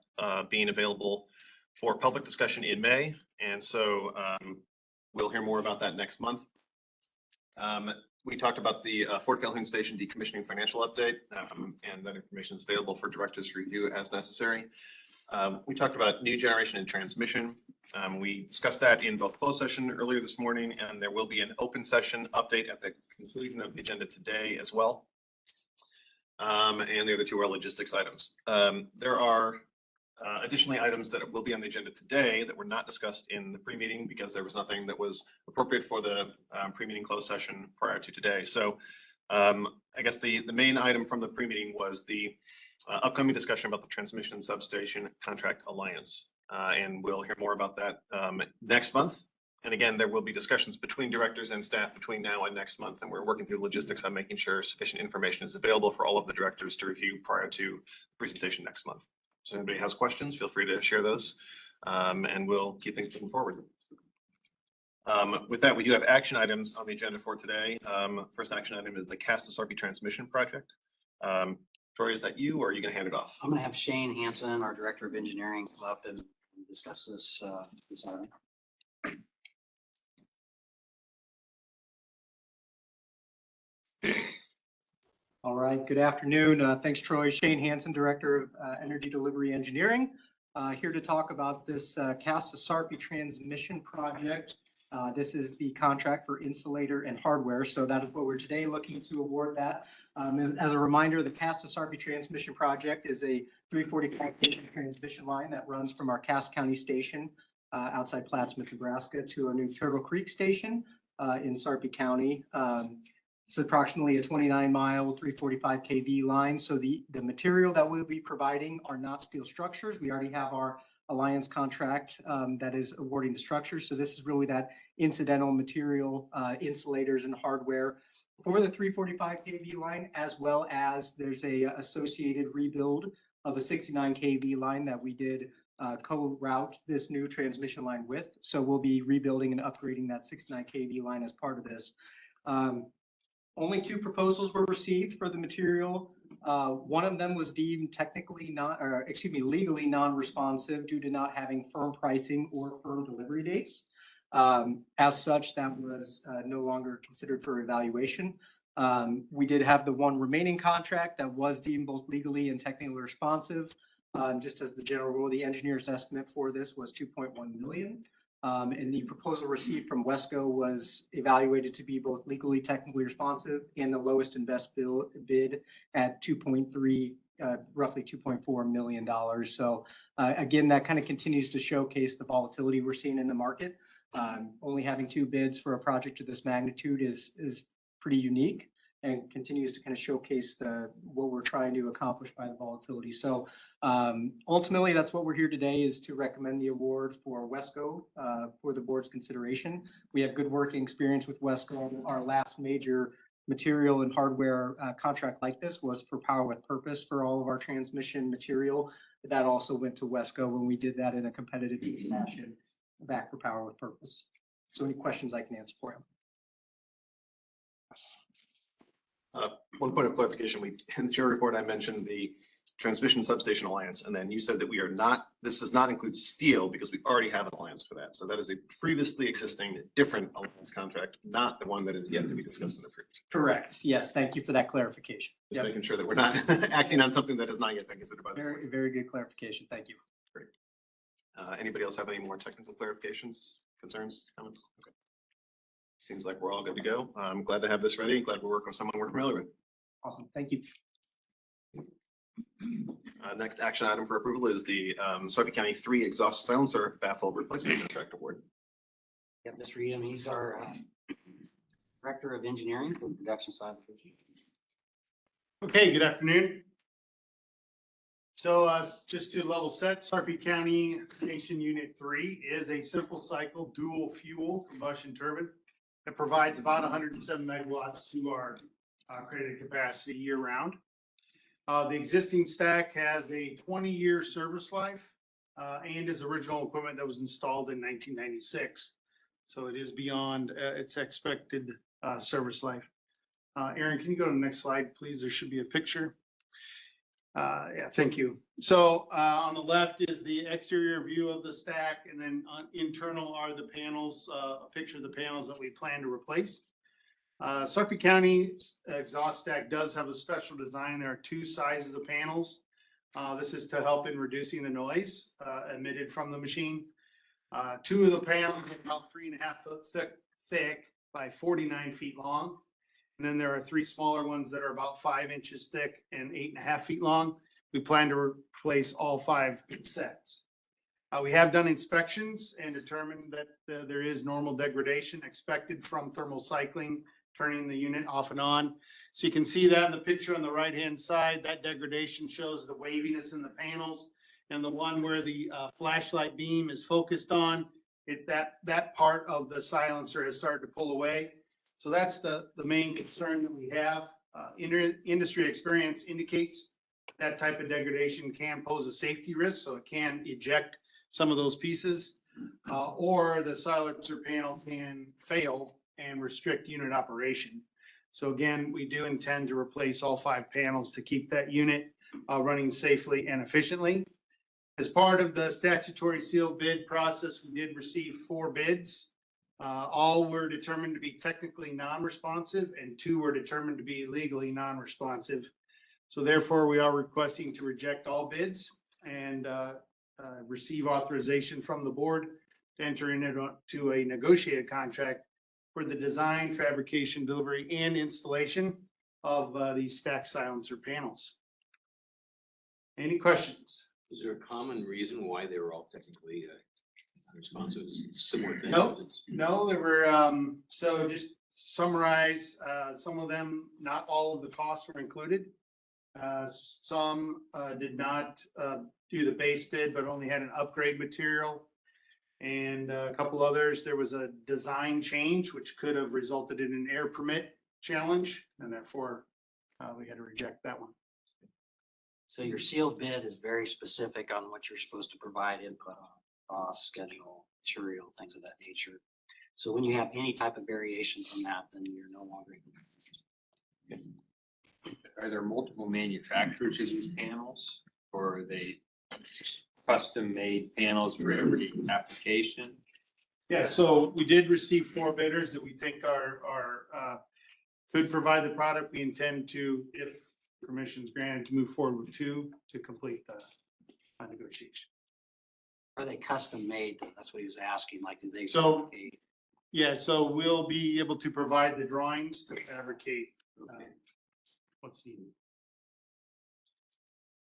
being available for public discussion in May. And so we'll hear more about that next month. We talked about the Fort Calhoun Station decommissioning financial update, and that information is available for directors to review as necessary. We talked about new generation and transmission. We discussed that in both closed session earlier this morning, and there will be an open session update at the conclusion of the agenda today as well. And the other two are logistics items. There are additionally items that will be on the agenda today that were not discussed in the pre-meeting because there was nothing that was appropriate for the pre-meeting closed session prior to today. So I guess the main item from the pre-meeting was the upcoming discussion about the Transmission and Substation Contract Alliance. And we'll hear more about that next month. And again, there will be discussions between directors and staff between now and next month. And we're working through logistics on making sure sufficient information is available for all of the directors to review prior to the presentation next month. So if anybody has questions, feel free to share those and we'll keep things moving forward. With that, we do have action items on the agenda for today. First action item is the CASTA-SARPI transmission project. Troy, is that you or are you gonna hand it off? I'm gonna have Shane Hansen, our Director of Engineering, come up and discuss this item. All right, good afternoon. Thanks, Troy. Shane Hansen, Director of Energy Delivery Engineering, here to talk about this CASTA-SARPI transmission project. This is the contract for insulator and hardware, so that is what we're today looking to award that. As a reminder, the CASTA-SARPI transmission project is a 345 kV transmission line that runs from our Cass County station outside Plattsmouth, Nebraska, to our new Turtle Creek station in Sarpy County. It's approximately a 29-mile, 345 kV line. So the material that we'll be providing are not steel structures. We already have our alliance contract that is awarding the structures. So this is really that incidental material, insulators and hardware for the 345 kV line, as well as there's a associated rebuild of a 69 kV line that we did co-route this new transmission line with. So we'll be rebuilding and upgrading that 69 kV line as part of this. Only two proposals were received for the material. One of them was deemed legally non-responsive due to not having firm pricing or firm delivery dates. As such, that was no longer considered for evaluation. We did have the one remaining contract that was deemed both legally and technically responsive. Just as the general rule, the engineer's estimate for this was 2.1 million. And the proposal received from Wesco was evaluated to be both legally, technically responsive and the lowest and best bid at 2.3, roughly $2.4 million. So again, that kind of continues to showcase the volatility we're seeing in the market. Only having two bids for a project of this magnitude is pretty unique and continues to kind of showcase what we're trying to accomplish by the volatility. So ultimately, that's what we're here today, is to recommend the award for Wesco for the board's consideration. We have good working experience with Wesco. Our last major material and hardware contract like this was for Power with Purpose for all of our transmission material. That also went to Wesco when we did that in a competitive fashion back for Power with Purpose. So any questions I can answer for you? One point of clarification, in the chair report, I mentioned the Transmission Substation Alliance, and then you said that this does not include steel because we already have an alliance for that. So that is a previously existing different alliance contract, not the one that is yet to be discussed in the previous. Correct. Yes. Thank you for that clarification. Just making sure that we're not acting on something that has not yet been considered by the board. Very, very good clarification. Thank you. Great. Anybody else have any more technical clarifications, concerns, comments? Okay. Seems like we're all good to go. I'm glad to have this ready. Glad we're working with someone we're familiar with. Awesome. Thank you. Next action item for approval is the Sarpy County 3 exhaust silencer baffle replacement contract award. Yep, Mr. Edom, he's our Director of Engineering for the production side of the business. Okay, good afternoon. So just to level set, Sarpy County Station Unit 3 is a simple cycle dual fuel combustion turbine that provides about 107 megawatts to our credited capacity year round. The existing stack has a 20-year service life and is original equipment that was installed in 1996. So it is beyond its expected service life. Aaron, can you go to the next slide, please? There should be a picture. Yeah, thank you. So on the left is the exterior view of the stack, and then internal are the panels, a picture of the panels that we plan to replace. Sarpy County exhaust stack does have a special design. There are two sizes of panels. This is to help in reducing the noise emitted from the machine. Two of the panels are about 3.5 foot thick by 49 feet long. And then there are three smaller ones that are about 5 inches thick and 8.5 feet long. We plan to replace all 5 sets. We have done inspections and determined that there is normal degradation expected from thermal cycling, turning the unit off and on. So you can see that in the picture on the right-hand side. That degradation shows the waviness in the panels, and the one where the flashlight beam is focused on, that part of the silencer has started to pull away. So that's the main concern that we have. Industry experience indicates that type of degradation can pose a safety risk, so it can eject some of those pieces, or the silencer panel can fail and restrict unit operation. So again, we do intend to replace all 5 panels to keep that unit running safely and efficiently. As part of the statutory sealed bid process, we did receive 4 bids. All were determined to be technically non-responsive, and 2 were determined to be legally non-responsive. So therefore, we are requesting to reject all bids and receive authorization from the board to enter into a negotiated contract for the design, fabrication, delivery, and installation of these stack silencer panels. Any questions? Is there a common reason why they were all technically unresponsive? Similar things? No, there were, so just summarize, some of them, not all of the costs were included. Some did not do the base bid, but only had an upgrade material. And a couple others, there was a design change, which could have resulted in an air permit challenge, and therefore we had to reject that one. So your sealed bid is very specific on what you're supposed to provide input on, cost, schedule, material, things of that nature. So when you have any type of variation from that, then you're no longer. Are there multiple manufacturers of these panels, or are they custom-made panels for every application? Yeah, so we did receive 4 bidders that we think could provide the product. We intend to, if permission is granted, to move forward with 2 to complete the negotiation. Are they custom made? That's what he was asking. Like, do they? So, yeah, so we'll be able to provide the drawings to fabricate what's needed.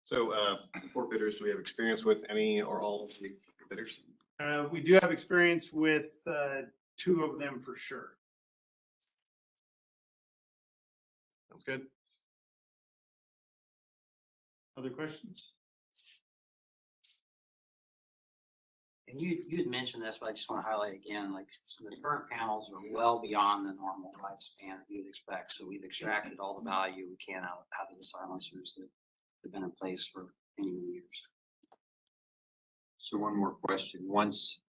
So 4 bidders, do we have experience with any or all of the bidders? We do have experience with 2 of them for sure. Sounds good. Other questions? And you had mentioned this, but I just want to highlight again, like so the current panels are well beyond the normal lifespan that you'd expect. So we've extracted all the value we can out of the silencers that have been in place for many years. So one more question. Once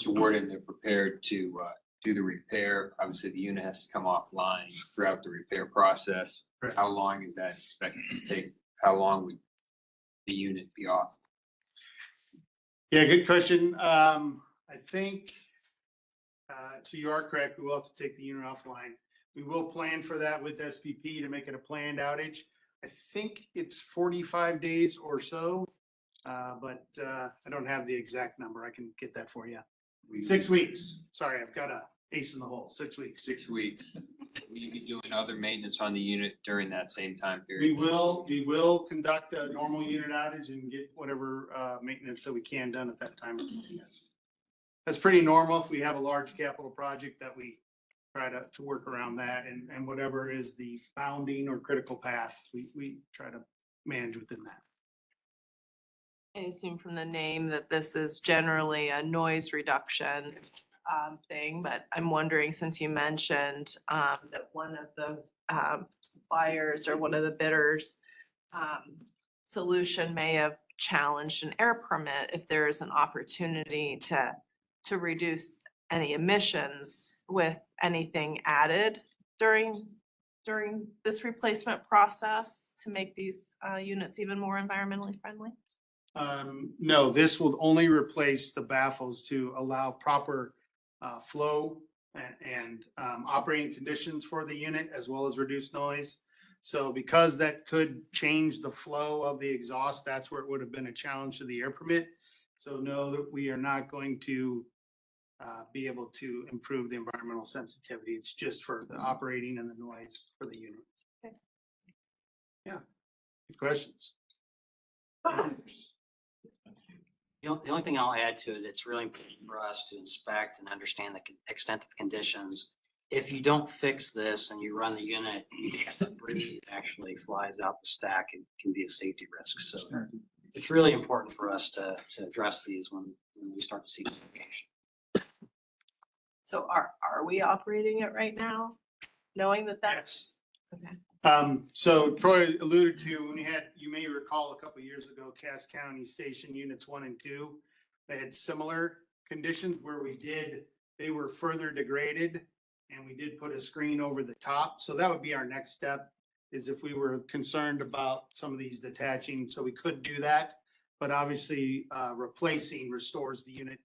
awarded and they're prepared to do the repair, obviously the unit has to come offline throughout the repair process. Correct. How long is that expected to take? How long would the unit be off? Yeah, good question. I think, so you are correct. We will have to take the unit offline. We will plan for that with SPP to make it a planned outage. I think it's 45 days or so, but I don't have the exact number. I can get that for you. 6 weeks. Sorry, I've got a ace in the hole. 6 weeks. 6 weeks. Will you be doing other maintenance on the unit during that same time period? We will conduct a normal unit outage and get whatever maintenance that we can done at that time. Yes. That's pretty normal if we have a large capital project that we try to work around that and whatever is the bounding or critical path, we try to manage within that. I assume from the name that this is generally a noise reduction thing, but I'm wondering, since you mentioned that one of the suppliers or one of the bidders solution may have challenged an air permit, if there is an opportunity to reduce any emissions with anything added during this replacement process to make these units even more environmentally friendly? No, this will only replace the baffles to allow proper flow and operating conditions for the unit as well as reduced noise. So because that could change the flow of the exhaust, that's where it would have been a challenge to the air permit. So no, that we are not going to be able to improve the environmental sensitivity. It's just for the operating and the noise for the unit. Okay. Yeah. Questions? The only thing I'll add to it, it's really important for us to inspect and understand the extent of conditions. If you don't fix this and you run the unit, debris actually flies out the stack and can be a safety risk. So it's really important for us to address these when we start to see communication. So are we operating it right now, knowing that that's? Okay. So Troy alluded to, when you may recall a couple of years ago, Cass County Station Units 1 and 2, they had similar conditions where they were further degraded and we did put a screen over the top. So that would be our next step, is if we were concerned about some of these detaching, so we could do that. But obviously replacing restores the unit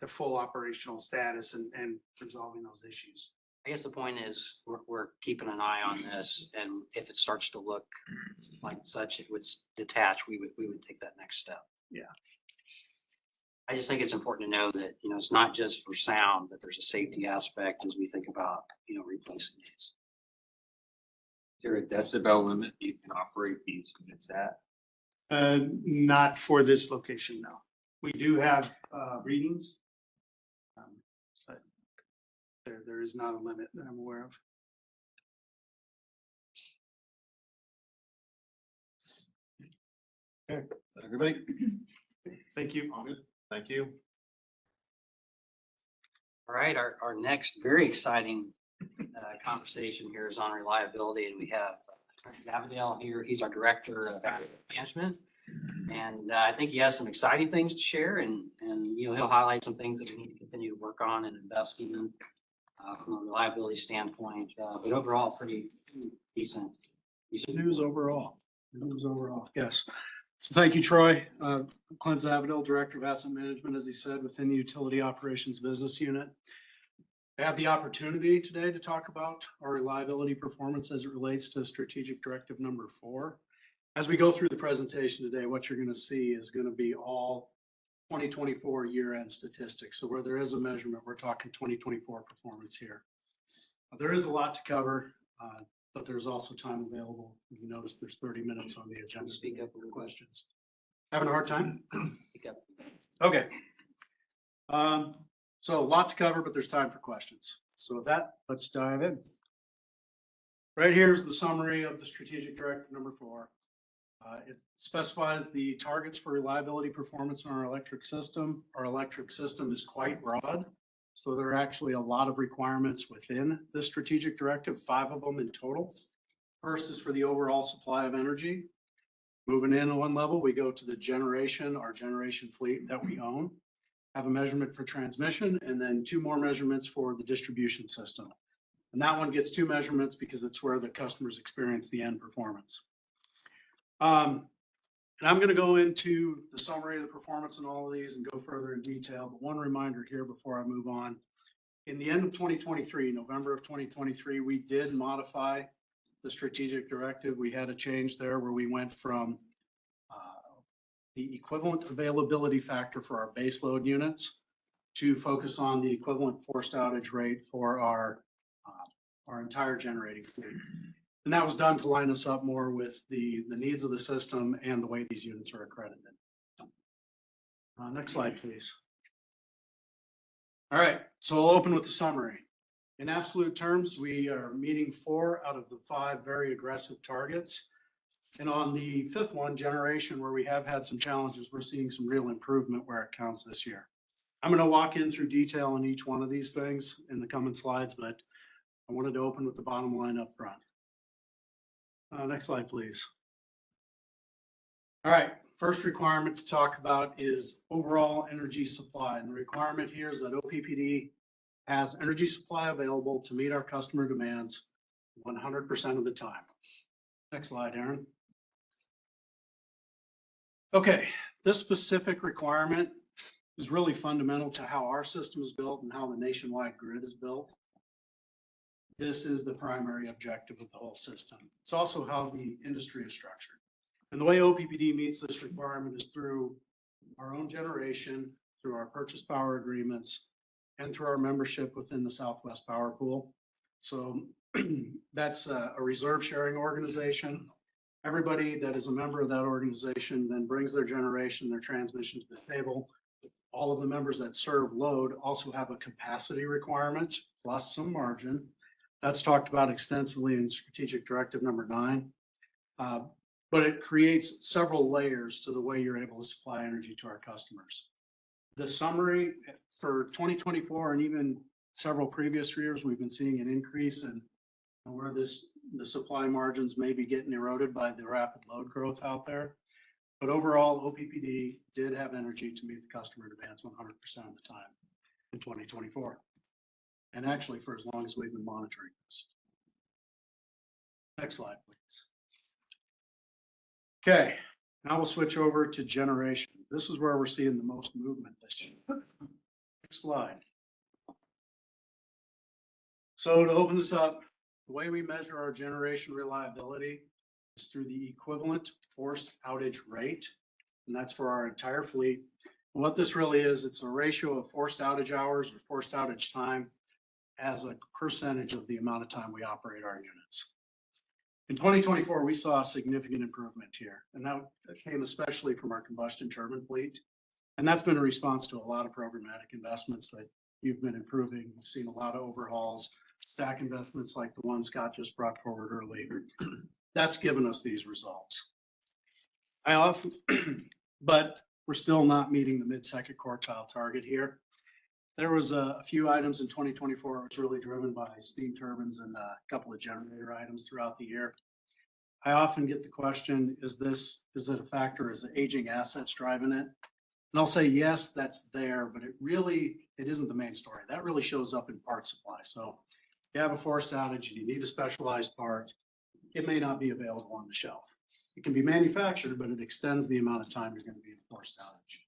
to full operational status and resolving those issues. I guess the point is we're keeping an eye on this, and if it starts to look like such, it would detach, we would take that next step. Yeah. I just think it's important to know that, it's not just for sound, but there's a safety aspect as we think about, replacing these. Is there a decibel limit you can operate these units at? Not for this location, no. We do have readings. But there is not a limit that I'm aware of. Okay, everybody? Thank you. All good. Thank you. All right, our next very exciting conversation here is on reliability, and we have Zavadil here. He's our director of asset management, and I think he has some exciting things to share, and he'll highlight some things that we need to continue to work on and invest in from a reliability standpoint. But overall, pretty decent News overall. Yes. So thank you, Troy. Clint Zavadil, Director of Asset Management, as he said, within the Utility Operations Business Unit. I have the opportunity today to talk about our reliability performance as it relates to strategic directive number 4. As we go through the presentation today, what you're going to see is going to be all 2024 year-end statistics. So where there is a measurement, we're talking 2024 performance here. There is a lot to cover, but there's also time available. You notice there's 30 minutes on the agenda. Speak up for questions. Having a hard time? Speak up. Okay. So a lot to cover, but there's time for questions. So with that, let's dive in. Right here is the summary of the strategic directive number 4. It specifies the targets for reliability performance in our electric system. Our electric system is quite broad, so there are actually a lot of requirements within the strategic directive, 5 of them in total. First is for the overall supply of energy. Moving in one level, we go to the generation, our generation fleet that we own, have a measurement for transmission, and then 2 more measurements for the distribution system. And that one gets 2 measurements because it's where the customers experience the end performance. And I'm going to go into the summary of the performance in all of these and go further in detail. But one reminder here before I move on. In the end of 2023, November of 2023, we did modify the strategic directive. We had a change there where we went from the equivalent availability factor for our baseload units to focus on the equivalent forced outage rate for our entire generating fleet. And that was done to line us up more with the needs of the system and the way these units are accredited. Next slide, please. All right, so we'll open with the summary. In absolute terms, we are meeting 4 out of the 5 very aggressive targets. And on the 5th one, generation, where we have had some challenges, we're seeing some real improvement where it counts this year. I'm going to walk in through detail on each one of these things in the coming slides, but I wanted to open with the bottom line up front. Next slide, please. All right, first requirement to talk about is overall energy supply. And the requirement here is that OPPD has energy supply available to meet our customer demands 100% of the time. Next slide, Aaron. Okay, this specific requirement is really fundamental to how our system is built and how the nationwide grid is built. This is the primary objective of the whole system. It's also how the industry is structured. And the way OPPD meets this requirement is through our own generation, through our purchase power agreements, and through our membership within the Southwest Power Pool. So that's a reserve sharing organization. Everybody that is a member of that organization then brings their generation, their transmission to the table. All of the members that serve load also have a capacity requirement plus some margin. That's talked about extensively in strategic directive number 9. But it creates several layers to the way you're able to supply energy to our customers. The summary for 2024 and even several previous years, we've been seeing an increase in where the supply margins may be getting eroded by the rapid load growth out there. But overall, OPPD did have energy to meet the customer demands 100% of the time in 2024. And actually for as long as we've been monitoring this. Next slide, please. Okay, now we'll switch over to generation. This is where we're seeing the most movement this year. Next slide. So to open this up, the way we measure our generation reliability is through the equivalent forced outage rate, and that's for our entire fleet. And what this really is, it's a ratio of forced outage hours or forced outage time as a percentage of the amount of time we operate our units. In 2024, we saw a significant improvement here, and that came especially from our combustion turbine fleet. And that's been a response to a lot of programmatic investments that you've been improving. We've seen a lot of overhauls, stack investments like the one Scott just brought forward earlier. That's given us these results. But we're still not meeting the mid-second quartile target here. There was a few items in 2024 which was really driven by steam turbines and a couple of generator items throughout the year. I often get the question, is it a factor? Is the aging assets driving it? And I'll say, yes, that's there, but it isn't the main story. That really shows up in part supply. So if you have a forced outage and you need a specialized part, it may not be available on the shelf. It can be manufactured, but it extends the amount of time you're going to be in a forced outage.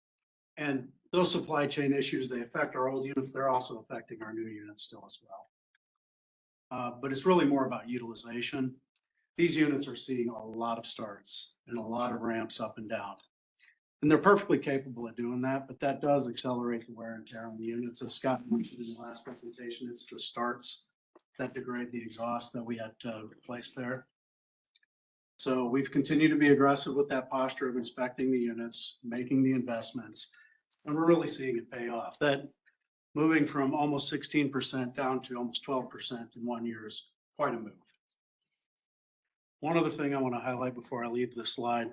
And those supply chain issues, they affect our old units. They're also affecting our new units still as well. But it's really more about utilization. These units are seeing a lot of starts and a lot of ramps up and down. And they're perfectly capable of doing that, but that does accelerate the wear and tear on the units. As Scott mentioned in the last presentation, it's the starts that degrade the exhaust that we had to replace there. So we've continued to be aggressive with that posture of inspecting the units, making the investments, and we're really seeing it pay off. That moving from almost 16% down to almost 12% in 1 year is quite a move. One other thing I want to highlight before I leave this slide.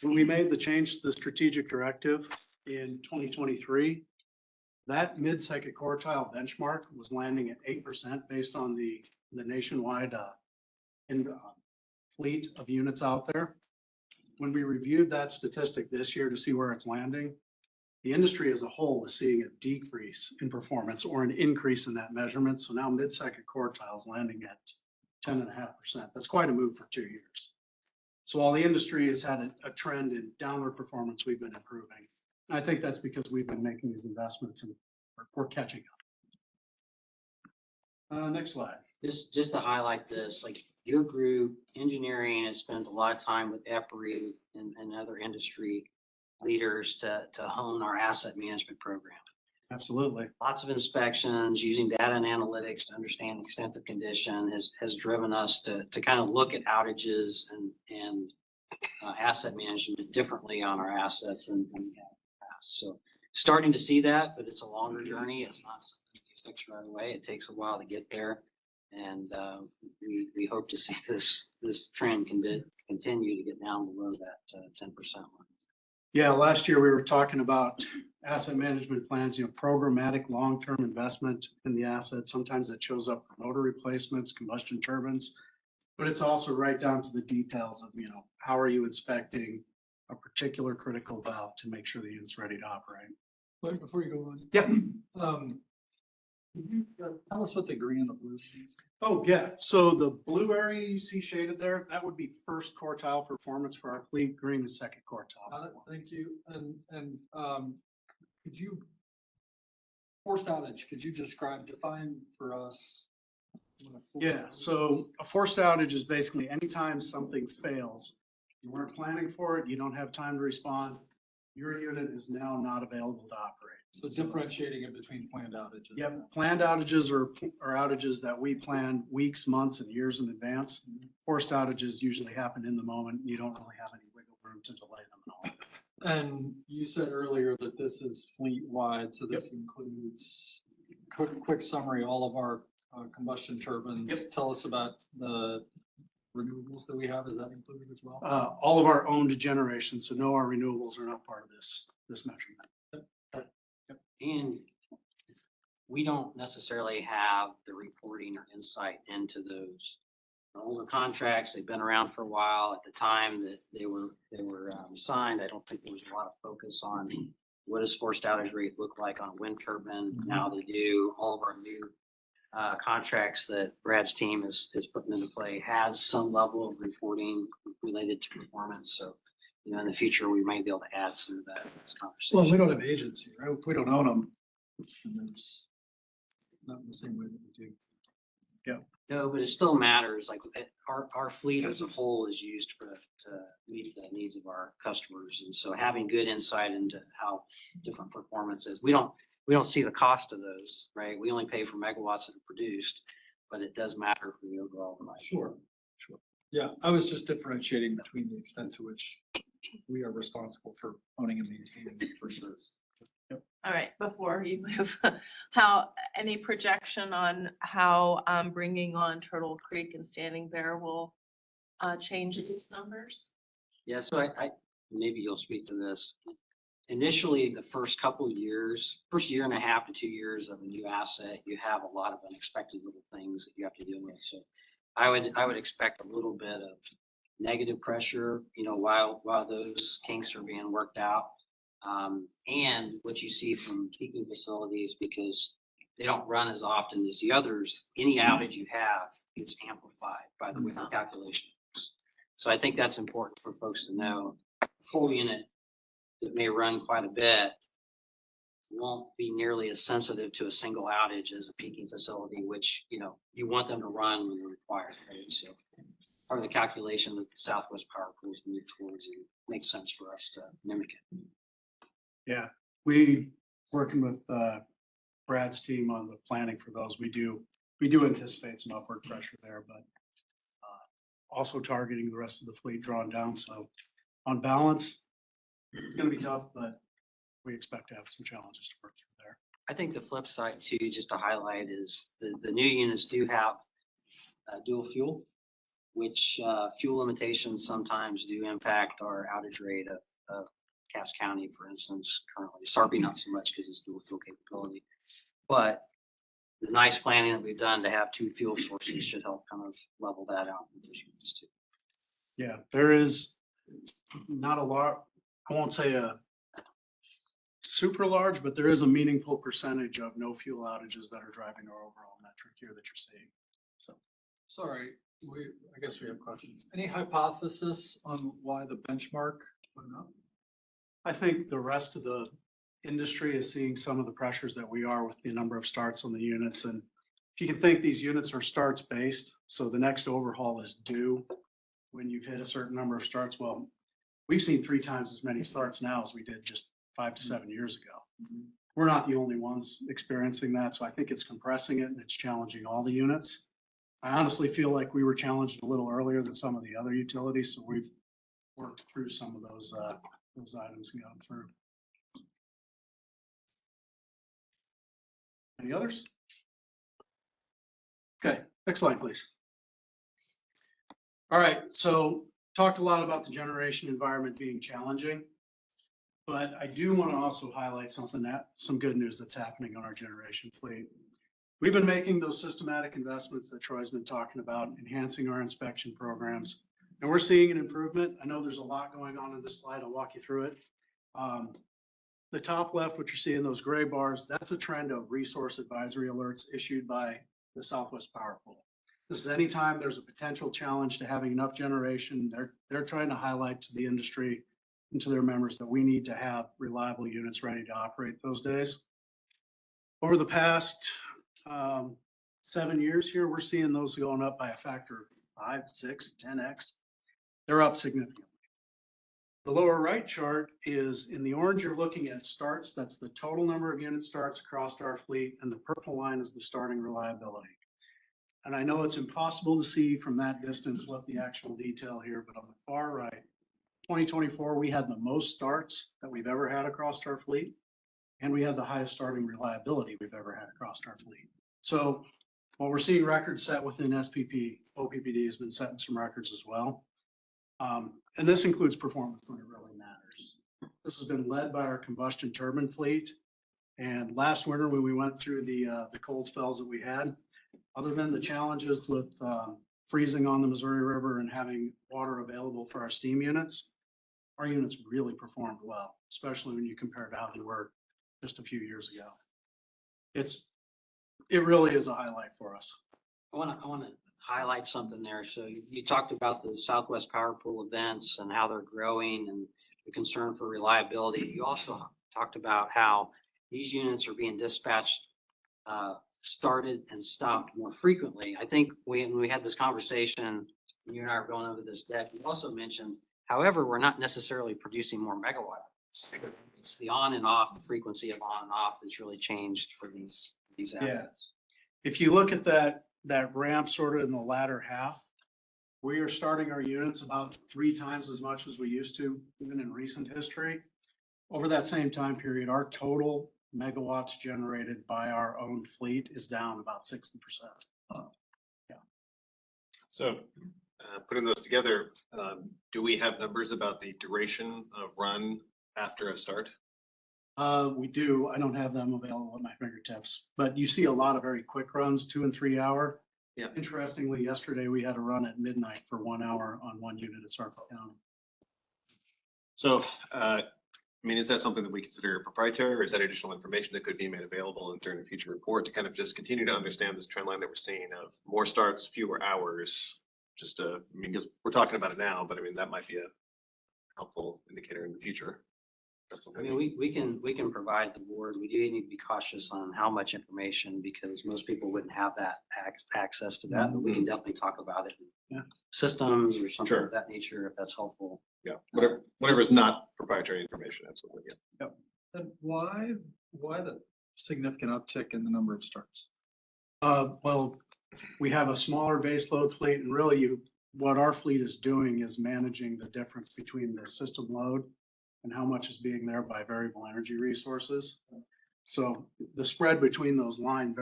When we made the change to the strategic directive in 2023, that mid-second quartile benchmark was landing at 8% based on the nationwide fleet of units out there. When we reviewed that statistic this year to see where it's landing, the industry as a whole is seeing a decrease in performance or an increase in that measurement. So now mid-second quartile is landing at 10.5%. That's quite a move for 2 years. So while the industry has had a trend in downward performance, we've been improving. And I think that's because we've been making these investments and we're catching up. Next slide. Just to highlight this, like your group, engineering, has spent a lot of time with EPRI and other industry leaders to hone our asset management program. Absolutely. Lots of inspections, using data and analytics to understand the extent of condition has driven us to kind of look at outages and asset management differently on our assets than we have in the past. So starting to see that, but it's a longer journey. It's not something you fix right away. It takes a while to get there. And we hope to see this trend continue to get down below that 10% line. Yeah, last year we were talking about asset management plans, programmatic long-term investment in the assets. Sometimes that shows up for motor replacements, combustion turbines, but it's also right down to the details of, how are you inspecting a particular critical valve to make sure the unit's ready to operate. But before you go on. Yeah. Can you tell us what the green and the blue is? Oh, yeah. So the blue area you see shaded there, that would be first quartile performance for our fleet. Green is second quartile. Thank you. And could you, forced outage, could you define for us? Yeah, so a forced outage is basically anytime something fails, you weren't planning for it, you don't have time to respond, your unit is now not available to operate. So differentiating it between planned outages. Yep, planned outages are outages that we plan weeks, months, and years in advance. Forced outages usually happen in the moment. You don't really have any wiggle room to delay them at all. And you said earlier that this is fleet-wide, so this includes, quick summary, all of our combustion turbines. Yep. Tell us about the renewables that we have. Is that included as well? All of our owned generation, so no, our renewables are not part of this measurement. And we don't necessarily have the reporting or insight into those older contracts. They've been around for a while. At the time that they were signed, I don't think there was a lot of focus on what does forced outage rate look like on a wind turbine. Now they do. All of our new contracts that Brad's team is putting into play has some level of reporting related to performance. So, in the future, we might be able to add some of that to this conversation. Well, we don't have agency, right? We don't own them. And there's not in the same way that we do. Yeah. No, but it still matters. Like our fleet as a whole is used to meet the needs of our customers. And so having good insight into how different performance is, we don't see the cost of those, right? We only pay for megawatts that are produced, but it does matter for the overall life. Sure. Yeah, I was just differentiating between the extent to which we are responsible for owning and maintaining for sure. All right, before you move, any projection on how bringing on Turtle Creek and Standing Bear will change these numbers? Yeah, so I maybe you'll speak to this. Initially, the first couple of years, first year and a half to 2 years of a new asset, you have a lot of unexpected little things that you have to deal with. So I would expect a little bit of negative pressure, while those kinks are being worked out. And what you see from peaking facilities, because they don't run as often as the others, any outage you have gets amplified by the way the calculation works. So I think that's important for folks to know. A full unit that may run quite a bit won't be nearly as sensitive to a single outage as a peaking facility, which, you want them to run when they're required. Right? So part of the calculation that the Southwest Power Pools move towards, it makes sense for us to mimic it. Yeah, we working with Brad's team on the planning for those. We do anticipate some upward pressure there, but also targeting the rest of the fleet drawn down. So on balance, it's going to be tough, but we expect to have some challenges to work through there. I think the flip side too, just to highlight, is the new units do have dual fuel. which fuel limitations sometimes do impact our outage rate of Cass County, for instance, currently. Sarpy not so much because it's dual fuel capability. But the nice planning that we've done to have 2 fuel sources should help kind of level that out for those units too. Yeah, there is not a lot, I won't say a super large, but there is a meaningful percentage of no fuel outages that are driving our overall metric here that you're seeing. So, Sorry, I guess we have questions. Any hypothesis on why the benchmark went up? I think the rest of the industry is seeing some of the pressures that we are with the number of starts on the units. And if you can think, these units are starts based, so the next overhaul is due when you've hit a certain number of starts. Well, we've seen 3 times as many starts now as we did just 5 to 7 years ago. We're not the only ones experiencing that, so I think it's compressing it and it's challenging all the units. I honestly feel like we were challenged a little earlier than some of the other utilities, so we've worked through some of those items and gotten through. Any others? Okay, next slide, please. All right, so talked a lot about the generation environment being challenging, but I do want to also highlight some good news that's happening on our generation fleet. We've been making those systematic investments that Troy's been talking about, enhancing our inspection programs, and we're seeing an improvement. I know there's a lot going on in this slide. I'll walk you through it. The top left, what you're seeing, those gray bars, that's a trend of resource advisory alerts issued by the Southwest Power Pool. This is anytime there's a potential challenge to having enough generation, they're trying to highlight to the industry and to their members that we need to have reliable units ready to operate those days. Over the past 7 years here, we're seeing those going up by a factor of 5, 6, 10x. They're up significantly. The lower right chart is in the orange, you're looking at starts. That's the total number of unit starts across our fleet, and the purple line is the starting reliability. And I know it's impossible to see from that distance what the actual detail here, but on the far right, 2024, we had the most starts that we've ever had across our fleet, and we had the highest starting reliability we've ever had across our fleet. So while we're seeing records set within SPP, OPPD has been setting some records as well. And this includes performance when it really matters. This has been led by our combustion turbine fleet. And last winter, when we went through the cold spells that we had, other than the challenges with freezing on the Missouri River and having water available for our steam units, our units really performed well, especially when you compare to how they were just a few years ago. It really is a highlight for us. I want to highlight something there. So you talked about the Southwest Power Pool events and how they're growing and the concern for reliability. You also talked about how these units are being dispatched, started and stopped more frequently. I think when we had this conversation, you and I were going over this deck, you also mentioned, however, we're not necessarily producing more megawatts. It's the on and off, the frequency of on and off that's really changed for these assets. If you look at that ramp sort of in the latter half, we are starting our units about 3 times as much as we used to, even in recent history. Over that same time period, our total megawatts generated by our own fleet is down about 60%. Yeah. So putting those together, do we have numbers about the duration of run after a start? We do. I don't have them available at my fingertips, but you see a lot of very quick runs, 2 and 3 hour. Yeah. Interestingly, yesterday we had a run at midnight for 1 hour on one unit at Sarpy County. So, I mean, is that something that we consider proprietary, or is that additional information that could be made available during a future report to kind of just continue to understand this trend line that we're seeing of more starts, fewer hours? Just I mean, because we're talking about it now, but I mean, that might be a helpful indicator in the future. That's I mean, we can provide the board. We do need to be cautious on how much information because most people wouldn't have that access to that, but we can definitely talk about it. Yeah. Systems or something of that nature, if that's helpful. Yeah, whatever is not proprietary information, absolutely. Yeah. Yep. And why the significant uptick in the number of starts? Well, we have a smaller base load fleet, and really what our fleet is doing is managing the difference between the system load and how much is being there by variable energy resources. So the spread between those lines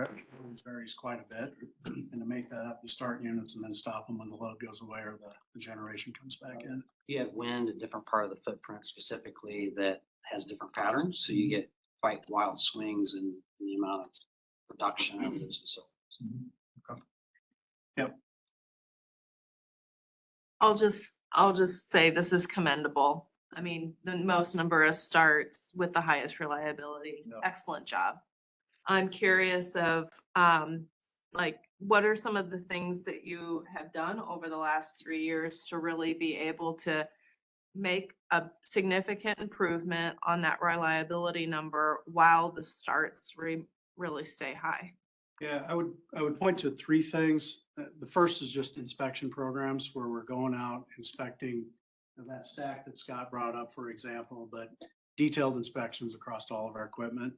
varies quite a bit. And to make that up, you start units and then stop them when the load goes away or the generation comes back in. You have wind, a different part of the footprint specifically that has different patterns, so you get quite wild swings in the amount of production of those facilities. Yep. I'll just say this is commendable. I mean, the most number of starts with the highest reliability. Yeah. Excellent job. I'm curious of, like, what are some of the things that you have done over the last 3 years to really be able to make a significant improvement on that reliability number while the starts really stay high? Yeah, I would point to three things. The first is just inspection programs where we're going out inspecting that stack that Scott brought up, for example, but detailed inspections across all of our equipment.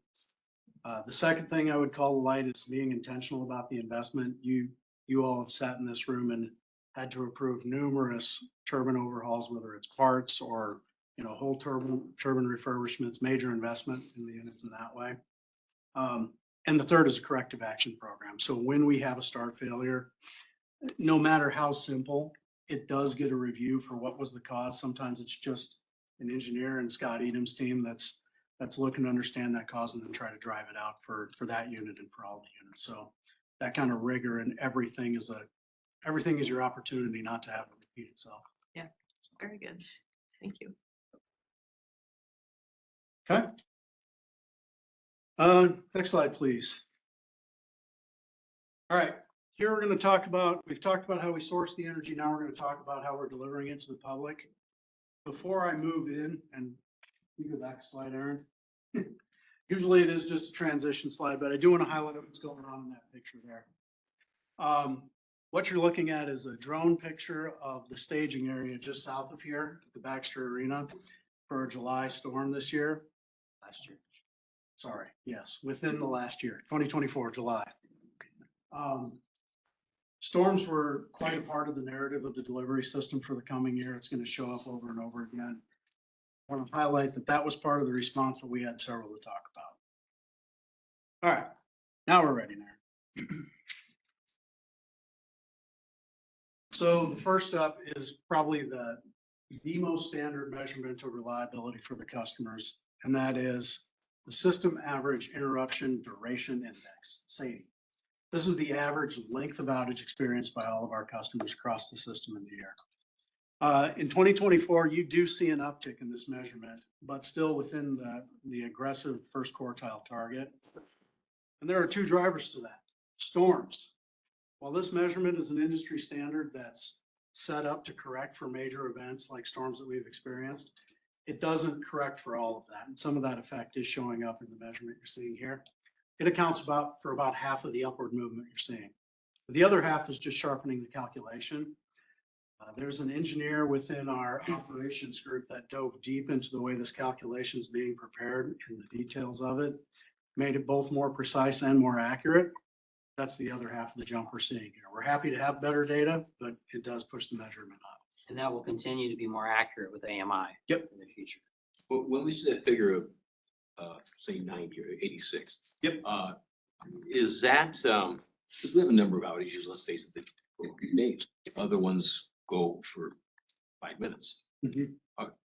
The second thing I would call the light is being intentional about the investment. You all have sat in this room and had to approve numerous turbine overhauls, whether it's parts or, whole turbine refurbishments, major investment in the units in that way. And the third is a corrective action program. So when we have a start failure, no matter how simple, it does get a review for what was the cause. Sometimes it's just an engineer and Scott Edam's team that's looking to understand that cause and then try to drive it out for that unit and for all the units. So that kind of rigor and everything is your opportunity not to have it repeat itself. Yeah, very good. Thank you. Okay. Next slide, please. All right, here we've talked about how we source the energy. Now we're going to talk about how we're delivering it to the public. Before I move in, and you go back a slide, Aaron. Usually it is just a transition slide, but I do want to highlight what's going on in that picture there. What you're looking at is a drone picture of the staging area just south of here at the Baxter Arena for a July storm this year. Last year. Sorry, yes, within the last year, 2024, July. Storms were quite a part of the narrative of the delivery system for the coming year. It's going to show up over and over again. I want to highlight that was part of the response, but we had several to talk about. All right, now we're ready now. So the first up is probably the most standard measurement of reliability for the customers, and that is the System Average Interruption Duration Index, SAIDI. This is the average length of outage experienced by all of our customers across the system in the year. In 2024, you do see an uptick in this measurement, but still within the aggressive first quartile target. And there are two drivers to that. Storms. While this measurement is an industry standard that's set up to correct for major events like storms that we've experienced, it doesn't correct for all of that. And some of that effect is showing up in the measurement you're seeing here. It accounts for about half of the upward movement you're seeing. The other half is just sharpening the calculation. There's an engineer within our operations group that dove deep into the way this calculation is being prepared and the details of it, made it both more precise and more accurate. That's the other half of the jump we're seeing here. We're happy to have better data, but it does push the measurement up. And that will continue to be more accurate with AMI. Yep. In the future. Well, when we see that figure of, say 90 or 86. Yep. Is that, we have a number of outages, let's face it, that go days. Other ones go for 5 minutes. Mhm.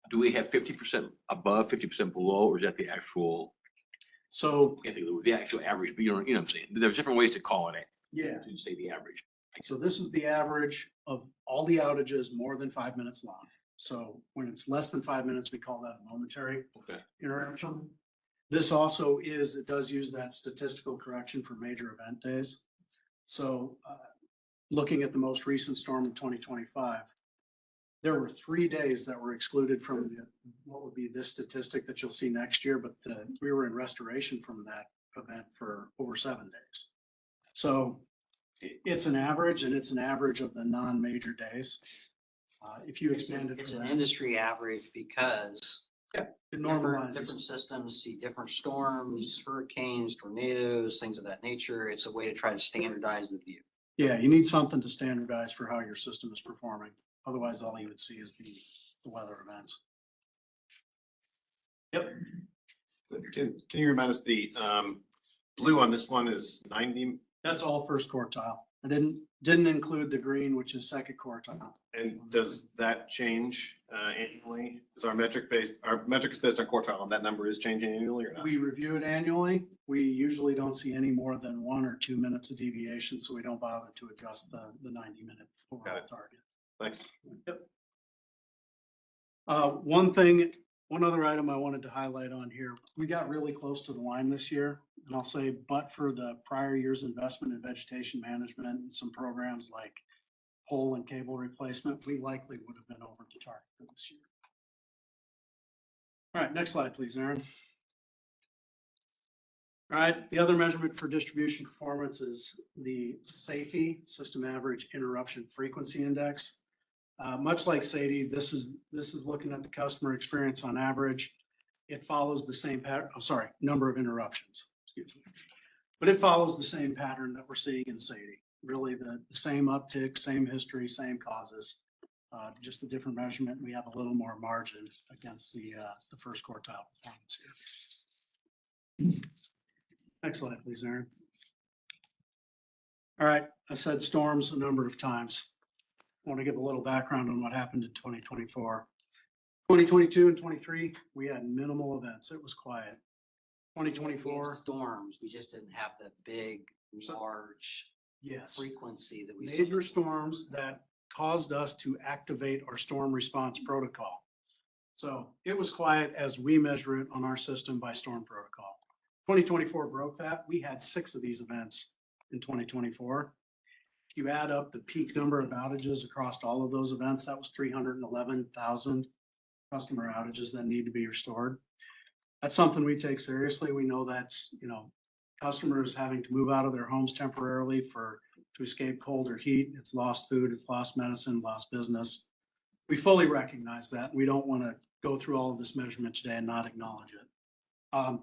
Do we have 50% above, 50% below, or is that the actual? So The actual average, but you know what I'm saying? There's different ways to call it. yeah. To say the average. So this is the average of all the outages more than 5 minutes long. So when it's less than 5 minutes, we call that a momentary interruption. This also it does use that statistical correction for major event days. So looking at the most recent storm in 2025, there were 3 days that were excluded from what would be this statistic that you'll see next year, but we were in restoration from that event for over 7 days. So it's an average, and it's an average of the non-major days. If you expand it, It's an industry average because it normalizes. different systems see different storms, hurricanes, tornadoes, things of that nature. It's a way to try to standardize the view. Yeah, you need something to standardize for how your system is performing. Otherwise, all you would see is the weather events. Yep. Can you remind us the blue on this one is 90? That's all first quartile. I didn't include the green, which is second quartile. And does that change annually? Is our metric is based on quartile and that number is changing annually or not? We review it annually. We usually don't see any more than 1 or 2 minutes of deviation, so we don't bother to adjust the 90-minute overall target. Thanks. Yep. One other item I wanted to highlight on here, we got really close to the line this year. And I'll say, but for the prior year's investment in vegetation management and some programs like pole and cable replacement, we likely would have been over the target for this year. All right, next slide, please, Aaron. All right, the other measurement for distribution performance is the SAFE, System Average Interruption Frequency Index. Much like SADI, this is looking at the customer experience on average. It follows the same pattern, number of interruptions, excuse me. But it follows the same pattern that we're seeing in SADI. Really the same uptick, same history, same causes, just a different measurement. We have a little more margin against the first quartile performance here. Next slide, please, Aaron. All right, I've said storms a number of times. I want to give a little background on what happened in 2024. 2022 and 23, we had minimal events. It was quiet. 2024 storms. We just didn't have the big, large frequency that we major storms that caused us to activate our storm response protocol. So it was quiet as we measure it on our system by storm protocol. 2024 broke that. We had 6 of these events in 2024. If you add up the peak number of outages across all of those events, that was 311,000 customer outages that need to be restored. That's something we take seriously. We know that's, customers having to move out of their homes temporarily to escape cold or heat. It's lost food, it's lost medicine, lost business. We fully recognize that. We don't want to go through all of this measurement today and not acknowledge it.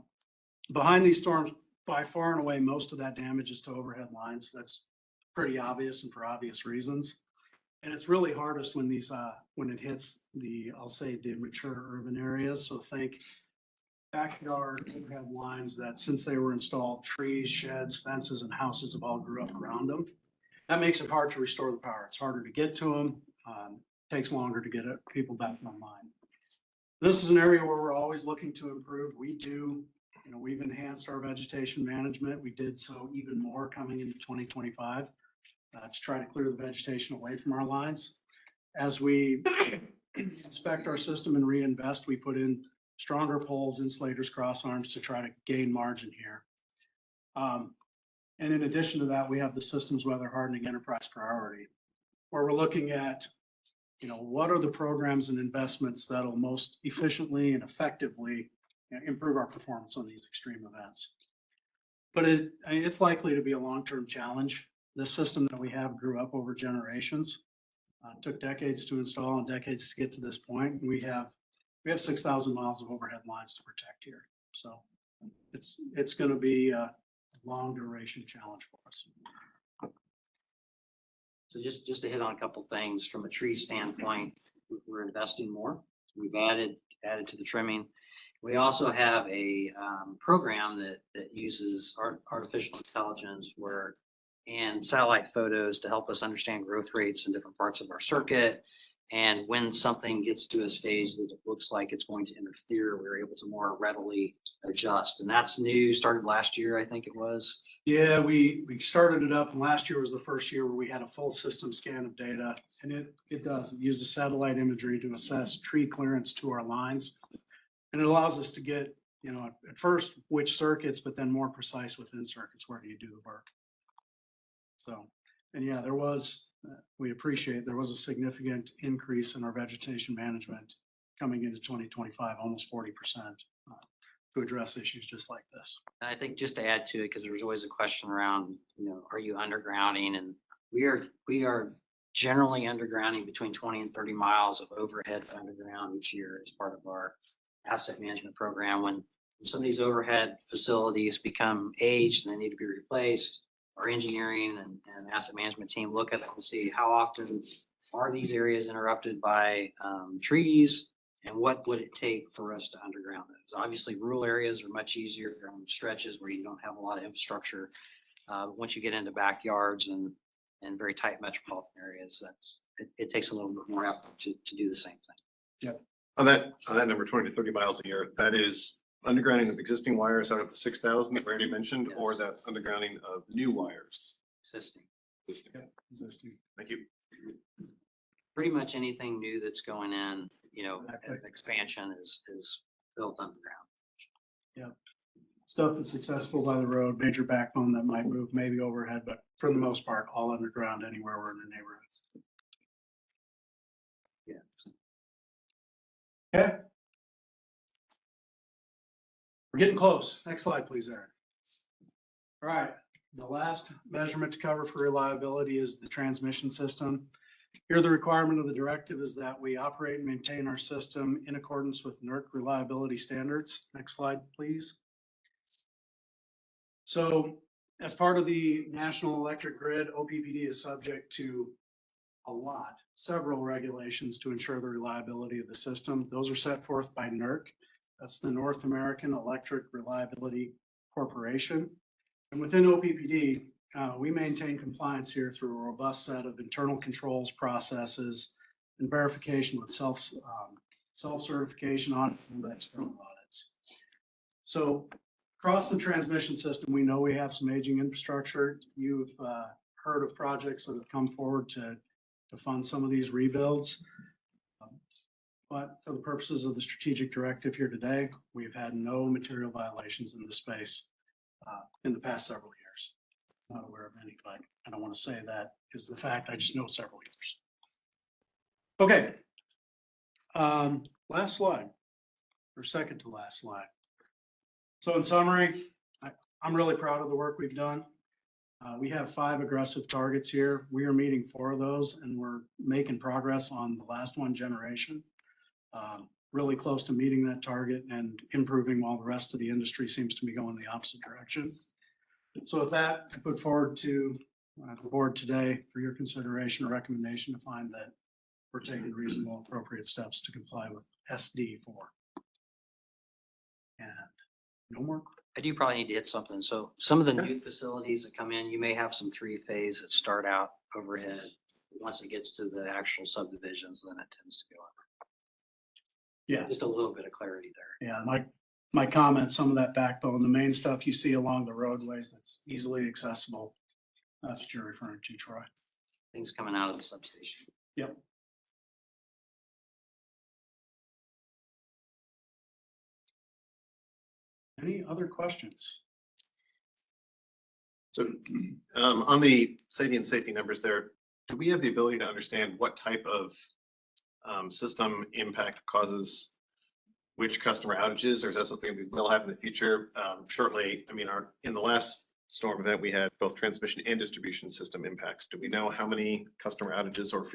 Behind these storms, by far and away, most of that damage is to overhead lines. That's pretty obvious and for obvious reasons. And it's really hardest when when it hits I'll say the mature urban areas. So think backyard overhead lines that since they were installed, trees, sheds, fences, and houses have all grew up around them. That makes it hard to restore the power. It's harder to get to them. Takes longer to get people back online. This is an area where we're always looking to improve. We've enhanced our vegetation management. We did so even more coming into 2025 to try to clear the vegetation away from our lines. As we inspect our system and reinvest, we put in stronger poles, insulators, cross arms to try to gain margin here. And in addition to that, we have the systems weather hardening enterprise priority, where we're looking at, what are the programs and investments that'll most efficiently and effectively improve our performance on these extreme events. But it's likely to be a long-term challenge. This system that we have grew up over generations. Took decades to install and decades to get to this point. We have 6,000 miles of overhead lines to protect here. So it's going to be a long duration challenge for us. So just to hit on a couple things from a tree standpoint, we're investing more. We've added to the trimming. We also have a program that uses artificial intelligence and satellite photos to help us understand growth rates in different parts of our circuit. And when something gets to a stage that it looks like it's going to interfere, we're able to more readily adjust. And that's new, started last year, I think it was. Yeah, we started it up, and last year was the first year where we had a full system scan of data. And it uses satellite imagery to assess tree clearance to our lines. And it allows us to get, at first which circuits, but then more precise within circuits, where do you do the work? So, and yeah, we appreciate there was a significant increase in our vegetation management coming into 2025, almost 40%, to address issues just like this. And I think just to add to it, because there was always a question around, are you undergrounding? And we are generally undergrounding between 20 and 30 miles of overhead underground each year as part of our asset management program. When some of these overhead facilities become aged and they need to be replaced, our engineering and asset management team look at it and see how often are these areas interrupted by trees, And what would it take for us to underground those? Obviously, rural areas are much easier on stretches where you don't have a lot of infrastructure. Once you get into backyards and very tight metropolitan areas, it takes a little bit more effort to do the same thing. On that number 20 to 30 miles a year, that is undergrounding of existing wires out of the 6,000 that we already mentioned, or that's undergrounding of new wires? Existing. Existing. Thank you. Pretty much anything new that's going in, expansion is built underground. Yeah. Stuff that's accessible by the road, major backbone that might move maybe overhead, but for the most part, all underground anywhere we're in the neighborhoods. Okay. We're getting close. Next slide, please, Aaron. All right, the last measurement to cover for reliability is the transmission system. Here, the requirement of the directive is that we operate and maintain our system in accordance with NERC reliability standards. Next slide, please. So as part of the National Electric Grid, OPPD is subject to several regulations to ensure the reliability of the system. Those are set forth by NERC. That's the North American Electric Reliability Corporation. And within OPPD, we maintain compliance here through a robust set of internal controls, processes, and verification with self-certification audits and external audits. So across the transmission system, we know we have some aging infrastructure. You've heard of projects that have come forward to fund some of these rebuilds. But for the purposes of the strategic directive here today, we've had no material violations in this space in the past several years. Not aware of any, but I don't want to say that is the fact. I just know several years. Okay. Last slide, or second to last slide. So in summary, I'm really proud of the work we've done. We have 5 aggressive targets here. We are meeting 4 of those, and we're making progress on the last one, generation. Really close to meeting that target and improving while the rest of the industry seems to be going the opposite direction. So with that, I put forward to the board today for your consideration or recommendation to find that we're taking reasonable, appropriate steps to comply with SD4. And no more. I do probably need to hit something. So some of the new facilities that come in, you may have some 3-phase that start out overhead. Once it gets to the actual subdivisions, then it tends to go up. Yeah. Just a little bit of clarity there. Yeah, my comments, some of that backbone, the main stuff you see along the roadways that's easily accessible. That's what you're referring to, Troy. Things coming out of the substation. Yep. Any other questions? So on the safety and safety numbers there, do we have the ability to understand what type of system impact causes which customer outages, or is that something we will have in the future? Shortly, I mean, in the last storm event, we had both transmission and distribution system impacts. Do we know how many customer outages or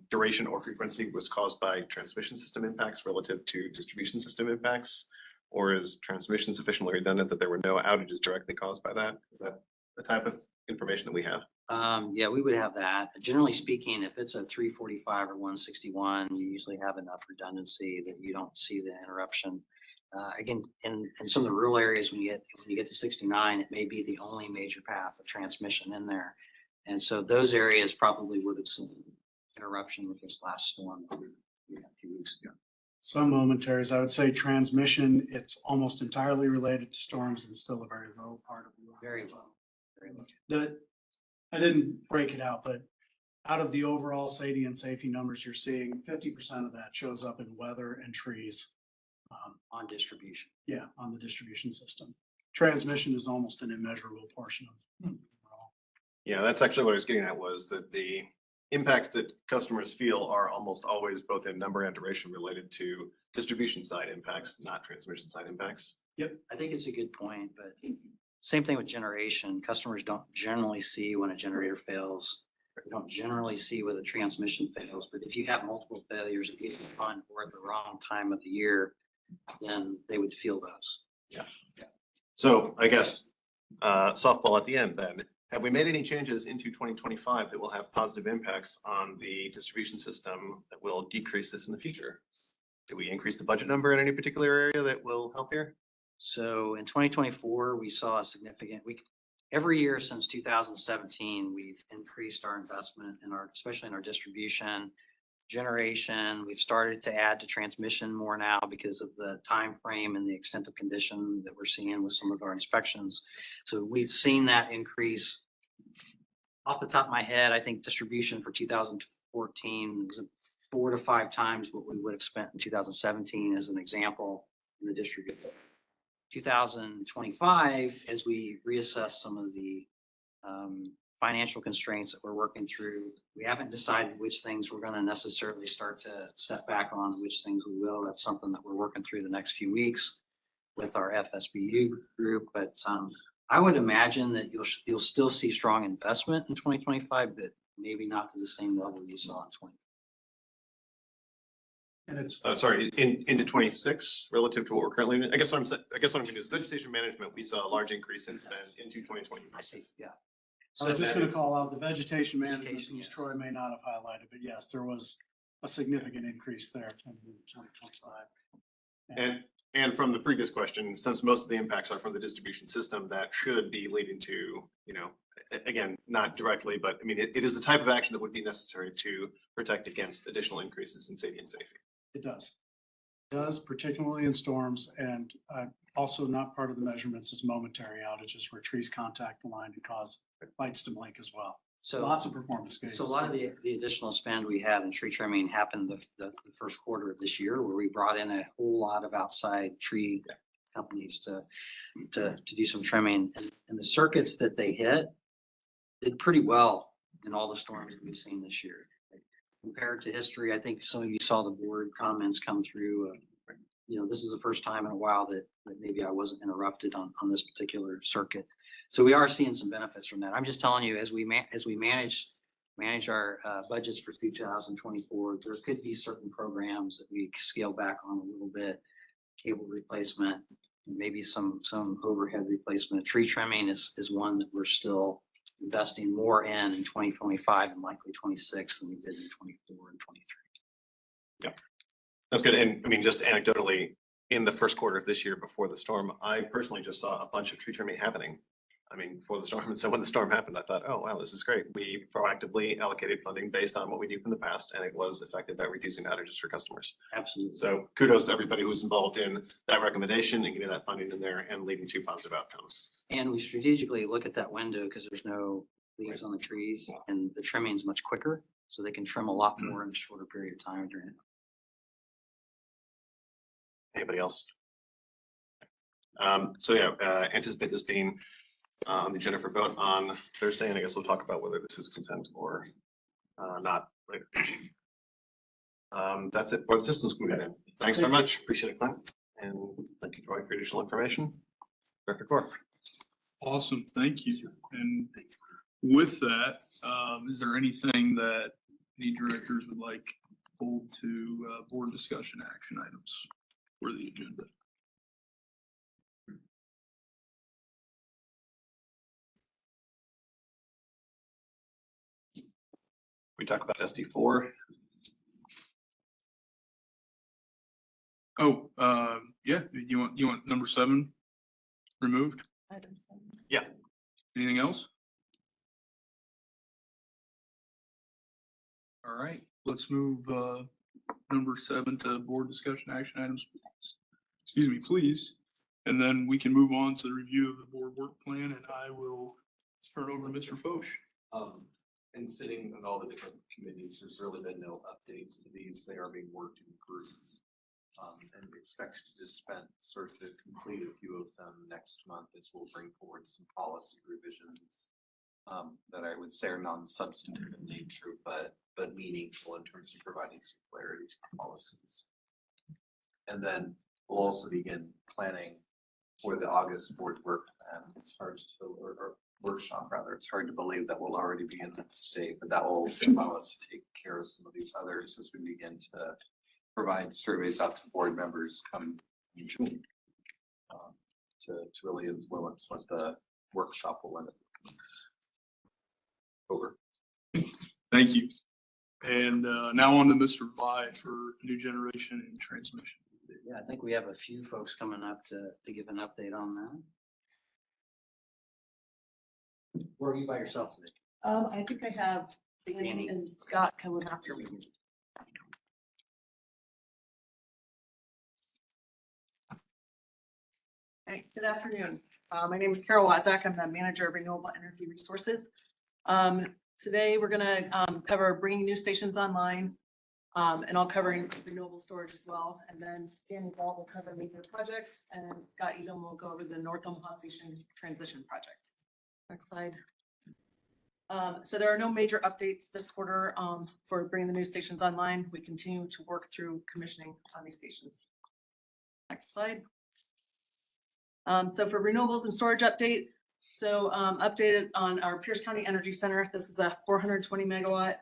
duration or frequency was caused by transmission system impacts relative to distribution system impacts? Or is transmission sufficiently redundant that there were no outages directly caused by that? Is that the type of information that we have? Yeah, we would have that. Generally speaking, if it's a 345 or 161, you usually have enough redundancy that you don't see the interruption. Again, in some of the rural areas, when you get to 69, it may be the only major path of transmission in there. And so those areas probably would have seen interruption with this last storm a few weeks ago. Some momentaries, I would say transmission, it's almost entirely related to storms and still a very low part of the. Very low. Very low. I didn't break it out, but out of the overall safety numbers you're seeing, 50% of that shows up in weather and trees. On distribution. Yeah, on the distribution system. Transmission is almost an immeasurable portion of. Yeah, that's actually what I was getting at, was that the impacts that customers feel are almost always both in number and duration related to distribution side impacts, not transmission side impacts. Yep. I think it's a good point, but same thing with generation. Customers don't generally see when a generator fails. They don't generally see when the transmission fails, but if you have multiple failures at either time or at the wrong time of the year, then they would feel those. Yeah. So I guess softball at the end then. Have we made any changes into 2025 that will have positive impacts on the distribution system that will decrease this in the future? do we increase the budget number in any particular area that will help here? So in 2024, we saw a significant, every year since 2017, we've increased our investment in our, especially in our distribution, generation. We've started to add to transmission more now because of the time frame and the extent of condition that we're seeing with some of our inspections. So we've seen that increase. Off the top of my head, I think distribution for 2014 was 4 to 5 times what we would have spent in 2017 as an example in the district. 2025, as we reassess some of the financial constraints that we're working through, we haven't decided which things we're going to necessarily start to set back on, which things we will. That's something that we're working through the next few weeks with our FSBU group. But I would imagine that you'll still see strong investment in 2025, but maybe not to the same level you saw in 20. And it's sorry, into 26 relative to what we're currently doing. I guess what I'm going to do is vegetation management. We saw a large increase in spend into 2020. I see. Yeah. I was just going to call out the vegetation management piece. Troy may not have highlighted, but yes, there was a significant increase there in 2025. And from the previous question, since most of the impacts are from the distribution system, that should be leading to, again, not directly, but I mean, it is the type of action that would be necessary to protect against additional increases in safety and safety. It does. It does, particularly in storms, and also not part of the measurements is momentary outages where trees contact the line and cause lights to blink as well. So lots of performance gains. So a lot of the additional spend we had in tree trimming happened the first quarter of this year, where we brought in a whole lot of outside tree companies to do some trimming, and the circuits that they hit did pretty well in all the storms that we've seen this year. Compared to history, I think some of you saw the board comments come through. This is the first time in a while that maybe I wasn't interrupted on this particular circuit. So we are seeing some benefits from that. I'm just telling you, as we manage our budgets for 2024, there could be certain programs that we scale back on a little bit, cable replacement, maybe some overhead replacement. Tree trimming is one that we're still investing more in 2025 and likely 26 than we did in 24 and 23. Yeah, that's good. And I mean, just anecdotally, in the first quarter of this year before the storm, I personally just saw a bunch of tree trimming happening. I mean, before the storm. And so when the storm happened, I thought, oh, wow, this is great. We proactively allocated funding based on what we knew from the past, and it was effective at reducing outages for customers. Absolutely. So kudos to everybody who was involved in that recommendation and getting that funding in there and leading to positive outcomes. And we strategically look at that window because there's no leaves on the trees, and the trimming is much quicker, so they can trim a lot more in a shorter period of time during it. Anybody else? Anticipate this being on the agenda for vote on Thursday, and I guess we'll talk about whether this is consent or not later. That's it for the systems committee. Thanks very much. Appreciate it, Clint. And thank you, Troy, for additional information. Director Corp. Awesome. Thank you. And with that, is there anything that the directors would like pulled to board discussion action items for the agenda? We talk about SD4. Oh, yeah. You want number 7 removed? Yeah. Anything else? All right, let's move number 7 to board discussion action items. Excuse me, please. And then we can move on to the review of the board work plan, and I will turn over to Mr. Foch. And sitting on all the different committees, there's really been no updates to these. They are being worked in groups. And we expect to just complete a few of them next month as we'll bring forward some policy revisions that I would say are non-substantive in nature, but meaningful in terms of providing some clarity to the policies. And then we'll also begin planning for the August board work plan. It's hard to, or workshop rather, it's hard to believe that we'll already be in that state, but that will allow us to take care of some of these others as we begin to provide surveys out to board members come in June to really influence what the workshop will end up. Over. Thank you. And now on to Mr. Vi for new generation and transmission. Yeah, I think we have a few folks coming up to give an update on that. Or are you by yourself today? I think I have Danny and Scott coming after me. Hey, good afternoon. My name is Carol Wazak. I'm the manager of renewable energy resources. Today we're gonna cover bringing new stations online, and I'll cover renewable storage as well. And then Danny Ball will cover major projects, and Scott Edom will go over the North Omaha Station transition project. Next slide. So there are no major updates this quarter for bringing the new stations online. We continue to work through commissioning on these stations. Next slide. So for renewables and storage update, so updated on our Pierce County Energy Center. This is a 420 megawatt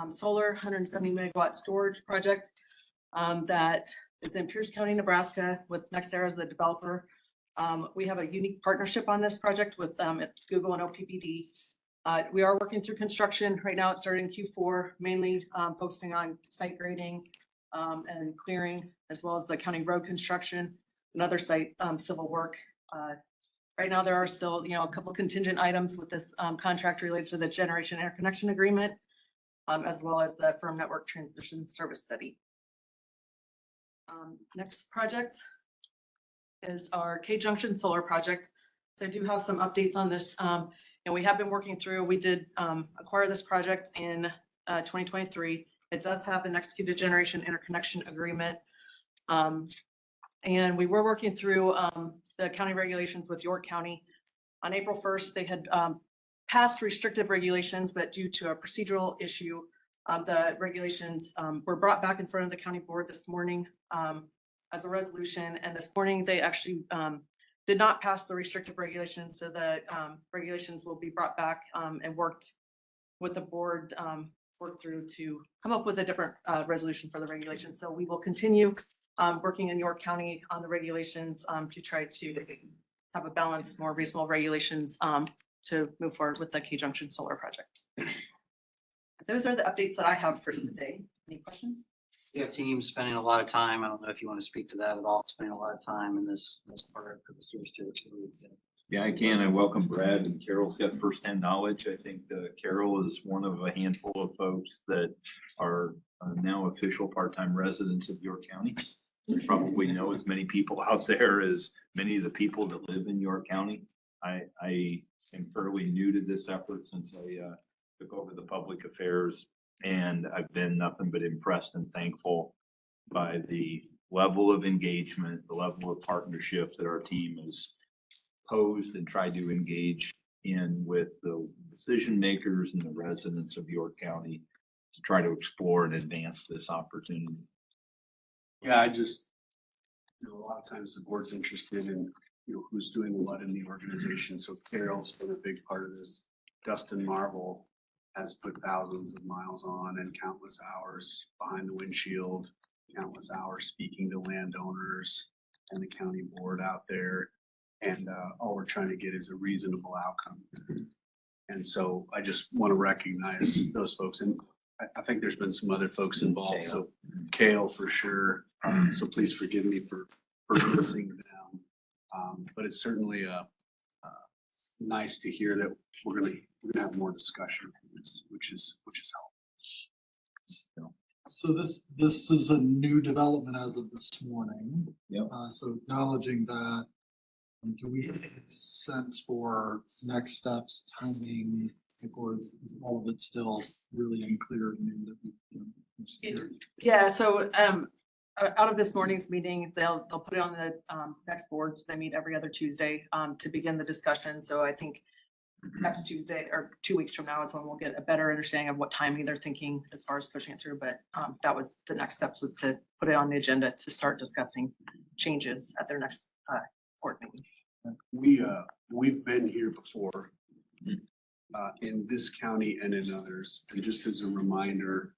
solar, 170 megawatt storage project that is in Pierce County, Nebraska, with NextEra as the developer. We have a unique partnership on this project with Google and OPPD. We are working through construction right now. It's starting in Q4, mainly focusing on site grading and clearing, as well as the county road construction and other site civil work. Right now, there are still, a couple contingent items with this contract related to the generation interconnection agreement, as well as the firm network transition service study. Next project is our K-Junction Solar Project. So I do have some updates on this. And we have been working through, we did acquire this project in 2023. It does have an executed generation interconnection agreement. And we were working through the county regulations with York County. On April 1st, they had passed restrictive regulations, but due to a procedural issue, the regulations were brought back in front of the county board this morning as a resolution. And this morning, they actually did not pass the restrictive regulations. So the regulations will be brought back and worked with the board, worked through to come up with a different resolution for the regulations. So we will continue working in York County on the regulations to try to have a balanced, more reasonable regulations to move forward with the K-Junction Solar Project. Those are the updates that I have for today. Any questions? We have teams spending a lot of time. I don't know if you want to speak to that at all, spending a lot of time in this part of the service territory. Yeah, I can. I welcome Brad, and Carol's got firsthand knowledge. I think Carol is one of a handful of folks that are now official part-time residents of York County. You probably know as many people out there as many of the people that live in York County. I am fairly new to this effort since I took over the public affairs, and I've been nothing but impressed and thankful by the level of engagement, the level of partnership that our team has posed and tried to engage in with the decision makers and the residents of York County to try to explore and advance this opportunity. Yeah, a lot of times the board's interested in, who's doing what in the organization. So Carol's been a big part of this. Dustin Marvel has put thousands of miles on and countless hours behind the windshield, countless hours speaking to landowners and the county board out there. And all we're trying to get is a reasonable outcome. And so I just want to recognize those folks. And I think there's been some other folks involved. So Kale for sure. So please forgive me for missing them. But it's certainly nice to hear that we're gonna have more discussion, which is helpful. So this is a new development as of this morning. Yep. So acknowledging that, do we have a sense for next steps, timing, or is all of it still really unclear to me that we? Yeah, so out of this morning's meeting, they'll put it on the next board. So they meet every other Tuesday to begin the discussion. So I think next Tuesday or 2 weeks from now is when we'll get a better understanding of what timing they're thinking as far as pushing it through. But that was the next steps, was to put it on the agenda to start discussing changes at their next board meeting. We've been here before in this county and in others. And just as a reminder,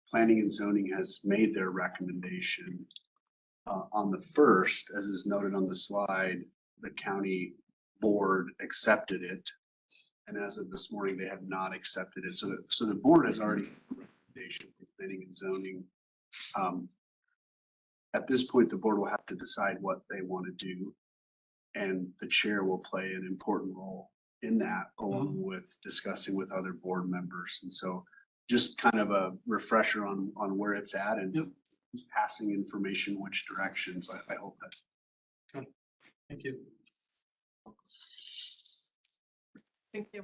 planning and zoning has made their recommendation on the first, as is noted on the slide. The county board accepted it. And as of this morning, they have not accepted it. So the board has already made a recommendation. planning and zoning. At this point, the board will have to decide what they want to do. And the chair will play an important role in that, along with discussing with other board members. And so just kind of a refresher on where it's at and who's passing information which direction. So I hope that's. Okay. Thank you. Thank you.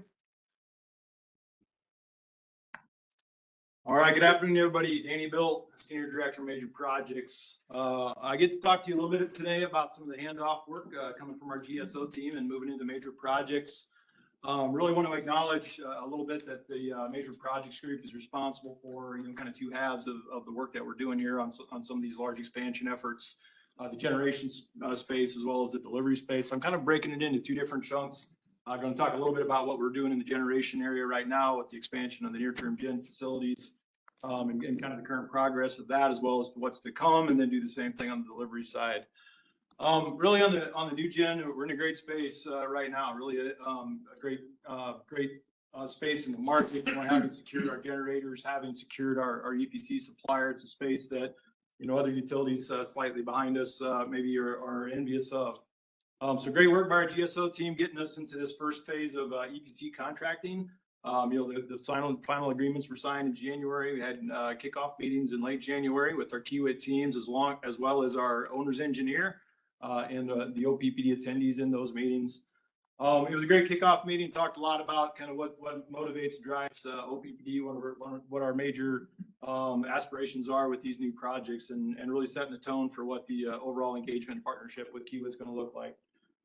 All right, good afternoon, everybody. Danny Bill, Senior Director of Major Projects. I get to talk to you a little bit today about some of the handoff work coming from our GSO team and moving into major projects. Really want to acknowledge a little bit that the major projects group is responsible for, kind of two halves of the work that we're doing here on some of these large expansion efforts, the generation space as well as the delivery space. I'm kind of breaking it into two different chunks. I'm going to talk a little bit about what we're doing in the generation area right now with the expansion of the near-term gen facilities and kind of the current progress of that, as well as to what's to come, and then do the same thing on the delivery side. Really on the new gen, we're in a great space right now. Really a great space in the market. Having secured our generators, having secured our EPC supplier, it's a space that other utilities slightly behind us maybe are envious of. So great work by our GSO team getting us into this first phase of EPC contracting. The final agreements were signed in January. We had kickoff meetings in late January with our Kiewit teams as well as our owner's engineer and the OPPD attendees in those meetings. It was a great kickoff meeting. Talked a lot about kind of what motivates and drives OPPD, what our major aspirations are with these new projects, and really setting the tone for what the overall engagement and partnership with Kiewit is going to look like.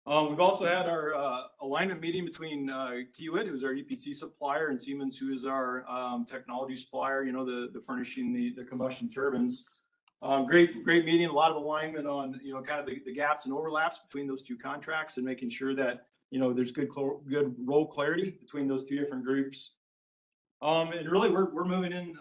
We've also had our alignment meeting between Kiewit, who's our EPC supplier, and Siemens, who is our technology supplier, the furnishing the combustion turbines. Great meeting, a lot of alignment on, kind of the gaps and overlaps between those two contracts and making sure that, there's good role clarity between those two different groups. And really we're moving in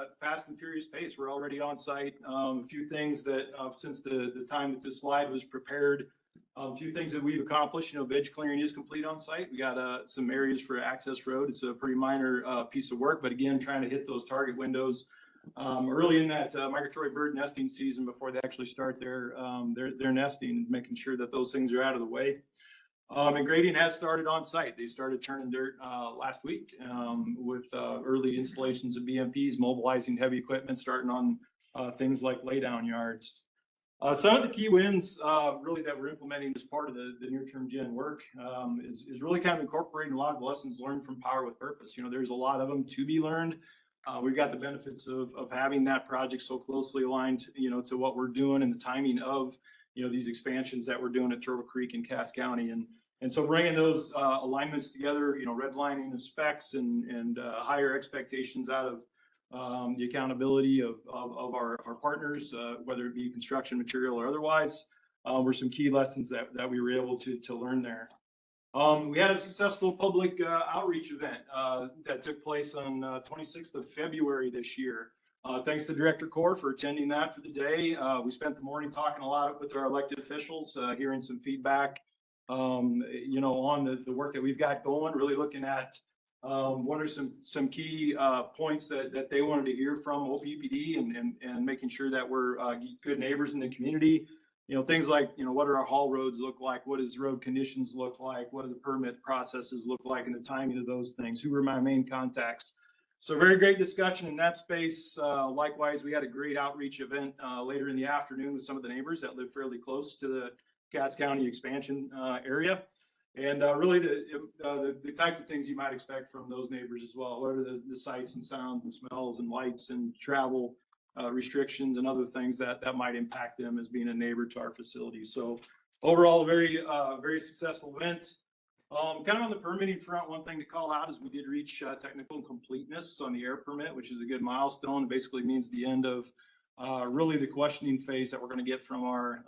at fast and furious pace. We're already on site. A few things that since the time that this slide was prepared, a few things that we've accomplished. Veg clearing is complete on site. We got some areas for access road. It's a pretty minor piece of work, but again, trying to hit those target windows early in that migratory bird nesting season before they actually start their nesting, making sure that those things are out of the way. And grading has started on site. They started turning dirt last week with early installations of BMPs, mobilizing heavy equipment, starting on things like laydown yards. Some of the key wins really that we're implementing as part of the near-term gen work is really kind of incorporating a lot of the lessons learned from Power with Purpose. There's a lot of them to be learned. We've got the benefits of having that project so closely aligned, to what we're doing and the timing of, these expansions that we're doing at Turtle Creek and Cass County. And so bringing those alignments together, redlining of specs and higher expectations out of the accountability of our partners, whether it be construction material or otherwise, were some key lessons that we were able to learn there. We had a successful public outreach event that took place on 26th of February this year. Thanks to Director Core for attending that for the day. We spent the morning talking a lot with our elected officials, hearing some feedback, on the work that we've got going, really looking at what are some key points that they wanted to hear from OPPD and making sure that we're good neighbors in the community. Things like, what do our haul roads look like? What does road conditions look like? What do the permit processes look like and the timing of those things? Who are my main contacts? So very great discussion in that space. Likewise, we had a great outreach event later in the afternoon with some of the neighbors that live fairly close to the Cass County expansion area. And really the types of things you might expect from those neighbors as well. What are the sights and sounds and smells and lights and travel restrictions and other things that might impact them as being a neighbor to our facility. So overall, very successful event. Kind of on the permitting front, one thing to call out is we did reach technical completeness on the air permit, which is a good milestone. It basically means the end of really the questioning phase that we're going to get from our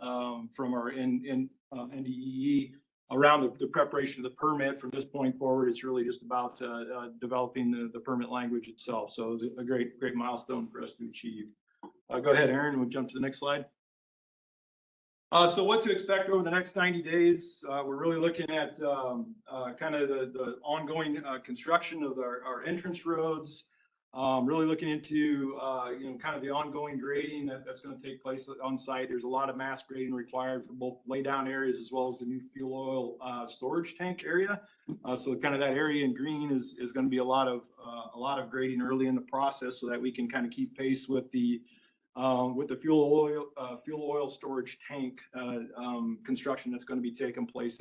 NDEE around the preparation of the permit. From this point forward, it's really just about developing the permit language itself. So it was a great milestone for us to achieve. Go ahead, Aaron. We'll jump to the next slide. So what to expect over the next 90 days? We're really looking at kind of the ongoing construction of our entrance roads. Really looking into, kind of the ongoing grading that's going to take place on site. There's a lot of mass grading required for both lay down areas as well as the new fuel oil storage tank area. So kind of that area in green is going to be a lot of grading early in the process so that we can kind of keep pace with the fuel oil storage tank construction that's going to be taking place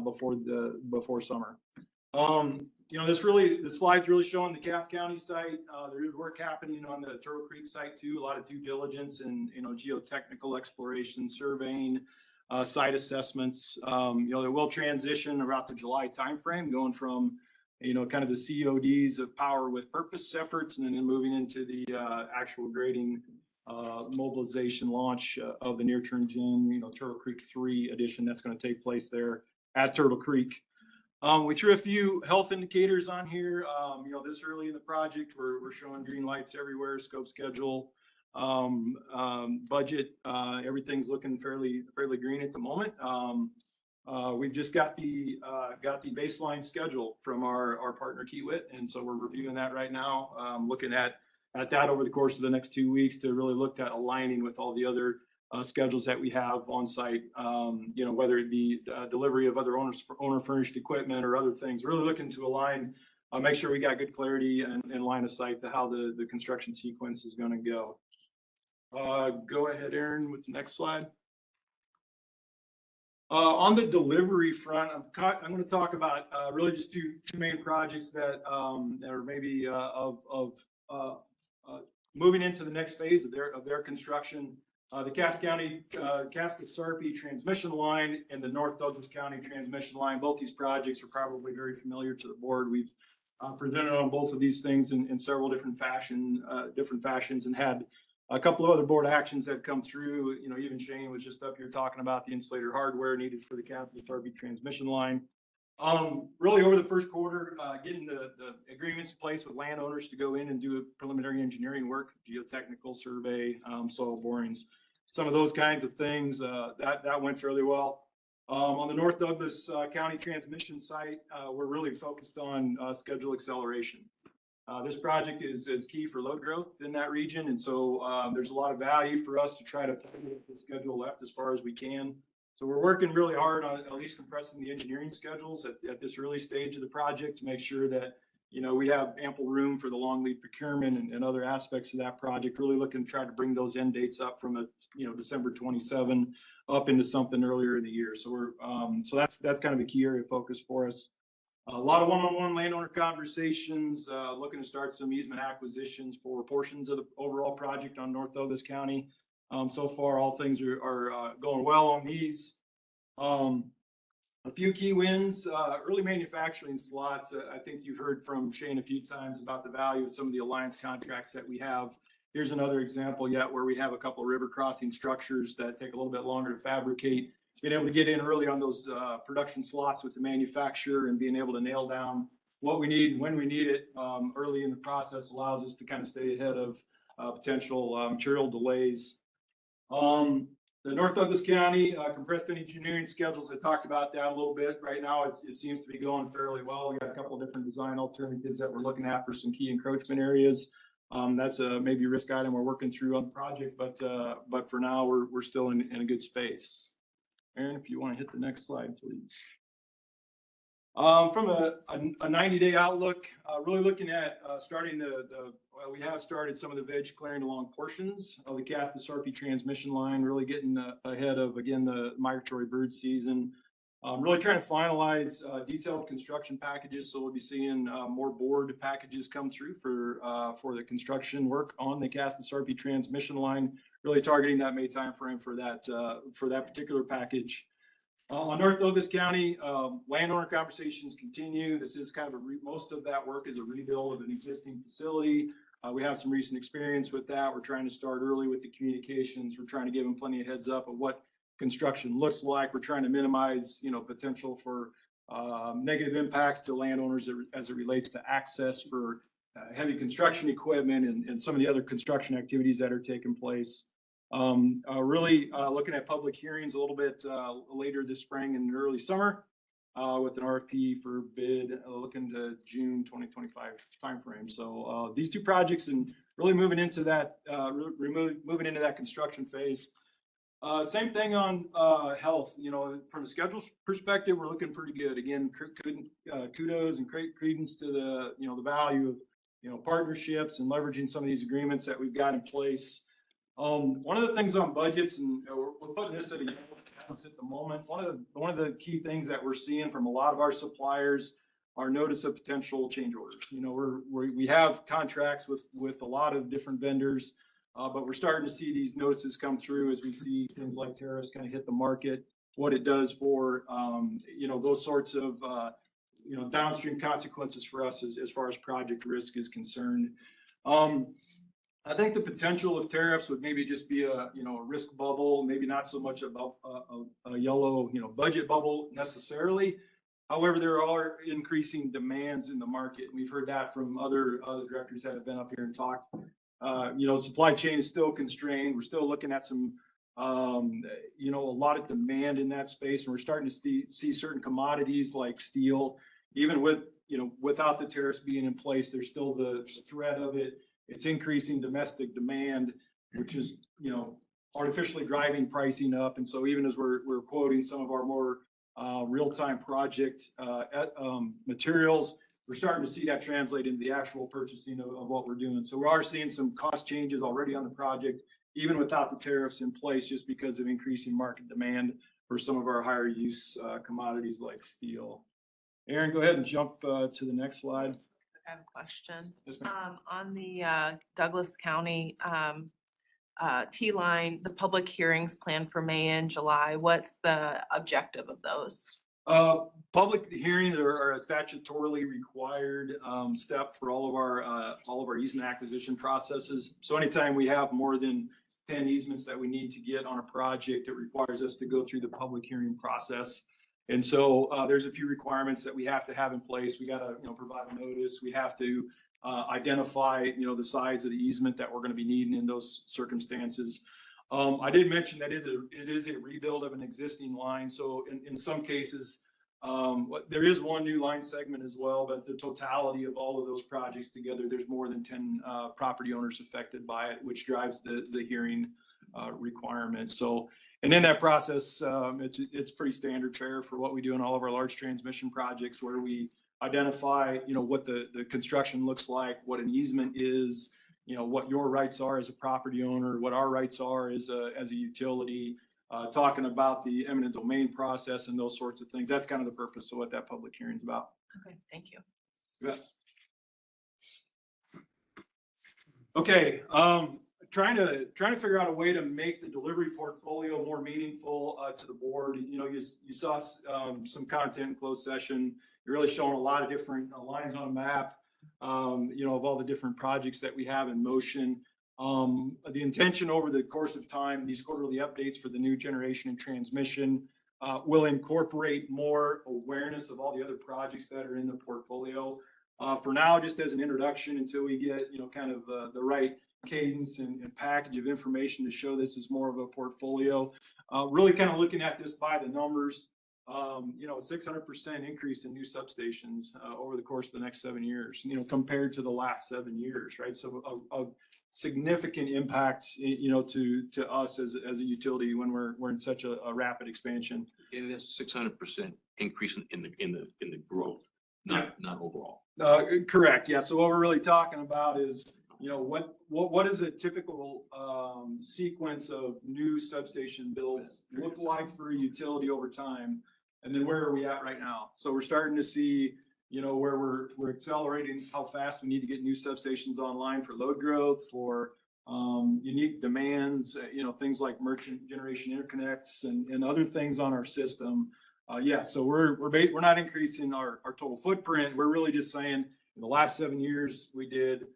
before summer. The slide's really showing the Cass County site. There is work happening on the Turtle Creek site too. A lot of due diligence and, geotechnical exploration, surveying, site assessments. They will transition around the July timeframe, going from, kind of the CODs of power with purpose efforts, and then moving into the actual grading, mobilization launch of the near-term gen, Turtle Creek 3 edition that's going to take place there at Turtle Creek. We threw a few health indicators on here. This early in the project, we're showing green lights everywhere, scope schedule, budget, everything's looking fairly green at the moment. We've just got the baseline schedule from our partner Kiewit, and so we're reviewing that right now, looking at that over the course of the next 2 weeks to really look at aligning with all the other schedules that we have on site, whether it be delivery of other owner furnished equipment or other things. Really looking to align, make sure we got good clarity and line of sight to how the construction sequence is going to go. Go ahead, Aaron, with the next slide. On the delivery front, I'm going to talk about really just two main projects that are maybe moving into the next phase of their construction. The Cass County, Cass to Sarpy transmission line and the North Douglas County transmission line. Both these projects are probably very familiar to the board. We've presented on both of these things in several different fashions, and had a couple of other board actions that come through. Even Shane was just up here talking about the insulator hardware needed for the Cass to Sarpy transmission line. Really over the first quarter, getting the agreements in place with landowners to go in and do a preliminary engineering work, geotechnical survey, soil borings, some of those kinds of things. That went fairly well. On the North Douglas County transmission site, we're really focused on schedule acceleration. This project is key for load growth in that region, and so there's a lot of value for us to try to get the schedule left as far as we can. So we're working really hard on at least compressing the engineering schedules at this early stage of the project to make sure that, we have ample room for the long lead procurement and other aspects of that project. Really looking to try to bring those end dates up from December 27 up into something earlier in the year. So that's kind of a key area of focus for us. A lot of one-on-one landowner conversations, looking to start some easement acquisitions for portions of the overall project on North Douglas County. So far, all things are going well on these. A few key wins, early manufacturing slots. I think you've heard from Shane a few times about the value of some of the alliance contracts that we have. Here's another example yet where we have a couple of river crossing structures that take a little bit longer to fabricate. Being able to get in early on those production slots with the manufacturer and being able to nail down what we need when we need it early in the process allows us to kind of stay ahead of potential material delays. The North Douglas County compressed engineering schedules, I talked about that a little bit. Right now, it seems to be going fairly well. We got a couple of different design alternatives that we're looking at for some key encroachment areas. That's maybe a risk item we're working through on the project, but for now, we're still in a good space. Aaron, if you want to hit the next slide, please. From a 90-day outlook, really looking at starting we have started some of the veg clearing along portions of the Cass to Sarpy transmission line, really getting ahead of, again, the migratory bird season. Really trying to finalize detailed construction packages, so we'll be seeing more board packages come through for the construction work on the Cass to Sarpy transmission line, really targeting that May timeframe for that particular package. On North Douglas County, landowner conversations continue. This is kind of most of that work is a rebuild of an existing facility. We have some recent experience with that. We're trying to start early with the communications. We're trying to give them plenty of heads up of what construction looks like. We're trying to minimize, potential for negative impacts to landowners as it relates to access for heavy construction equipment and some of the other construction activities that are taking place. Really looking at public hearings a little bit later this spring and early summer. with an RFP for bid, looking to June 2025 timeframe. So these two projects and really moving into that, moving into that construction phase. Same thing on health. You know, from a schedule perspective, we're looking pretty good. Again, kudos and credence to the, you know, the value of, you know, partnerships and leveraging some of these agreements that we've got in place. One of the things on budgets, and we're putting this at a balance at the moment. One of the key things that we're seeing from a lot of our suppliers are notice of potential change orders. You know, we have contracts with a lot of different vendors. But we're starting to see these notices come through as we see things like tariffs kind of hit the market, what it does for, you know, those sorts of, you know, downstream consequences for us as far as project risk is concerned. I think the potential of tariffs would maybe just be a, you know, a risk bubble, maybe not so much about a yellow, you know, budget bubble necessarily. However, there are increasing demands in the market. We've heard that from other directors that have been up here and talked. You know, supply chain is still constrained. We're still looking at some, you know, a lot of demand in that space. And we're starting to see certain commodities like steel, even with, you know, without the tariffs being in place, there's still the threat of it. It's increasing domestic demand, which is, you know, artificially driving pricing up. And so even as we're quoting some of our more real-time project materials, we're starting to see that translate into the actual purchasing of what we're doing. So we are seeing some cost changes already on the project, even without the tariffs in place, just because of increasing market demand for some of our higher use commodities like steel. Aaron, go ahead and jump to the next slide. I have a question. Yes, ma'am. On the Douglas County T-line, the public hearings planned for May and July, what's the objective of those? Public hearings are a statutorily required step for all of our easement acquisition processes. So anytime we have more than 10 easements that we need to get on a project, it requires us to go through the public hearing process. And so there's a few requirements that we have to have in place. We got to, you know, provide a notice. We have to identify, you know, the size of the easement that we're going to be needing in those circumstances. I did mention that it is a rebuild of an existing line. So in some cases, there is one new line segment as well, but the totality of all of those projects together, there's more than 10 property owners affected by it, which drives the hearing requirement. So, and in that process, it's pretty standard fare for what we do in all of our large transmission projects, where we identify, you know, what the construction looks like, what an easement is, you know, what your rights are as a property owner, what our rights are as a utility, talking about the eminent domain process and those sorts of things. That's kind of the purpose of what that public hearing is about. Okay, thank you. Yeah. Okay, trying to figure out a way to make the delivery portfolio more meaningful to the board. You know, you saw some content in closed session. You're really showing a lot of different lines on a map, you know, of all the different projects that we have in motion. The intention over the course of time, these quarterly updates for the new generation and transmission will incorporate more awareness of all the other projects that are in the portfolio. For now, just as an introduction, until we get, you know, kind of the right cadence and package of information to show this is more of a portfolio. Really kind of looking at this by the numbers. You know, 600% increase in new substations over the course of the next 7 years, you know, compared to the last 7 years, right? So a significant impact, you know, to us as a utility when we're in such a rapid expansion. It is 600% increase in the growth, not overall. Correct. Yeah. So what we're really talking about is, you know, what is a typical sequence of new substation builds look like for a utility over time, and then where are we at right now? So we're starting to see, you know, where we're accelerating how fast we need to get new substations online for load growth, for unique demands, you know, things like merchant generation interconnects and other things on our system. Yeah, so we're not increasing our total footprint. We're really just saying in the last 7 years we did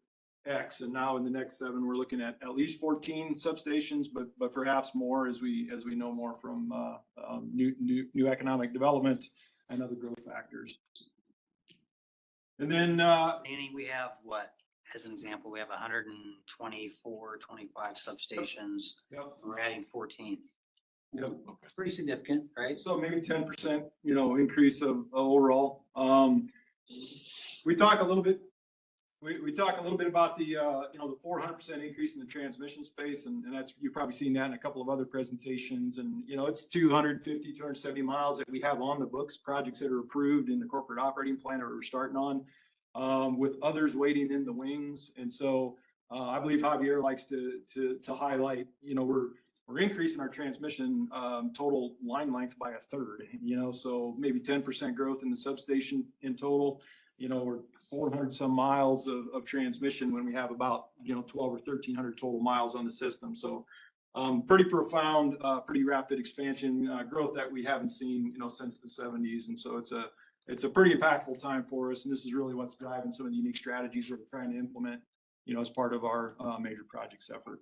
X, and now in the next 7 we're looking at least 14 substations, but perhaps more as we know more from new economic development and other growth factors. And then Danny, we have what, as an example, we have 124, 25 substations. Yep. We're adding 14. Yep. It's pretty significant, right? So maybe 10%, increase of overall. We talk a little bit, we talk a little bit about the 400% increase in the transmission space, and that's, you've probably seen that in a couple of other presentations. And, it's 250, 270 miles that we have on the books, projects that are approved in the corporate operating plan or we're starting on, with others waiting in the wings. And so I believe Javier likes to highlight, we're increasing our transmission total line length by a third, so maybe 10% growth in the substation in total. We're 400 some miles of transmission when we have about, 12 or 1,300 total miles on the system. So pretty profound, pretty rapid expansion growth that we haven't seen, since the 70s. And so it's a pretty impactful time for us. And this is really what's driving some of the unique strategies that we're trying to implement, as part of our major projects effort.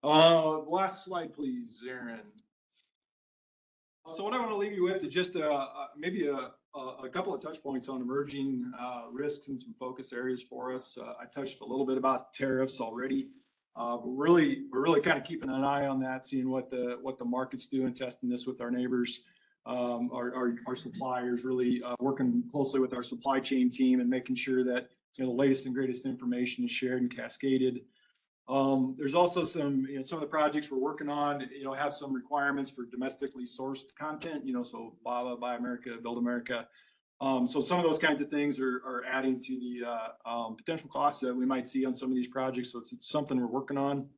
Last slide, please, Aaron. So what I want to leave you with is just maybe a couple of touch points on emerging risks and some focus areas for us. I touched a little bit about tariffs already. We're really kind of keeping an eye on that, seeing what the market's doing, testing this with our neighbors, our suppliers, really working closely with our supply chain team and making sure that the latest and greatest information is shared and cascaded. There's also some of the projects we're working on, have some requirements for domestically sourced content, so BABA, Buy America, Build America. So some of those kinds of things are adding to the potential costs that we might see on some of these projects. So it's something we're working on.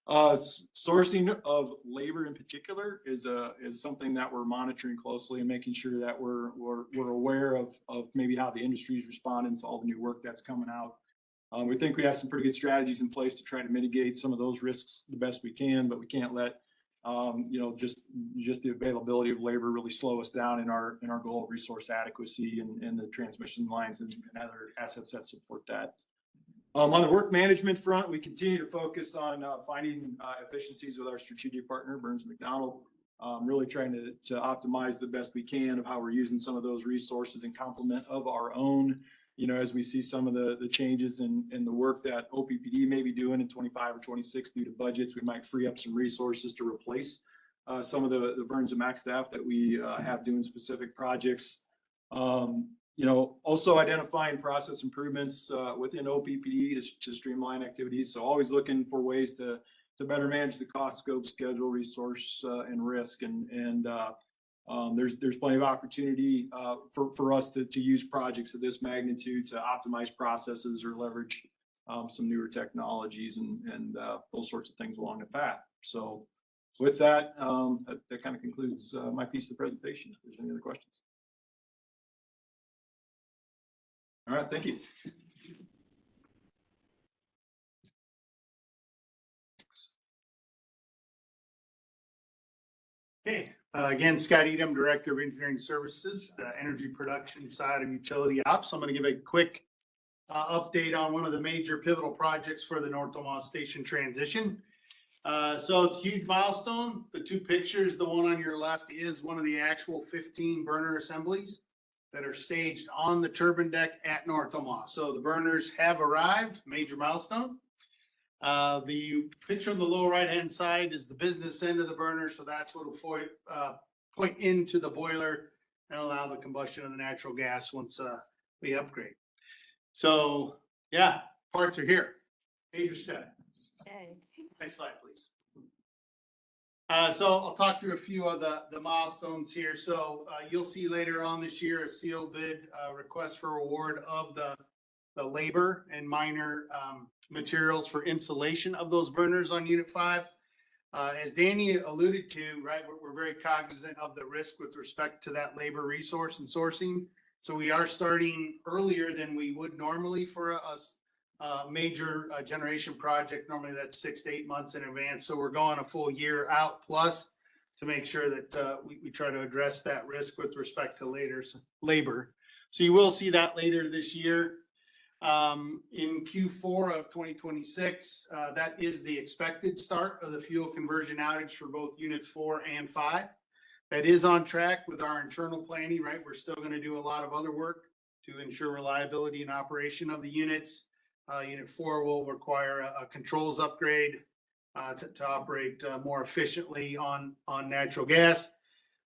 Sourcing of labor in particular is something that we're monitoring closely and making sure that we're aware of maybe how the industry is responding to all the new work that's coming out. We think we have some pretty good strategies in place to try to mitigate some of those risks the best we can, but we can't let just the availability of labor really slow us down in our goal of resource adequacy and the transmission lines and other assets that support that. On the work management front, we continue to focus on finding efficiencies with our strategic partner, Burns McDonnell, really trying to optimize the best we can of how we're using some of those resources in complement of our own. As we see some of the changes in the work that OPPD may be doing in 25 or 26 due to budgets, we might free up some resources to replace some of the Burns and Mac staff that we have doing specific projects. Also identifying process improvements within OPPD to streamline activities. So always looking for ways to better manage the cost, scope, schedule, resource, and risk. And there's plenty of opportunity for us to use projects of this magnitude to optimize processes or leverage some newer technologies and those sorts of things along the path. So with that, that kind of concludes my piece of the presentation. If there's any other questions. All right, thank you. Okay, again, Scott Edom, Director of Engineering Services, the energy production side of utility ops. I'm going to give a quick update on one of the major pivotal projects for the North Omaha Station transition. So it's a huge milestone. The two pictures, the one on your left is one of the actual 15 burner assemblies that are staged on the turbine deck at North Omaha. So the burners have arrived, major milestone. The picture on the lower right-hand side is the business end of the burner. So that's what will point into the boiler and allow the combustion of the natural gas once we upgrade. So yeah, parts are here. Major step. Next slide, please. So I'll talk through a few of the milestones here. So you'll see later on this year a sealed bid request for award of the labor and minor materials for installation of those burners on Unit 5. As Danny alluded to, right, we're very cognizant of the risk with respect to that labor resource and sourcing. So we are starting earlier than we would normally for a major generation project. Normally that's 6 to 8 months in advance. So we're going a full year out plus to make sure that we try to address that risk with respect to labor. So you will see that later this year. In Q4 of 2026, that is the expected start of the fuel conversion outage for both units 4 and 5. That is on track with our internal planning, right? We're still going to do a lot of other work to ensure reliability and operation of the units. Unit 4 will require a controls upgrade. to operate more efficiently on natural gas.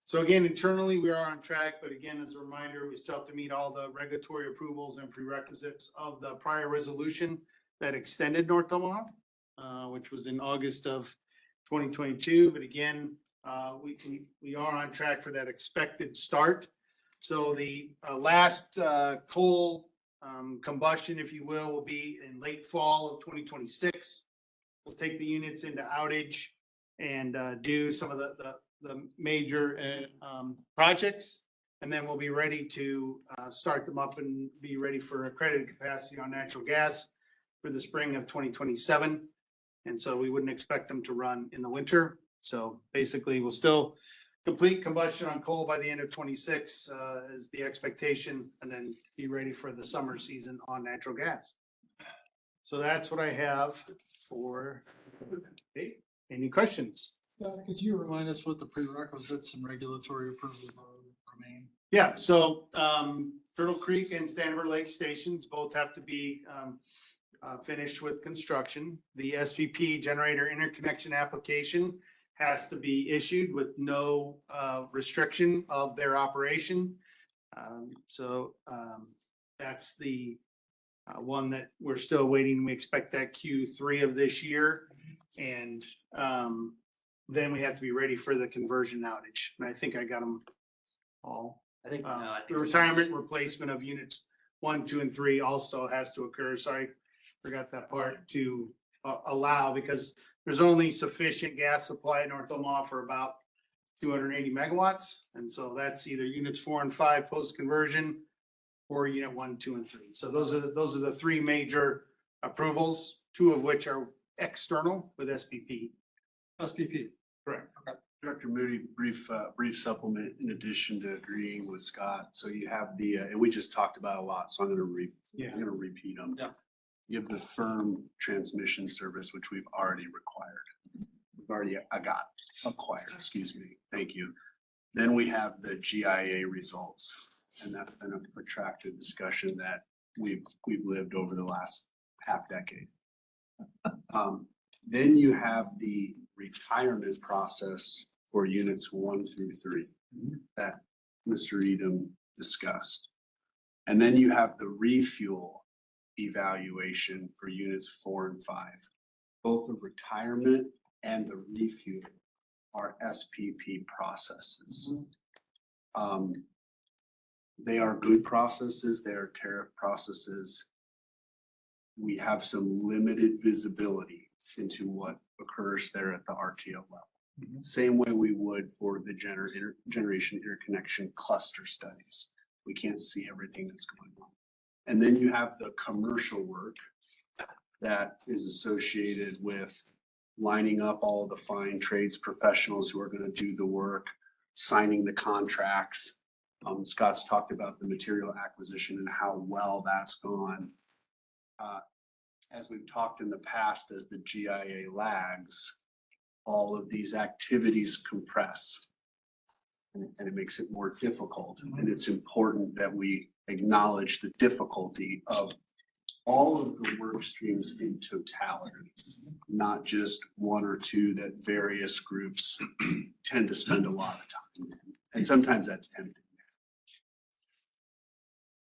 So again, internally, we are on track, but again, as a reminder, we still have to meet all the regulatory approvals and prerequisites of the prior resolution that extended North Omaha, which was in August of 2022. But again, we are on track for that expected start. So the last coal combustion, if you will be in late fall of 2026. We'll take the units into outage and do some of the major projects. And then we'll be ready to start them up and be ready for accredited capacity on natural gas for the spring of 2027. And so we wouldn't expect them to run in the winter. So basically, we'll still complete combustion on coal by the end of 26 is the expectation, and then be ready for the summer season on natural gas. So that's what I have for, hey, any questions? Could you remind us what the prerequisites and regulatory approvals remain? Yeah, so Turtle Creek and Stanford Lake stations both have to be finished with construction. The SPP generator interconnection application has to be issued with no restriction of their operation. So that's the one that we're still waiting. We expect that Q3 of this year. And then we have to be ready for the conversion outage. And I think I got them all. I think, The retirement and replacement of units 1, 2, and 3 also has to occur. Sorry, forgot that part to allow, because there's only sufficient gas supply in North Omaha for about 280 megawatts. And so that's either units 4 and 5 post conversion or unit 1, 2, and 3. So those are the 3 major approvals, 2 of which are external with SPP. SPP. Correct. Director Moody, brief supplement in addition to agreeing with Scott. So you have the, and we just talked about a lot, so I'm gonna repeat them. Yeah. You have the firm transmission service, which we've already required. We've already acquired, excuse me. Thank you. Then we have the GIA results, and that's been a protracted discussion that we've lived over the last half decade. Then you have the retirement process for units 1 through 3 that Mr. Edom discussed. And then you have the refuel evaluation for units 4 and 5. Both the retirement and the refuel are SPP processes. They are good processes. They are tariff processes. We have some limited visibility into what occurs there at the RTO level. Same way we would for the generation interconnection cluster studies. We can't see everything that's going on. And then you have the commercial work that is associated with lining up all the fine trades professionals who are going to do the work, signing the contracts. Scott's talked about the material acquisition and how well that's gone. As we've talked in the past, as the GIA lags, all of these activities compress. And it makes it more difficult. And it's important that we acknowledge the difficulty of all of the work streams in totality, not just 1 or 2 that various groups tend to spend a lot of time in. And sometimes that's tempting.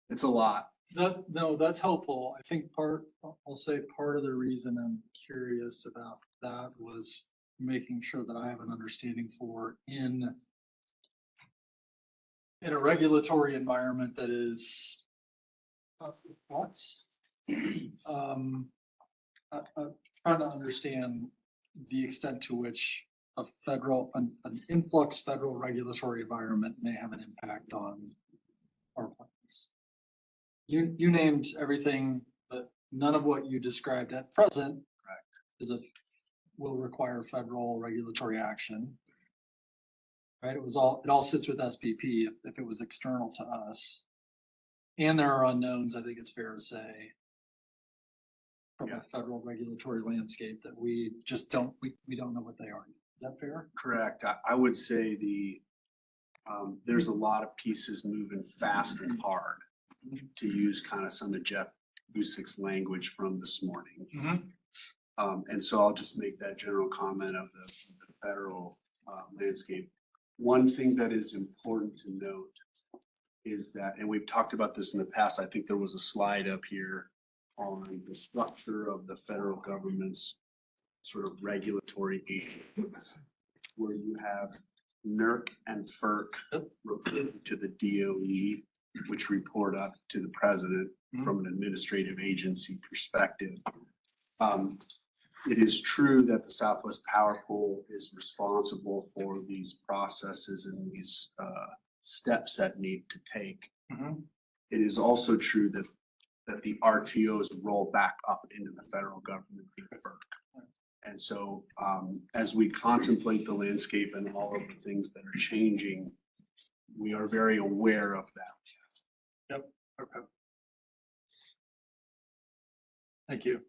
It's a lot. No, that's helpful. I think I'll say part of the reason I'm curious about that was making sure that I have an understanding for in a regulatory environment that is trying to understand the extent to which an influx federal regulatory environment may have an impact on our plans. You named everything, but none of what you described at present will require federal regulatory action. Right? It all sits with SPP if it was external to us. And there are unknowns, I think it's fair to say, from a federal regulatory landscape that we just don't know what they are. Is that fair? Correct. I would say there's a lot of pieces moving fast and hard, to use kind of some of Jeff Busick's language from this morning. And so I'll just make that general comment of the federal landscape. One thing that is important to note is that, and we've talked about this in the past, I think there was a slide up here on the structure of the federal government's sort of regulatory agencies, where you have NERC and FERC reporting to the DOE, which report up to the president from an administrative agency perspective. It is true that the Southwest Power Pool is responsible for these processes and these steps that need to take. It is also true that the RTOs roll back up into the federal government via FERC. And so as we contemplate the landscape and all of the things that are changing, we are very aware of that. Yep. Okay. Thank you.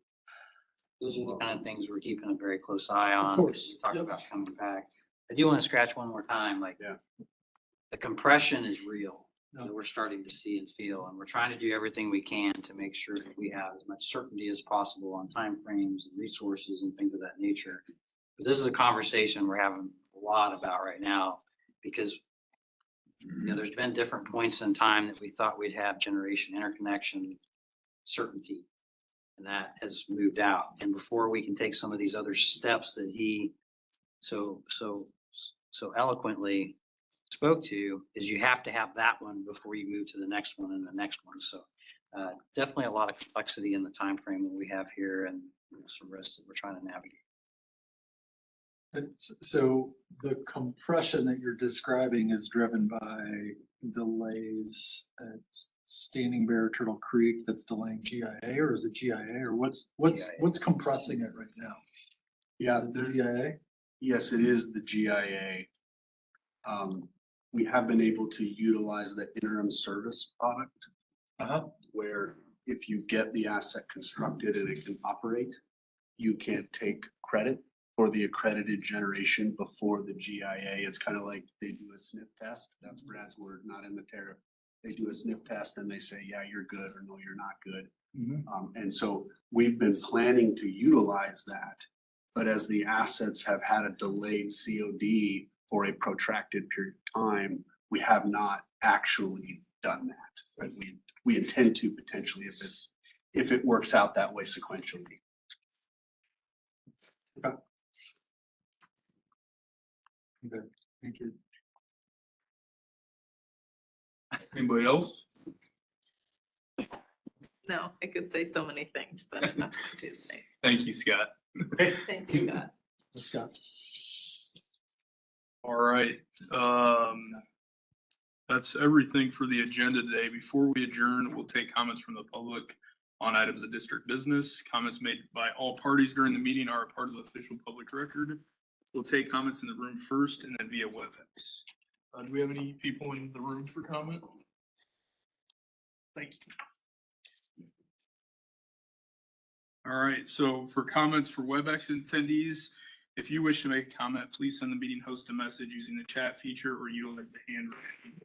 Those are the kind of things we're keeping a very close eye on. course. We talked about coming back. I do want to scratch one more time, like the compression is real. That we're starting to see and feel, and we're trying to do everything we can to make sure that we have as much certainty as possible on timeframes and resources and things of that nature. But this is a conversation we're having a lot about right now because there's been different points in time that we thought we'd have generation interconnection certainty, and that has moved out. And before we can take some of these other steps that he so eloquently spoke to, is you have to have that one before you move to the next one and the next one. So definitely a lot of complexity in the time frame that we have here, and some risks that we're trying to navigate. So the compression that you're describing is driven by delays at Standing Bear, Turtle Creek that's delaying GIA, or is it GIA, or what's compressing it right now? Yeah, Is it the GIA? Yes, it is the GIA. We have been able to utilize the interim service product, where if you get the asset constructed and it can operate, you can take credit for the accredited generation before the GIA. It's kind of like they do a sniff test. That's Brad's word, not in the tariff. They do a sniff test and they say, yeah, you're good, or no, you're not good. And so we've been planning to utilize that, but as the assets have had a delayed COD for a protracted period of time, we have not actually done that. But we intend to potentially if it works out that way sequentially. Okay. Okay, thank you. Anybody else? No, I could say so many things, but I'm not going to today. Thank you, Scott. Thank you, Scott. Scott. All right. That's everything for the agenda today. Before we adjourn, we'll take comments from the public on items of district business. Comments made by all parties during the meeting are a part of the official public record. We'll take comments in the room first and then via WebEx. Do we have any people in the room for comment? Thank you. All right, so for comments for WebEx attendees, if you wish to make a comment, please send the meeting host a message using the chat feature or utilize the hand raising.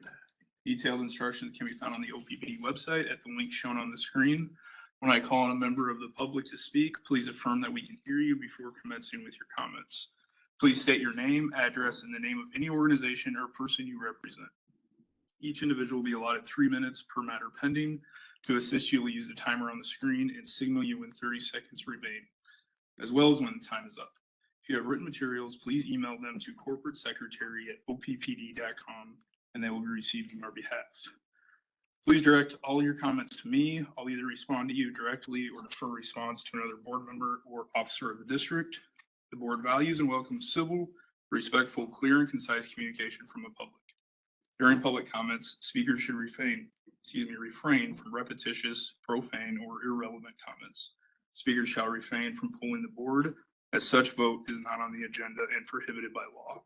Detailed instructions can be found on the OPPD website at the link shown on the screen. When I call on a member of the public to speak, please affirm that we can hear you before commencing with your comments. Please state your name, address, and the name of any organization or person you represent. Each individual will be allotted 3 minutes per matter pending. To assist you, we'll use the timer on the screen and signal you when 30 seconds remain, as well as when the time is up. If you have written materials, please email them to corporatesecretary@oppd.com and they will be received on our behalf. Please direct all your comments to me. I'll either respond to you directly or defer response to another board member or officer of the district. The board values and welcomes civil, respectful, clear, and concise communication from the public. During public comments, speakers should refrain from repetitious, profane, or irrelevant comments. Speakers shall refrain from pulling the board, as such vote is not on the agenda and prohibited by law.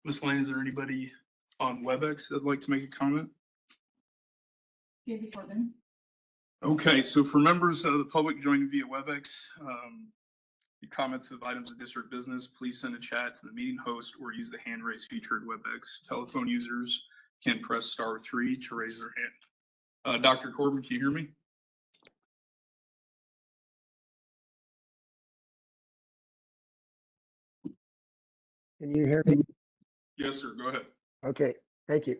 Ms. Lane, is there anybody on WebEx that'd like to make a comment? David Corbin. Okay, so for members of the public joining via WebEx, the comments of items of district business, please send a chat to the meeting host or use the hand raise feature at WebEx. Telephone users can press *3 to raise their hand. Dr. Corbin, can you hear me? Can you hear me? Yes, sir. Go ahead. Okay, thank you.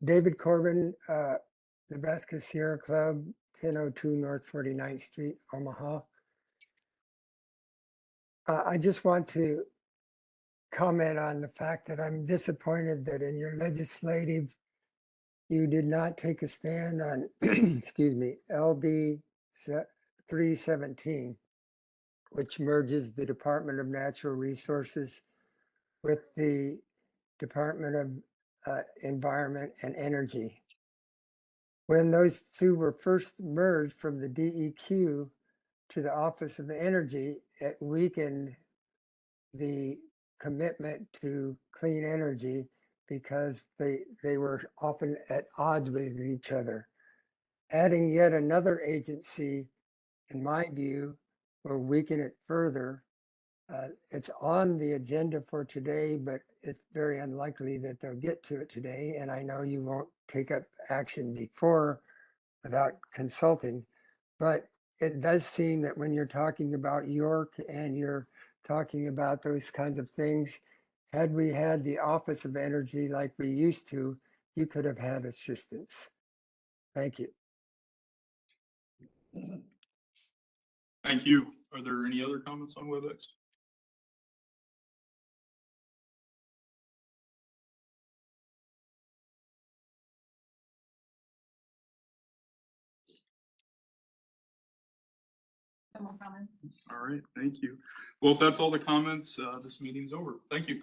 David Corbin, Nebraska Sierra Club, 1002 North 49th Street, Omaha. I just want to comment on the fact that I'm disappointed that in your legislative, you did not take a stand on, excuse me, LD 317, which merges the Department of Natural Resources with the Department of Environment and Energy. When those two were first merged from the DEQ to the Office of Energy, it weakened the commitment to clean energy because they were often at odds with each other. Adding yet another agency, in my view, will weaken it further. It's on the agenda for today, but it's very unlikely that they'll get to it today. And I know you won't take up action before without consulting, but it does seem that when you're talking about York and you're talking about those kinds of things, had we had the Office of Energy like we used to, you could have had assistance. Thank you. Thank you. Are there any other comments on WebEx? No more comments. All right, thank you. Well, if that's all the comments, this meeting's over. Thank you.